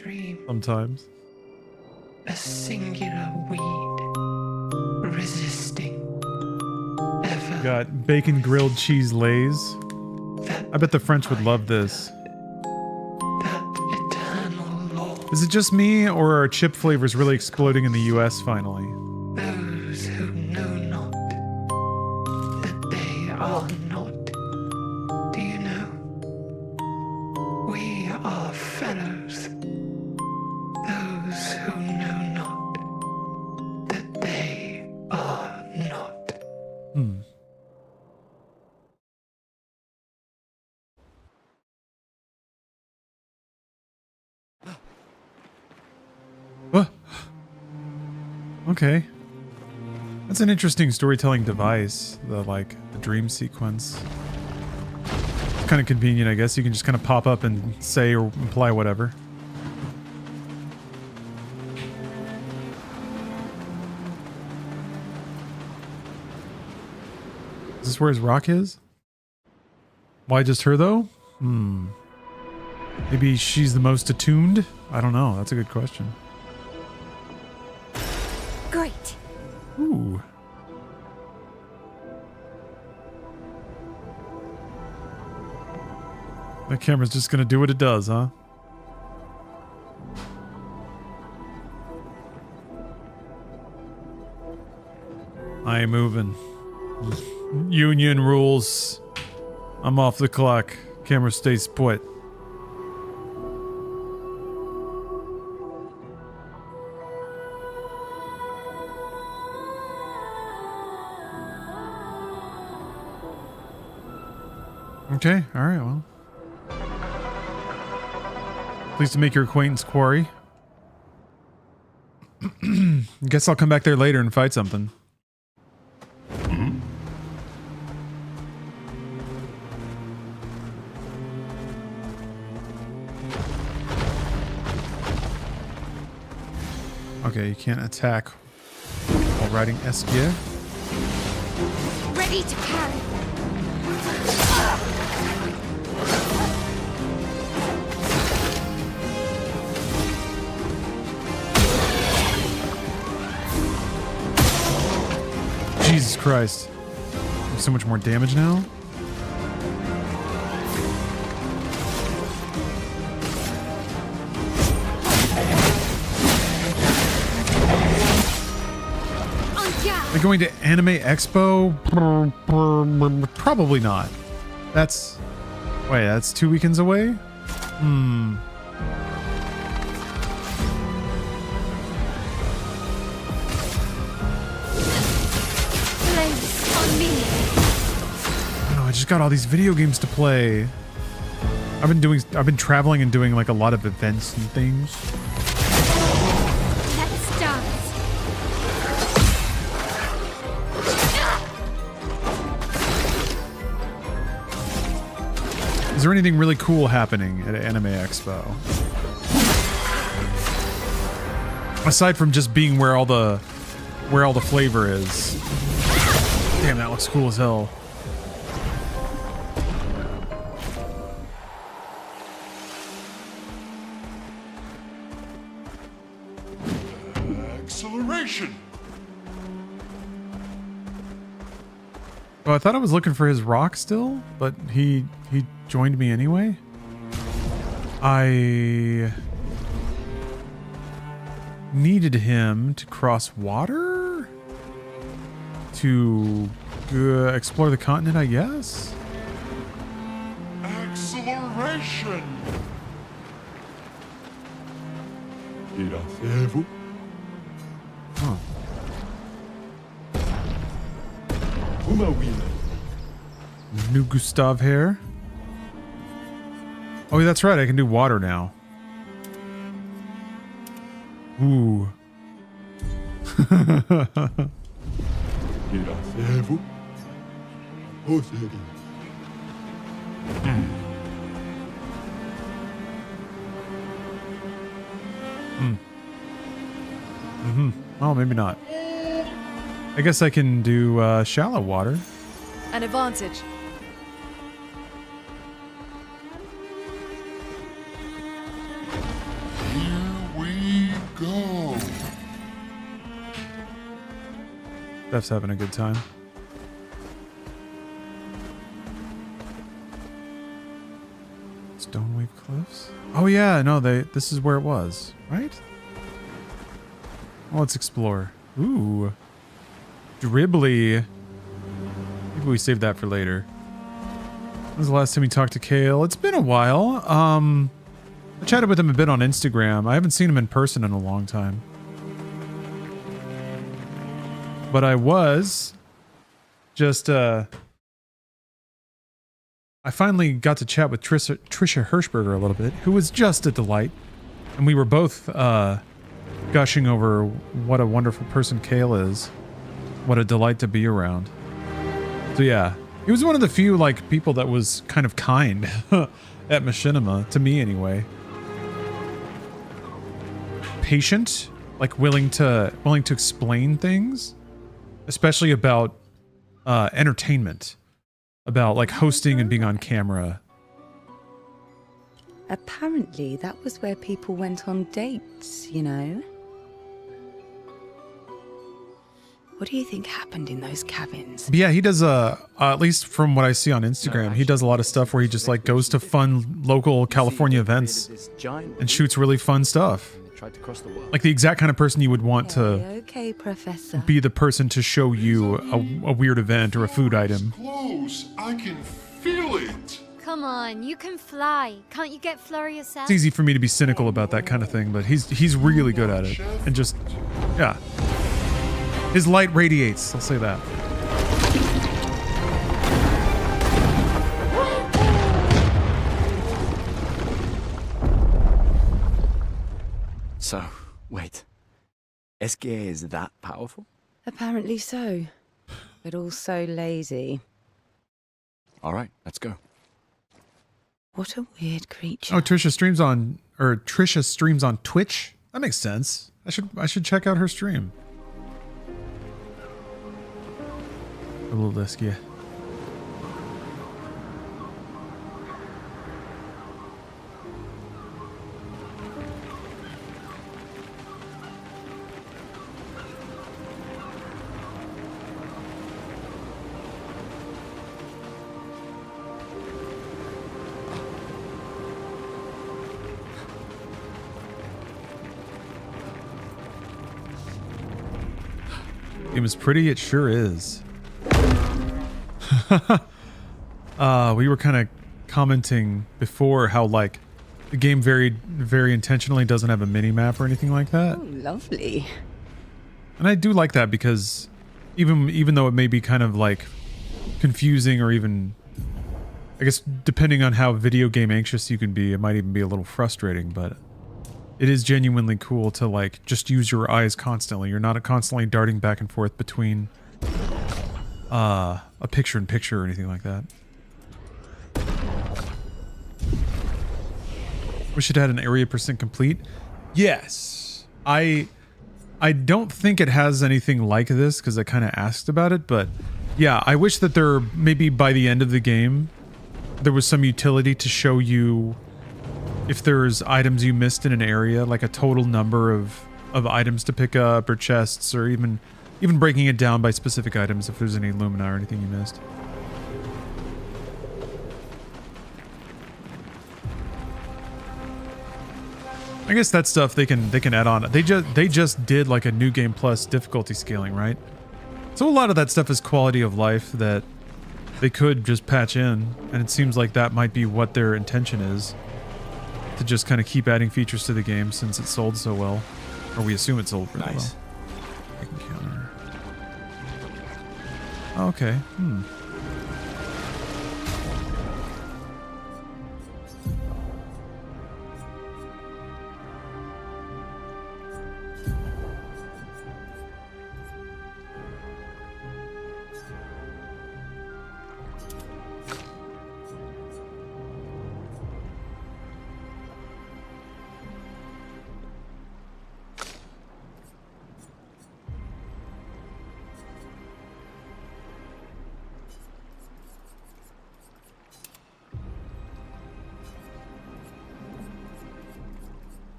Sometimes. A singular weed, resisting, ever. Got bacon grilled cheese lays. I bet the French would love this. Is it just me, or are chip flavors really exploding in the US finally? Those who know not that they are not. Do you know? We are fellows. Those who know not that they are not. Okay. That's an interesting storytelling device, the dream sequence. It's kind of convenient, I guess. You can just kind of pop up and say or imply whatever. Is this where his rock is? Why just her, though? Maybe she's the most attuned? I don't know. That's a good question. Great. Ooh. That camera's just gonna do what it does, huh? I ain't moving. Union rules. I'm off the clock. Camera stays put. Okay, alright, well. Pleased to make your acquaintance, Quarry. Guess I'll come back there later and fight something. Okay, you can't attack while riding Eskia. Ready to carry. Jesus Christ. So much more damage now. Are we going to Anime Expo? Probably not. That's... Wait, that's 2 weekends away? I just got all these video games to play. I've been traveling and doing like a lot of events and things. Let's dance. Is there anything really cool happening at Anime Expo? Aside from just being where all the flavor is. Damn, that looks cool as hell. Acceleration. Oh, I thought I was looking for his rock still, but he joined me anyway. I needed him to cross water to explore the continent, I guess. Acceleration. Huh. New Gustav hair. Oh, that's right. I can do water now. Ooh. Oh, maybe not. I guess I can do shallow water. An advantage. Here we go. Steph's having a good time. Stonewave Cliffs? Oh yeah, no, this is where it was, right? Well, let's explore. Ooh. Dribbly. Maybe we save that for later. When was the last time we talked to Kale? It's been a while. I chatted with him a bit on Instagram. I haven't seen him in person in a long time. But I was just, I finally got to chat with Trisha Hirschberger a little bit, who was just a delight. And we were both, kind gushing over what a wonderful person Kale is. What a delight to be around. So yeah, he was one of the few like people that was kind of kind at Machinima, to me anyway. Patient, like willing to explain things, especially about entertainment, about like hosting and being on camera. Apparently, that was where people went on dates, you know? What do you think happened in those cabins? But yeah, he does at least from what I see on Instagram, he does a lot of stuff where he just like goes to fun local California events and shoots really fun stuff. Like the exact kind of person you would want to Okay, Professor. be the person to show you a weird event or a food item. Close. I can feel it. Come on, you can fly. Can't you get flurry yourself? It's easy for me to be cynical about that kind of thing, but he's really good at it. And just, yeah. His light radiates, I'll say that. So, wait. Esquier is that powerful? Apparently so. But also lazy. All right, let's go. What a weird creature. Oh, Trisha streams on Twitch? That makes sense. I should check out her stream. A little Esquier. Game is pretty, it sure is. We were kind of commenting before how like the game very intentionally doesn't have a mini map or anything like that. Oh, lovely. And I do like that because even though it may be kind of like confusing or even, I guess depending on how video game anxious you can be, it might even be a little frustrating, but it is genuinely cool to like just use your eyes constantly. You're not constantly darting back and forth between a picture-in-picture or anything like that. Wish it had an area % complete. Yes. I don't think it has anything like this because I kind of asked about it, but yeah, I wish that there maybe by the end of the game there was some utility to show you if there's items you missed in an area, like a total number of items to pick up or chests, or even breaking it down by specific items if there's any lumina or anything you missed. I guess that stuff they can add on. They just did like a New Game Plus difficulty scaling, right? So a lot of that stuff is quality of life that they could just patch in, and it seems like that might be what their intention is. To just kind of keep adding features to the game since it sold so well. Or we assume it sold really well. I can counter. Okay.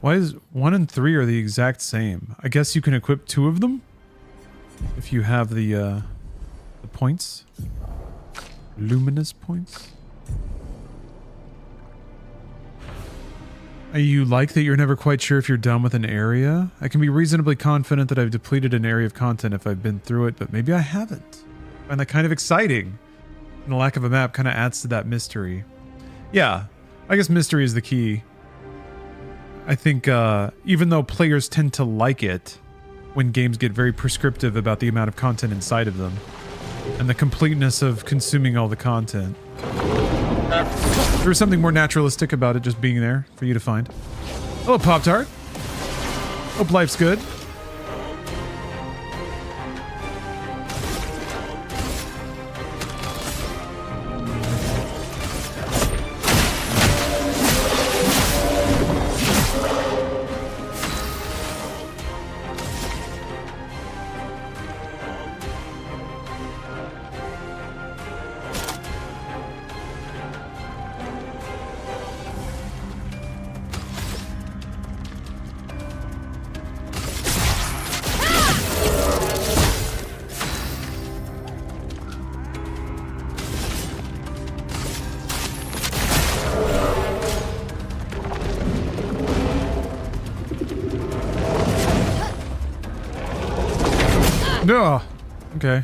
Why is 1 and 3 are the exact same? I guess you can equip 2 of them if you have the points, luminous points. You like that you're never quite sure if you're done with an area? I can be reasonably confident that I've depleted an area of content if I've been through it, but maybe I haven't. I find that kind of exciting. And the lack of a map kind of adds to that mystery. Yeah, I guess mystery is the key. I think even though players tend to like it when games get very prescriptive about the amount of content inside of them and the completeness of consuming all the content, there's something more naturalistic about it just being there for you to find. Hello, Pop-Tart. Hope life's good. No. Okay.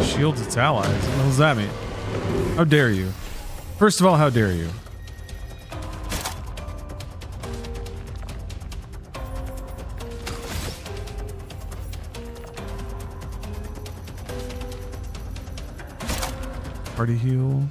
Shields its allies. What the hell does that mean? How dare you? First of all, how dare you? Party heal?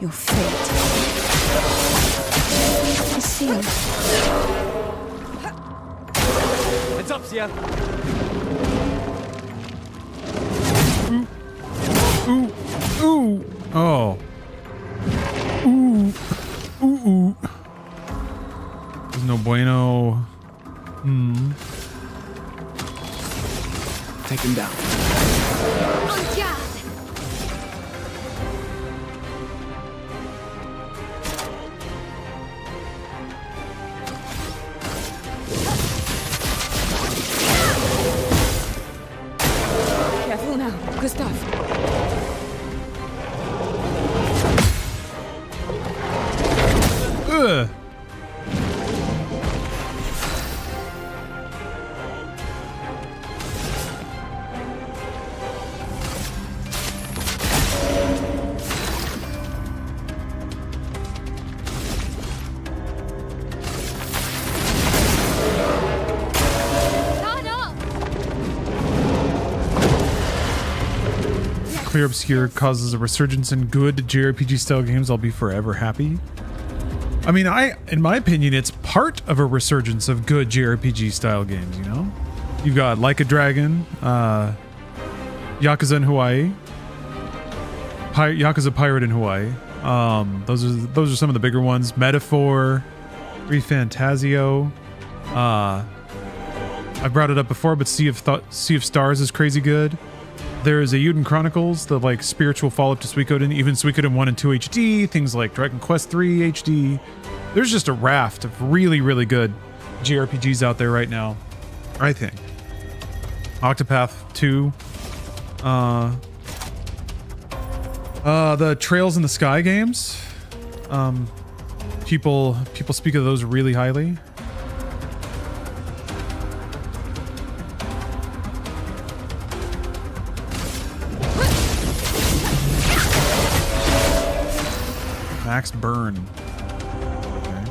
Your fate is sealed. Heads up, Sia. Ooh. Ooh. Oh. Ooh. Ooh. Ooh. There's no bueno. Take him down. On guard! Careful now, Gustav. Ugh. Clair Obscur causes a resurgence in good JRPG style games. I'll be forever happy. I mean, in my opinion, it's part of a resurgence of good JRPG style games, you know? You've got Like a Dragon, Yakuza in Hawaii, Yakuza Pirate in Hawaii. Those are some of the bigger ones. Metaphor, Refantasio. I brought it up before, but Sea of Stars is crazy good. There is a Eiyuden Chronicles, the like spiritual follow-up to Suikoden, even Suikoden 1 and 2 HD, things like Dragon Quest 3 HD. There's just a raft of really, really good JRPGs out there right now, I think. Octopath 2. The Trails in the Sky games. People speak of those really highly. Max burn. Okay.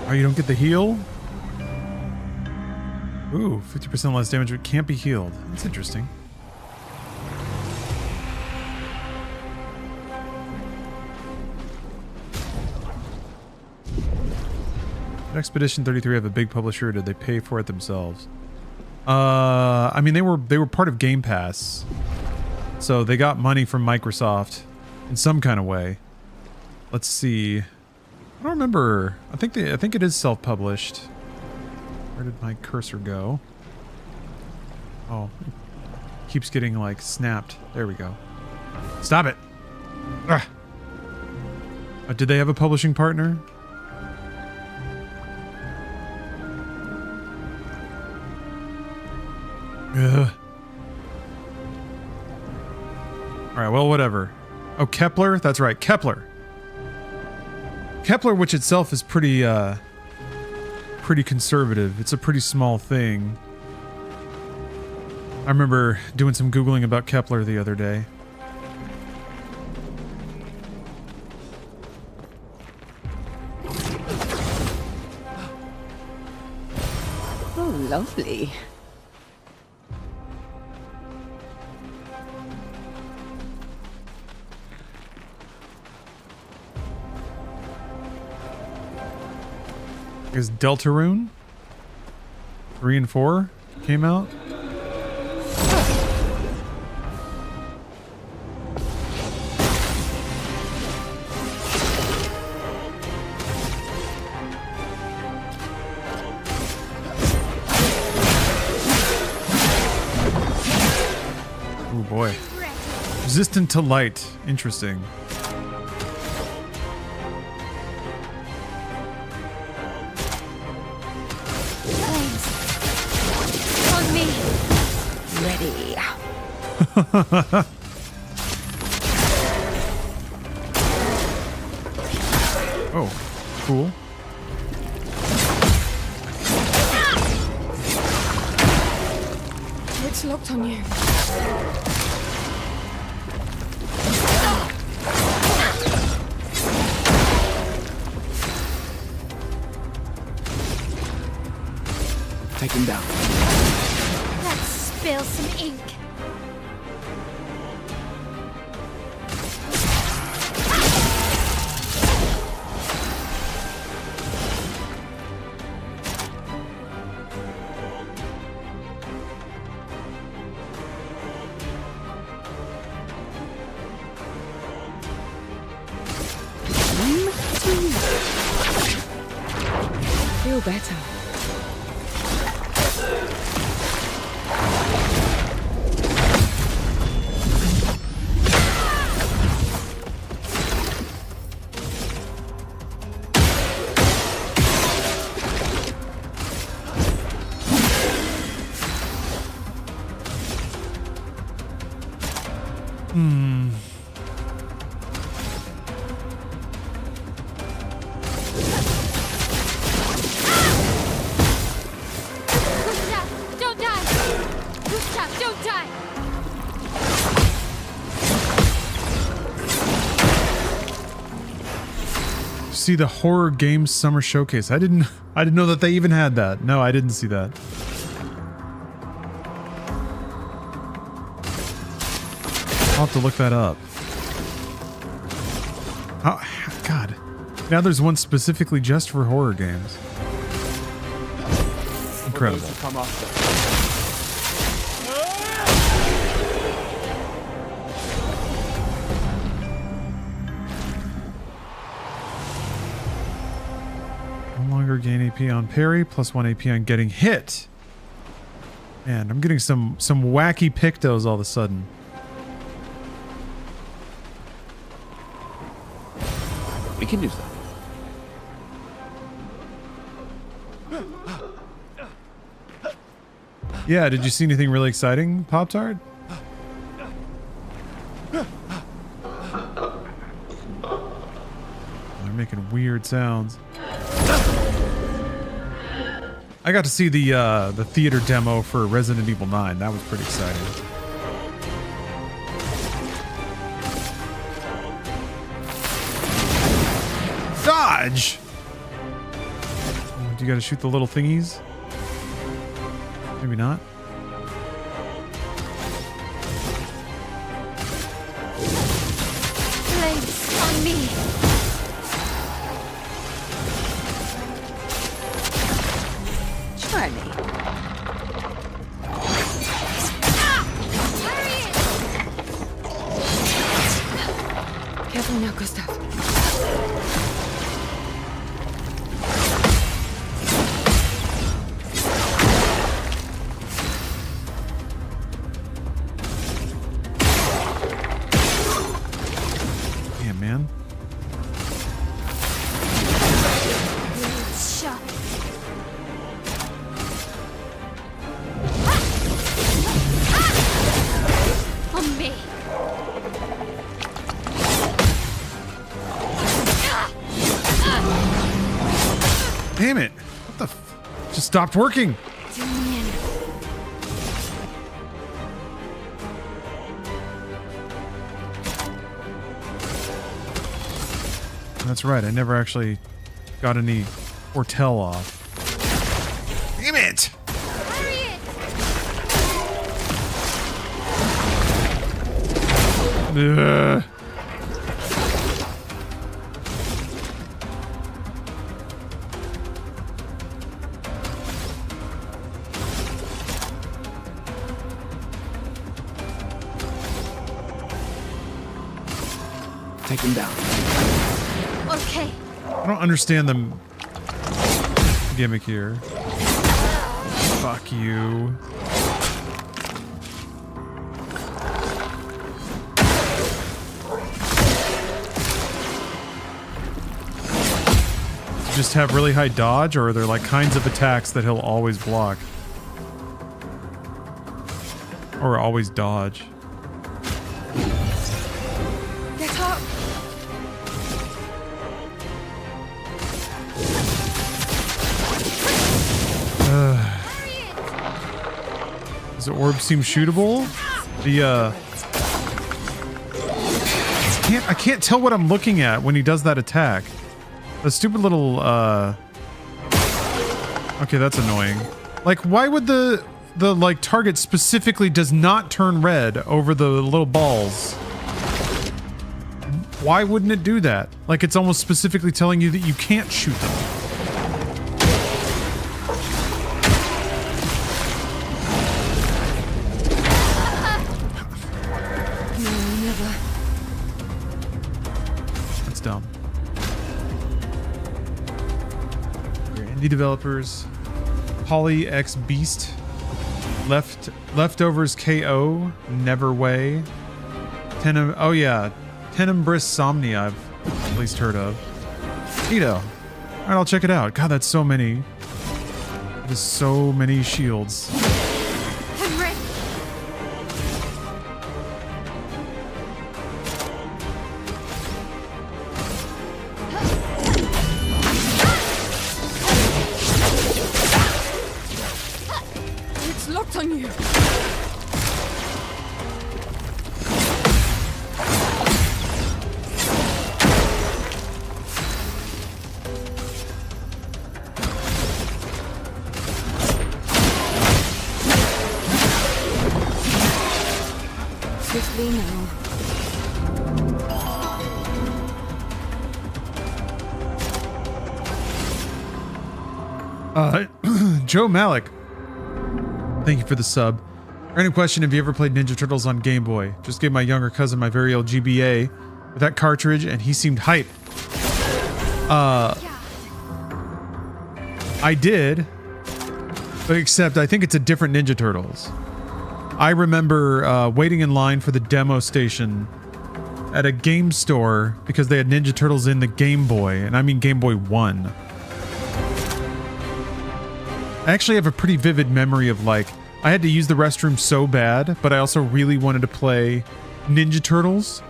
Oh, you don't get the heal? Ooh, 50% less damage, but can't be healed. That's interesting. Did Expedition 33 have a big publisher, or did they pay for it themselves? I mean, they were part of Game Pass, so they got money from Microsoft in some kind of way. Let's see. I don't remember. I think it is self-published. Where did my cursor go? Oh, it keeps getting like snapped. There we go. Stop it. Ugh. Did they have a publishing partner? Ugh. Alright, well, whatever. Oh, Kepler? That's right, Kepler. Kepler, which itself is pretty conservative. It's a pretty small thing. I remember doing some Googling about Kepler the other day. Oh, lovely. Is Deltarune 3 and 4 came out? Oh boy. Resistant to light. Interesting. Ready. Oh, cool. It's locked on you. Take him down. Let's spill some ink. Feel better. Gustav, don't die! Gustav, don't die! See the Horror Games Summer Showcase. I didn't know that they even had that. No, I didn't see that. I'll have to look that up. Oh, God. Now there's one specifically just for horror games. Incredible. Come after. No longer gain AP on parry, plus 1 AP on getting hit. Man, I'm getting some wacky pictos all of a sudden. We can use that. Yeah, did you see anything really exciting, Pop-Tart? They're making weird sounds. I got to see the theater demo for Resident Evil 9. That was pretty exciting. Dodge! Oh, do you got to shoot the little thingies? Maybe not. Blades on me! Try me. Careful now, Gustav. stopped working. That's right. I never actually got any Ortel off. Damn it! Ugh. Take him down. Okay. I don't understand the gimmick here. Fuck you. Just have really high dodge, or are there like kinds of attacks that he'll always block? Or always dodge? Get up! Does the orb seem shootable? I can't tell what I'm looking at when he does that attack. The stupid little, okay, that's annoying. Like, why would the like, target specifically does not turn red over the little balls? Why wouldn't it do that? Like, it's almost specifically telling you that you can't shoot them. No, never. That's dumb. Indie developers, Poly X Beast, Leftovers KO, Neverway, oh yeah, Tenebrous Somni I've at least heard of. Neato. Alright, I'll check it out. God, that's so many. There's so many shields. It's locked on you. Swiftly now. Joe Malik. Thank you for the sub. Random question, have you ever played Ninja Turtles on Game Boy? Just gave my younger cousin my very old GBA with that cartridge and he seemed hype. I did, but except I think it's a different Ninja Turtles. I remember waiting in line for the demo station at a game store because they had Ninja Turtles in the Game Boy, and I mean Game Boy 1. I actually have a pretty vivid memory of, like, I had to use the restroom so bad, but I also really wanted to play Ninja Turtles.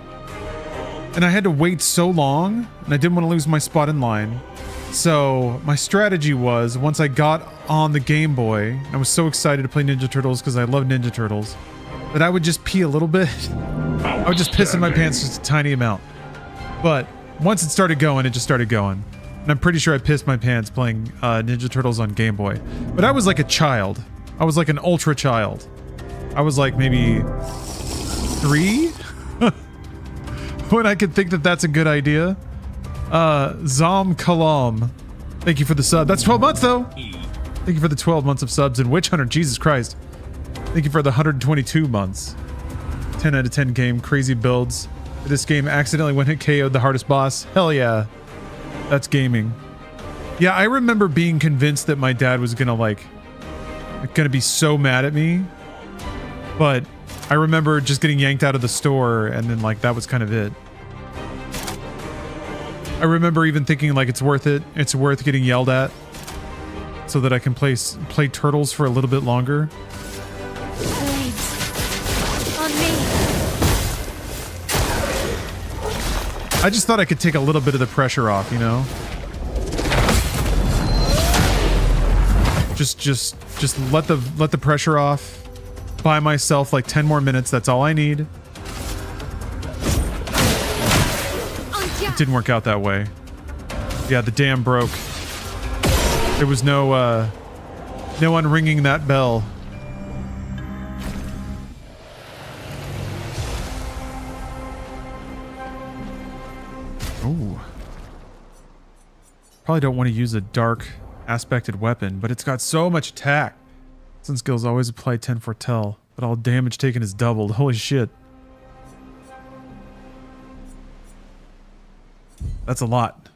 And I had to wait so long, and I didn't want to lose my spot in line. So my strategy was, once I got on the Game Boy, I was so excited to play Ninja Turtles because I love Ninja Turtles, that I would just pee a little bit. I would just piss in my pants just a tiny amount. But once it started going, it just started going. And I'm pretty sure I pissed my pants playing Ninja Turtles on Game Boy. But I was like a child. I was like an ultra child. I was like maybe 3? When I could think that that's a good idea. Zom Kalam. Thank you for the sub. That's 12 months though. Thank you for the 12 months of subs in Witch Hunter. Jesus Christ. Thank you for the 122 months. 10 out of 10 game. Crazy builds. This game accidentally went hit KO'd the hardest boss. Hell yeah. That's gaming. Yeah, I remember being convinced that my dad was gonna be so mad at me. But I remember just getting yanked out of the store and then like that was kind of it. I remember even thinking like it's worth it. It's worth getting yelled at so that I can play Turtles for a little bit longer. Blades. On me. I just thought I could take a little bit of the pressure off, you know? Just let the pressure off. Buy myself like 10 more minutes. That's all I need. It didn't work out that way. Yeah, the dam broke. There was no unringing that bell. Ooh. Probably don't want to use a dark aspected weapon, but it's got so much attack. Some skills always apply 10 foretell, but all damage taken is doubled. Holy shit. That's a lot.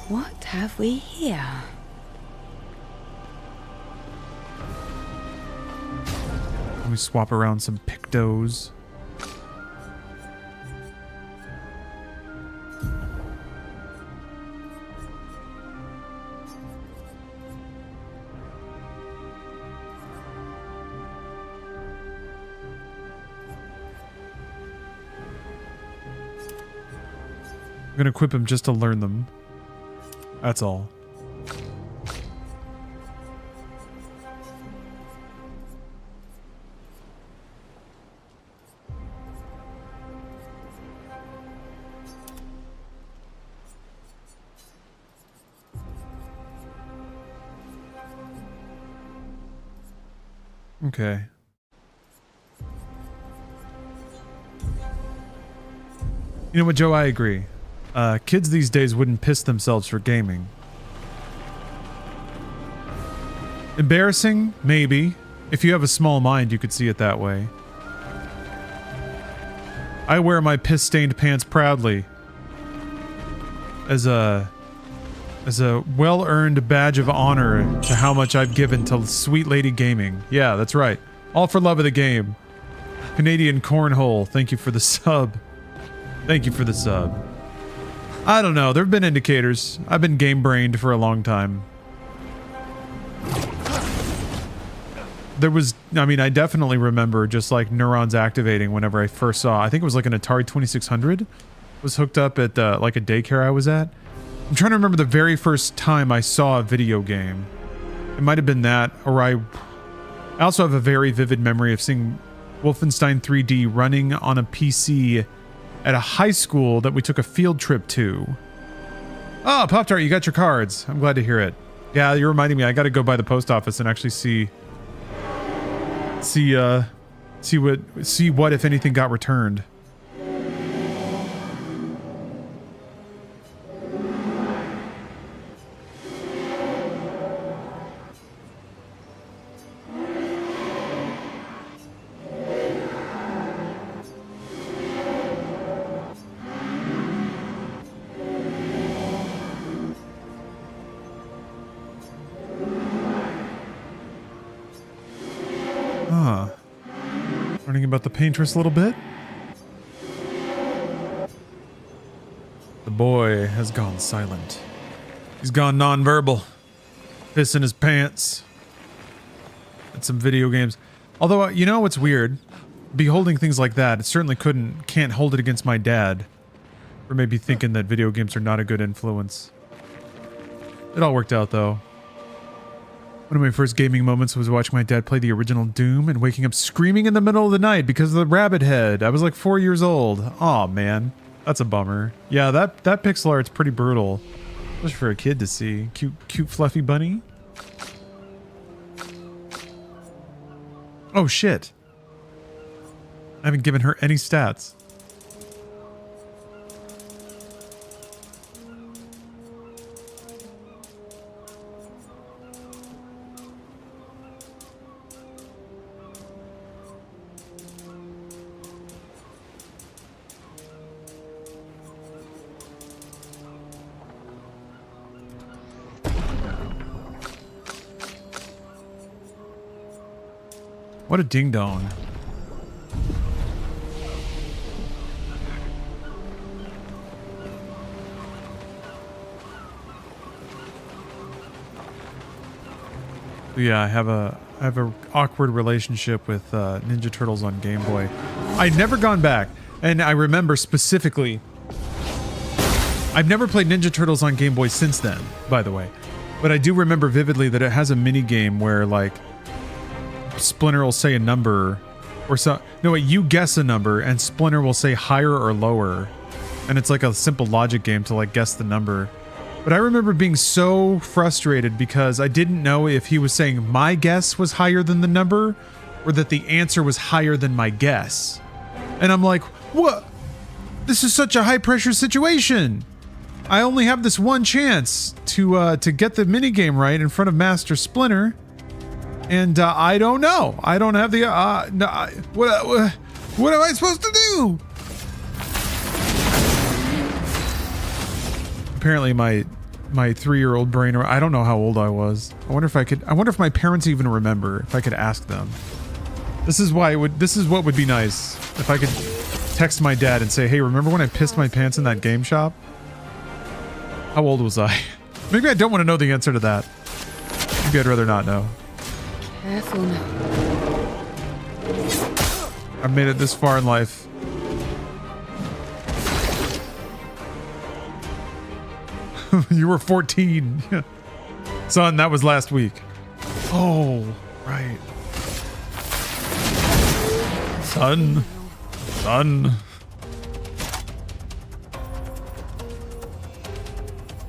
What have we here? Let me swap around some pictos. I'm gonna equip him just to learn them. That's all. Okay. You know what, Joe? I agree. Kids these days wouldn't piss themselves for gaming. Embarrassing? Maybe. If you have a small mind, you could see it that way. I wear my piss-stained pants proudly. As a well-earned badge of honor to how much I've given to Sweet Lady Gaming. Yeah, that's right. All for love of the game. Canadian Cornhole, thank you for the sub. Thank you for the sub. I don't know, there have been indicators. I've been game-brained for a long time. There was, I mean, I definitely remember just like neurons activating whenever I first saw, I think it was like an Atari 2600 was hooked up at like a daycare I was at. I'm trying to remember the very first time I saw a video game. It might have been that, or I also have a very vivid memory of seeing Wolfenstein 3D running on a PC at a high school that we took a field trip to. Oh, Pop-Tart, you got your cards. I'm glad to hear it. Yeah, you're reminding me. I got to go by the post office and actually see what if anything got returned. Learning about the paintress a little bit. The boy has gone silent. He's gone non-verbal. Piss in his pants. And some video games. Although, you know what's weird? Beholding things like that, it certainly can't hold it against my dad. For maybe thinking that video games are not a good influence. It all worked out though. One of my first gaming moments was watching my dad play the original Doom and waking up screaming in the middle of the night because of the rabbit head. I was like 4 years old. Aw, man. That's a bummer. Yeah, that pixel art's pretty brutal. Especially for a kid to see. Cute fluffy bunny. Oh, shit. I haven't given her any stats. What a ding-dong. Yeah, I have a awkward relationship with Ninja Turtles on Game Boy. I'd never gone back, and I remember specifically I've never played Ninja Turtles on Game Boy since then, by the way. But I do remember vividly that it has a mini game where like Splinter will say a number or so. No, wait, you guess a number and Splinter will say higher or lower. And it's like a simple logic game to like guess the number. But I remember being so frustrated because I didn't know if he was saying my guess was higher than the number or that the answer was higher than my guess. And I'm like, what? This is such a high pressure situation. I only have this one chance to get the minigame right in front of Master Splinter. And I don't know. I don't have the... what am I supposed to do? Apparently my 3-year-old brain, or I don't know how old I was. I wonder if my parents even remember, if I could ask them. This is what would be nice. If I could text my dad and say, hey, remember when I pissed my pants in that game shop? How old was I? Maybe I don't want to know the answer to that. Maybe I'd rather not know. Careful now. I've made it this far in life. You were 14. Son, that was last week. Oh, right. Son.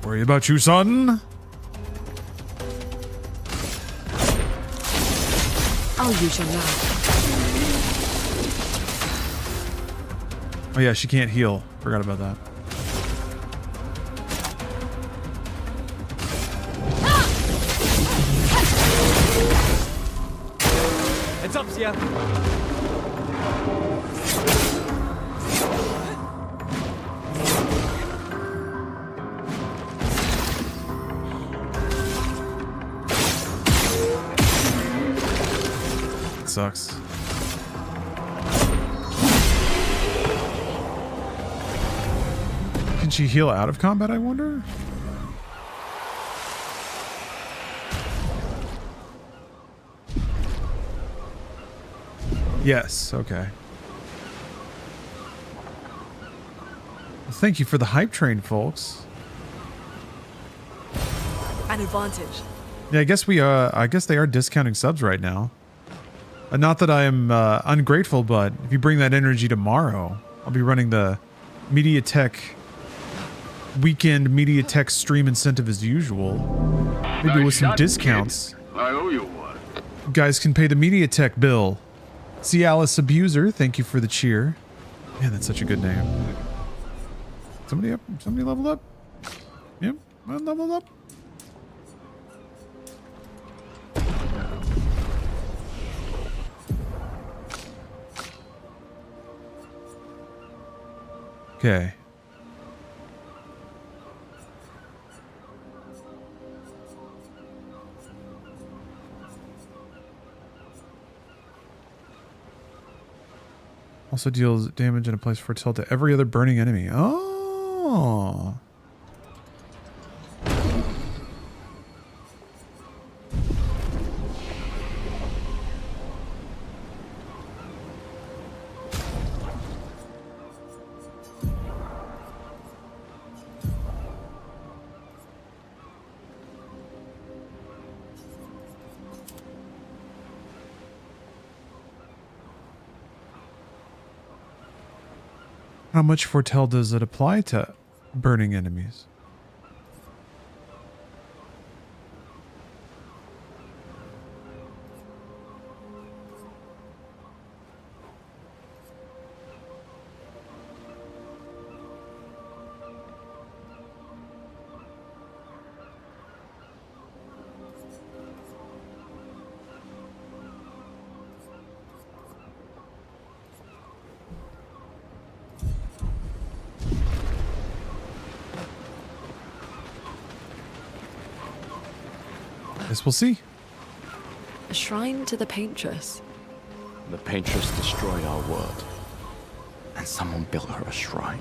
Worry about you, son. I'll use your love. Oh yeah, she can't heal. Forgot about that. Heads up, Sia. Sucks. Can she heal out of combat, I wonder? Yes, okay. Well, thank you for the hype train, folks. An advantage. Yeah, I guess they are discounting subs right now. Not that I am ungrateful, but if you bring that energy tomorrow, I'll be running the MediaTek weekend MediaTek stream incentive as usual. Maybe with some discounts. I owe you one. You guys can pay the MediaTek bill. Cialis Abuser, thank you for the cheer. Man, that's such a good name. Somebody leveled up? Yep, I leveled up. Okay. Also deals damage in a place foretell to every other burning enemy. Oh. How much foretell does it apply to burning enemies? Guess we'll see. A shrine to the Paintress. The Paintress destroyed our world, and someone built her a shrine.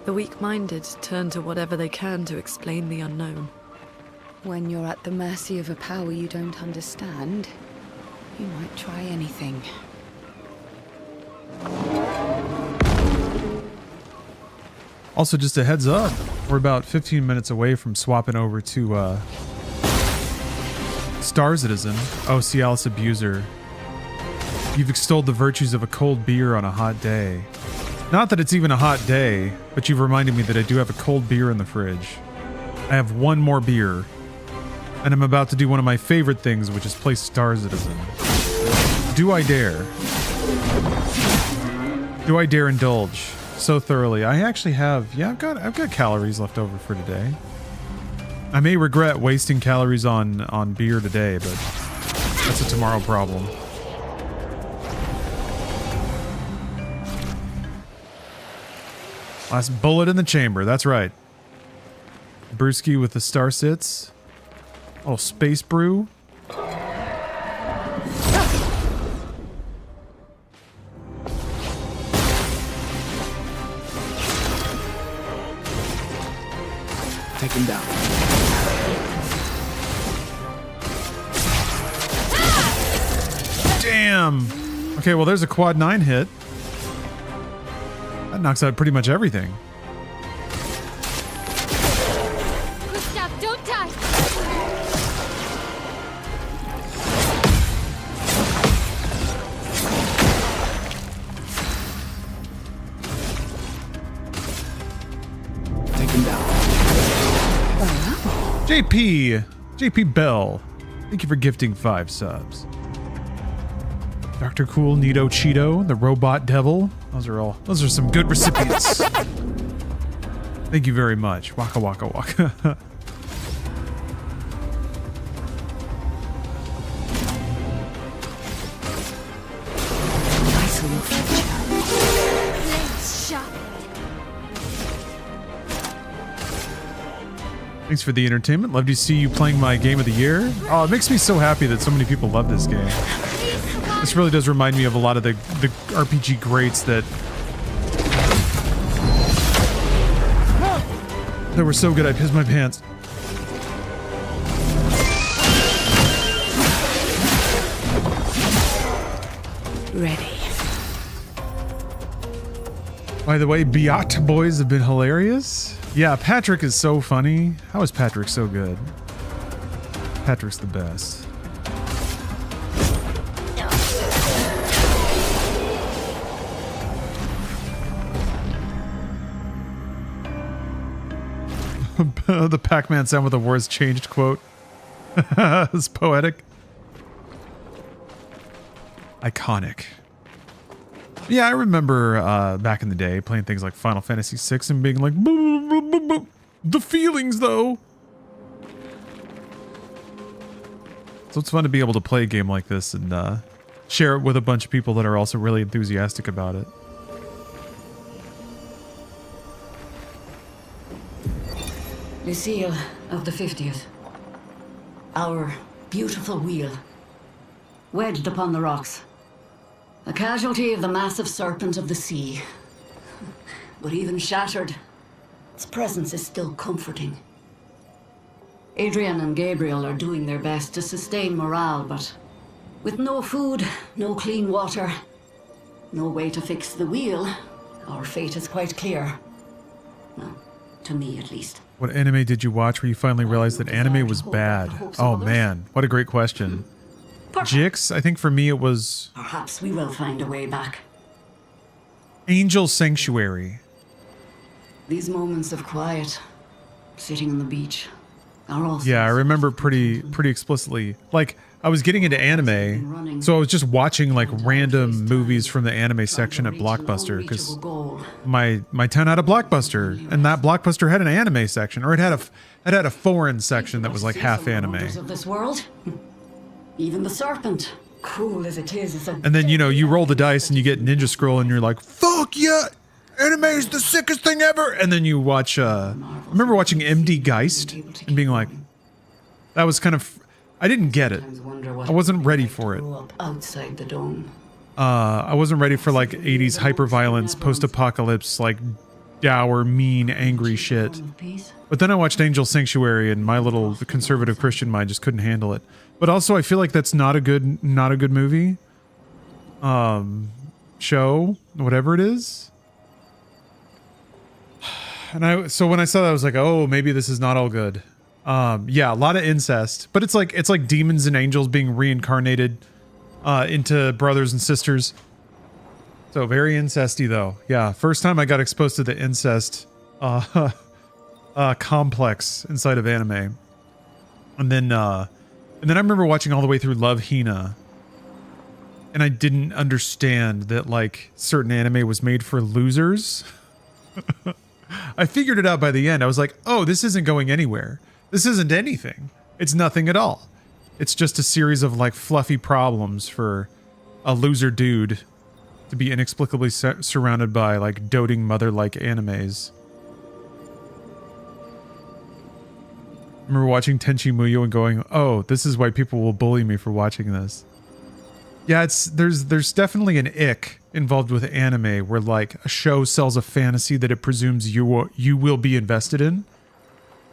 The weak-minded turn to whatever they can to explain the unknown. When you're at the mercy of a power you don't understand, you might try anything. Also, just a heads up. We're about 15 minutes away from swapping over to Star Citizen. Oh, Cialis Abuser. You've extolled the virtues of a cold beer on a hot day. Not that it's even a hot day, but you've reminded me that I do have a cold beer in the fridge. I have one more beer, and I'm about to do one of my favorite things, which is play Star Citizen. Do I dare? Do I dare indulge so thoroughly? I actually have, yeah, I've got calories left over for today. I may regret wasting calories on beer today, but that's a tomorrow problem. Last bullet in the chamber, that's right. Brewski with the Star Sits. Oh, space brew. Take him down. Damn. Okay, well, there's a quad 9 hit. That knocks out pretty much everything. Gustav, don't die! Take him down. JP Bell. Thank you for gifting 5 subs. Dr. Cool, Nito Cheeto, the Robot Devil. Those are some good recipients. Thank you very much. Waka waka waka. Thanks for the entertainment. Love to see you playing my game of the year. Oh, it makes me so happy that so many people love this game. This really does remind me of a lot of the RPG greats that were so good I pissed my pants. Ready. By the way, Biat boys have been hilarious. Yeah, Patrick is so funny. How is Patrick so good? Patrick's the best. The Pac-Man sound with the words changed quote. It's poetic. Iconic. Yeah, I remember back in the day playing things like Final Fantasy VI and being like, boo, boo, boo, boo. The feelings though. So it's fun to be able to play a game like this and share it with a bunch of people that are also really enthusiastic about it. Lucille of the 50th. Our beautiful wheel. Wedged upon the rocks. A casualty of the massive serpent of the sea. But even shattered, its presence is still comforting. Adrian and Gabriel are doing their best to sustain morale, but with no food, no clean water, no way to fix the wheel, our fate is quite clear. Well, to me at least. What anime did you watch where you finally realized that anime was bad? Oh man, what a great question. Jix, I think for me it was... Perhaps we will find a way back. Angel Sanctuary. These moments of quiet, sitting on the beach, are also... Yeah, I remember pretty explicitly. Like, I was getting into anime, so I was just watching like random movies from the anime section at Blockbuster, because my town had a Blockbuster, and that Blockbuster had an anime section, or it had a foreign section that was like half anime. Of this world, even the serpent, cruel as it is And then, you know, you roll the dice and you get Ninja Scroll and you're like, fuck yeah, anime is the sickest thing ever. And then you watch, I remember watching MD Geist and being like, that was kind of, I didn't get it. I wasn't ready for it. Outside the dome. I wasn't ready for like 80s hyperviolence, post-apocalypse, like dour, mean, angry shit. But then I watched Angel Sanctuary and my little conservative Christian mind just couldn't handle it. But also I feel like that's not a good movie. Show, whatever it is. And so when I saw that, I was like, oh, maybe this is not all good. Yeah, a lot of incest, but it's like demons and angels being reincarnated into brothers and sisters. So very incesty though. Yeah, first time I got exposed to the incest complex inside of anime. And then I remember watching all the way through Love Hina. And I didn't understand that like certain anime was made for losers. I figured it out by the end. I was like, oh, this isn't going anywhere. This isn't anything. It's nothing at all. It's just a series of like fluffy problems for a loser dude to be inexplicably surrounded by like doting mother-like animes. I remember watching Tenchi Muyo and going, oh, this is why people will bully me for watching this. Yeah, there's definitely an ick involved with anime where like a show sells a fantasy that it presumes you will be invested in.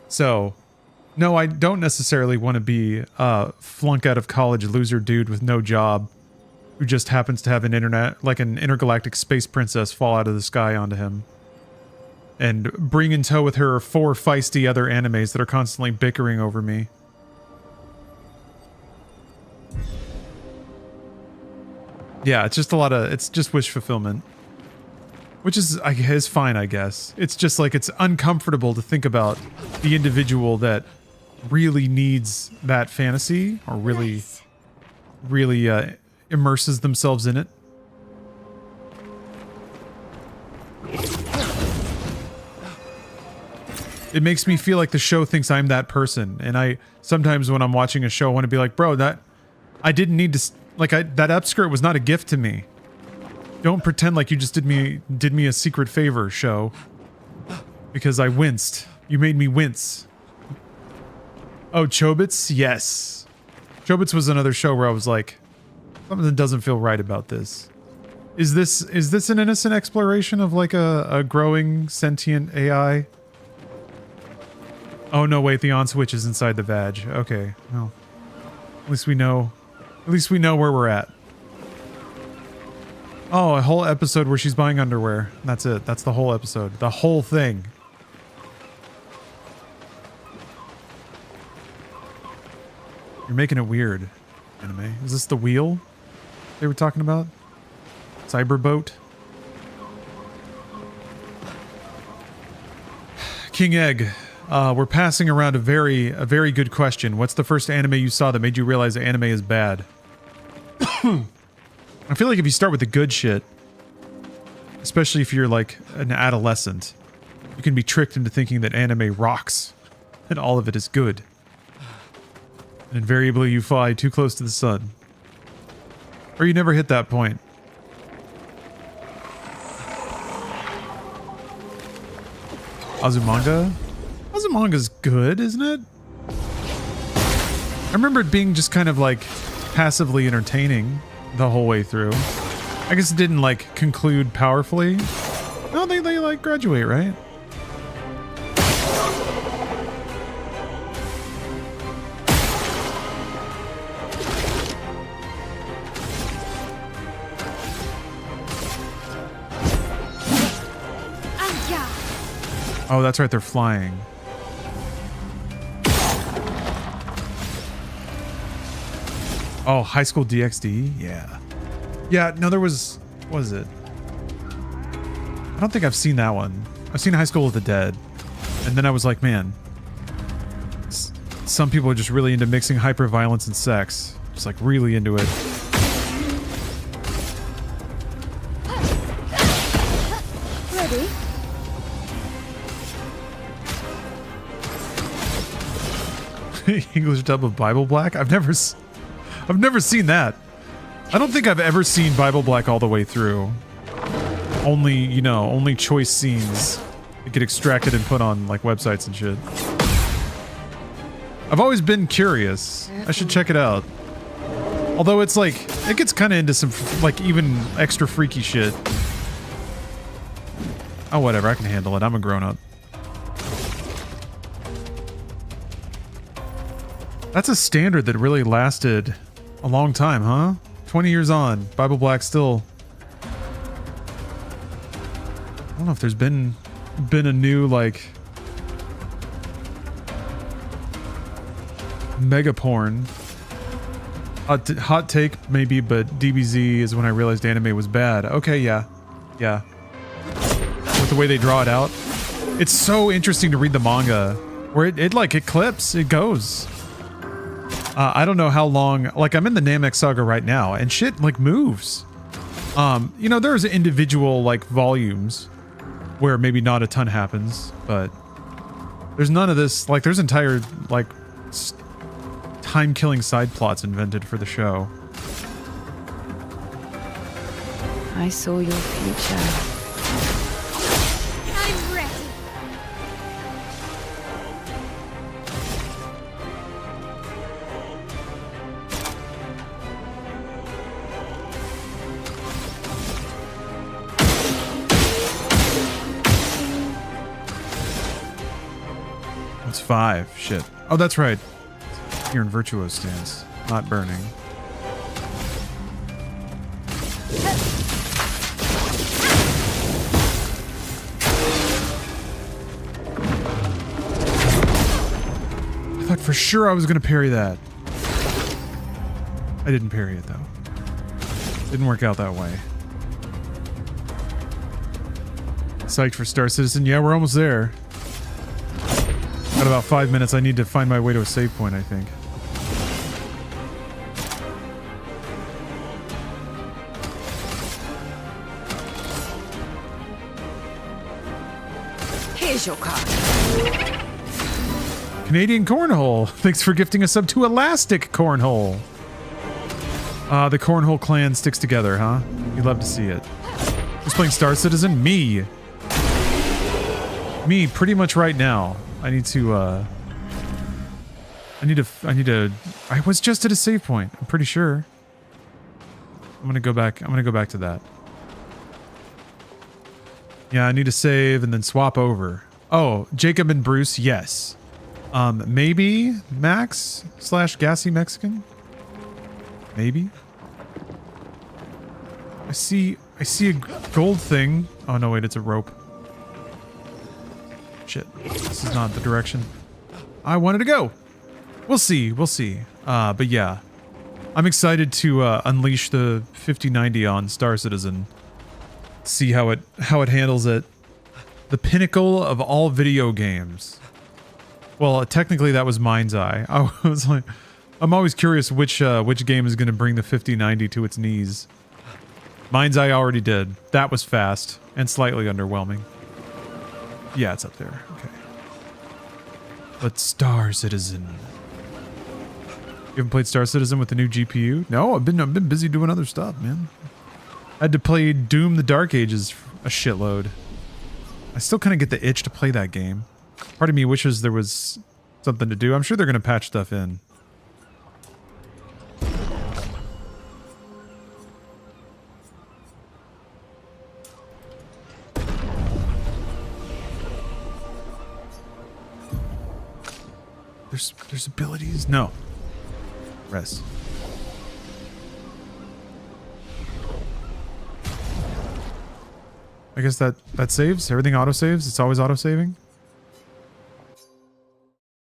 So, no, I don't necessarily want to be a flunk out of college loser dude with no job who just happens to have an intergalactic space princess fall out of the sky onto him. And bring in tow with her 4 feisty other animes that are constantly bickering over me. Yeah, it's just wish fulfillment. Which is fine, I guess. It's just like, it's uncomfortable to think about the individual that really needs that fantasy, or really immerses themselves in it. It makes me feel like the show thinks I'm that person, and I sometimes when I'm watching a show, I want to be like, bro, that I didn't need to, that upskirt was not a gift to me. Don't pretend like you just did me a secret favor, show, because I winced. You made me wince. Oh, Chobits? Yes. Chobits was another show where I was like, something doesn't feel right about this. Is this an innocent exploration of like a growing sentient AI? Oh no, wait, the on-switch is inside the vag. Okay, well, at least we know where we're at. Oh, a whole episode where she's buying underwear. That's it. That's the whole episode. The whole thing. You're making it weird, anime. Is this the wheel they were talking about? Cyberboat? King Egg. We're passing around a very good question. What's the first anime you saw that made you realize anime is bad? I feel like if you start with the good shit, especially if you're like an adolescent, you can be tricked into thinking that anime rocks and all of it is good. And invariably you fly too close to the sun. Or you never hit that point. Azumanga? Azumanga's good, isn't it? I remember it being just kind of like passively entertaining the whole way through. I guess it didn't like conclude powerfully. No, they like graduate, right? Oh, that's right, they're flying. Oh, High School DxD? Yeah. Yeah, no, there was... What was it? I don't think I've seen that one. I've seen High School of the Dead. And then I was like, man... Some people are just really into mixing hyperviolence and sex. Just like really into it. Ready? English dub of Bible Black? I've never seen that. I don't think I've ever seen Bible Black all the way through. Only, you know, only choice scenes that get extracted and put on like websites and shit. I've always been curious. I should check it out. Although it's like, it gets kind of into some like even extra freaky shit. Oh, whatever, I can handle it. I'm a grown-up. That's a standard that really lasted a long time, huh? 20 years on, Bible Black still... I don't know if there's been been a new, like, mega porn. Hot take, maybe, but DBZ is when I realized anime was bad. Okay, yeah. Yeah. With the way they draw it out. It's so interesting to read the manga, where it clips, it goes. I don't know how long, like, I'm in the Namek saga right now, and shit, like, moves. You know, there's individual, like, volumes where maybe not a ton happens, but there's none of this, like, there's entire, like, time-killing side plots invented for the show. I saw your future. I'm ready. It's 5. Shit. Oh, that's right. You're in Virtuoso stance, not burning. I thought for sure I was going to parry that. I didn't parry it, though. Didn't work out that way. Psyched for Star Citizen. Yeah, we're almost there. Got about 5 minutes. I need to find my way to a save point, I think. Here's your card. Canadian Cornhole. Thanks for gifting a sub to Elastic Cornhole. The Cornhole clan sticks together, huh? You'd love to see it. Who's playing Star Citizen? Me. Me, pretty much right now. I need to, I was just at a save point, I'm pretty sure. I'm gonna go back to that. Yeah, I need to save and then swap over. Oh, Jacob and Bruce, yes. Maybe Max / Gassy Mexican? Maybe? I see a gold thing. Oh no, wait, it's a rope. Shit, this is not the direction I wanted to go. We'll see. But yeah, I'm excited to unleash the 5090 on Star Citizen. See how it handles it. The pinnacle of all video games. Well, technically that was Mind's Eye. I was like, I'm always curious which game is going to bring the 5090 to its knees. Mind's Eye already did. That was fast and slightly underwhelming. Yeah, it's up there. Okay. But Star Citizen. You haven't played Star Citizen with the new GPU? No, I've been busy doing other stuff, man. I had to play Doom the Dark Ages a shitload. I still kind of get the itch to play that game. Part of me wishes there was something to do. I'm sure they're going to patch stuff in. There's abilities? No. Rest. I guess that saves? Everything auto-saves? It's always auto-saving?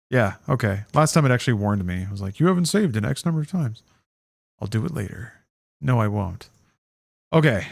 Yeah, okay. Last time it actually warned me. It was like, you haven't saved in X number of times. I'll do it later. No, I won't. Okay.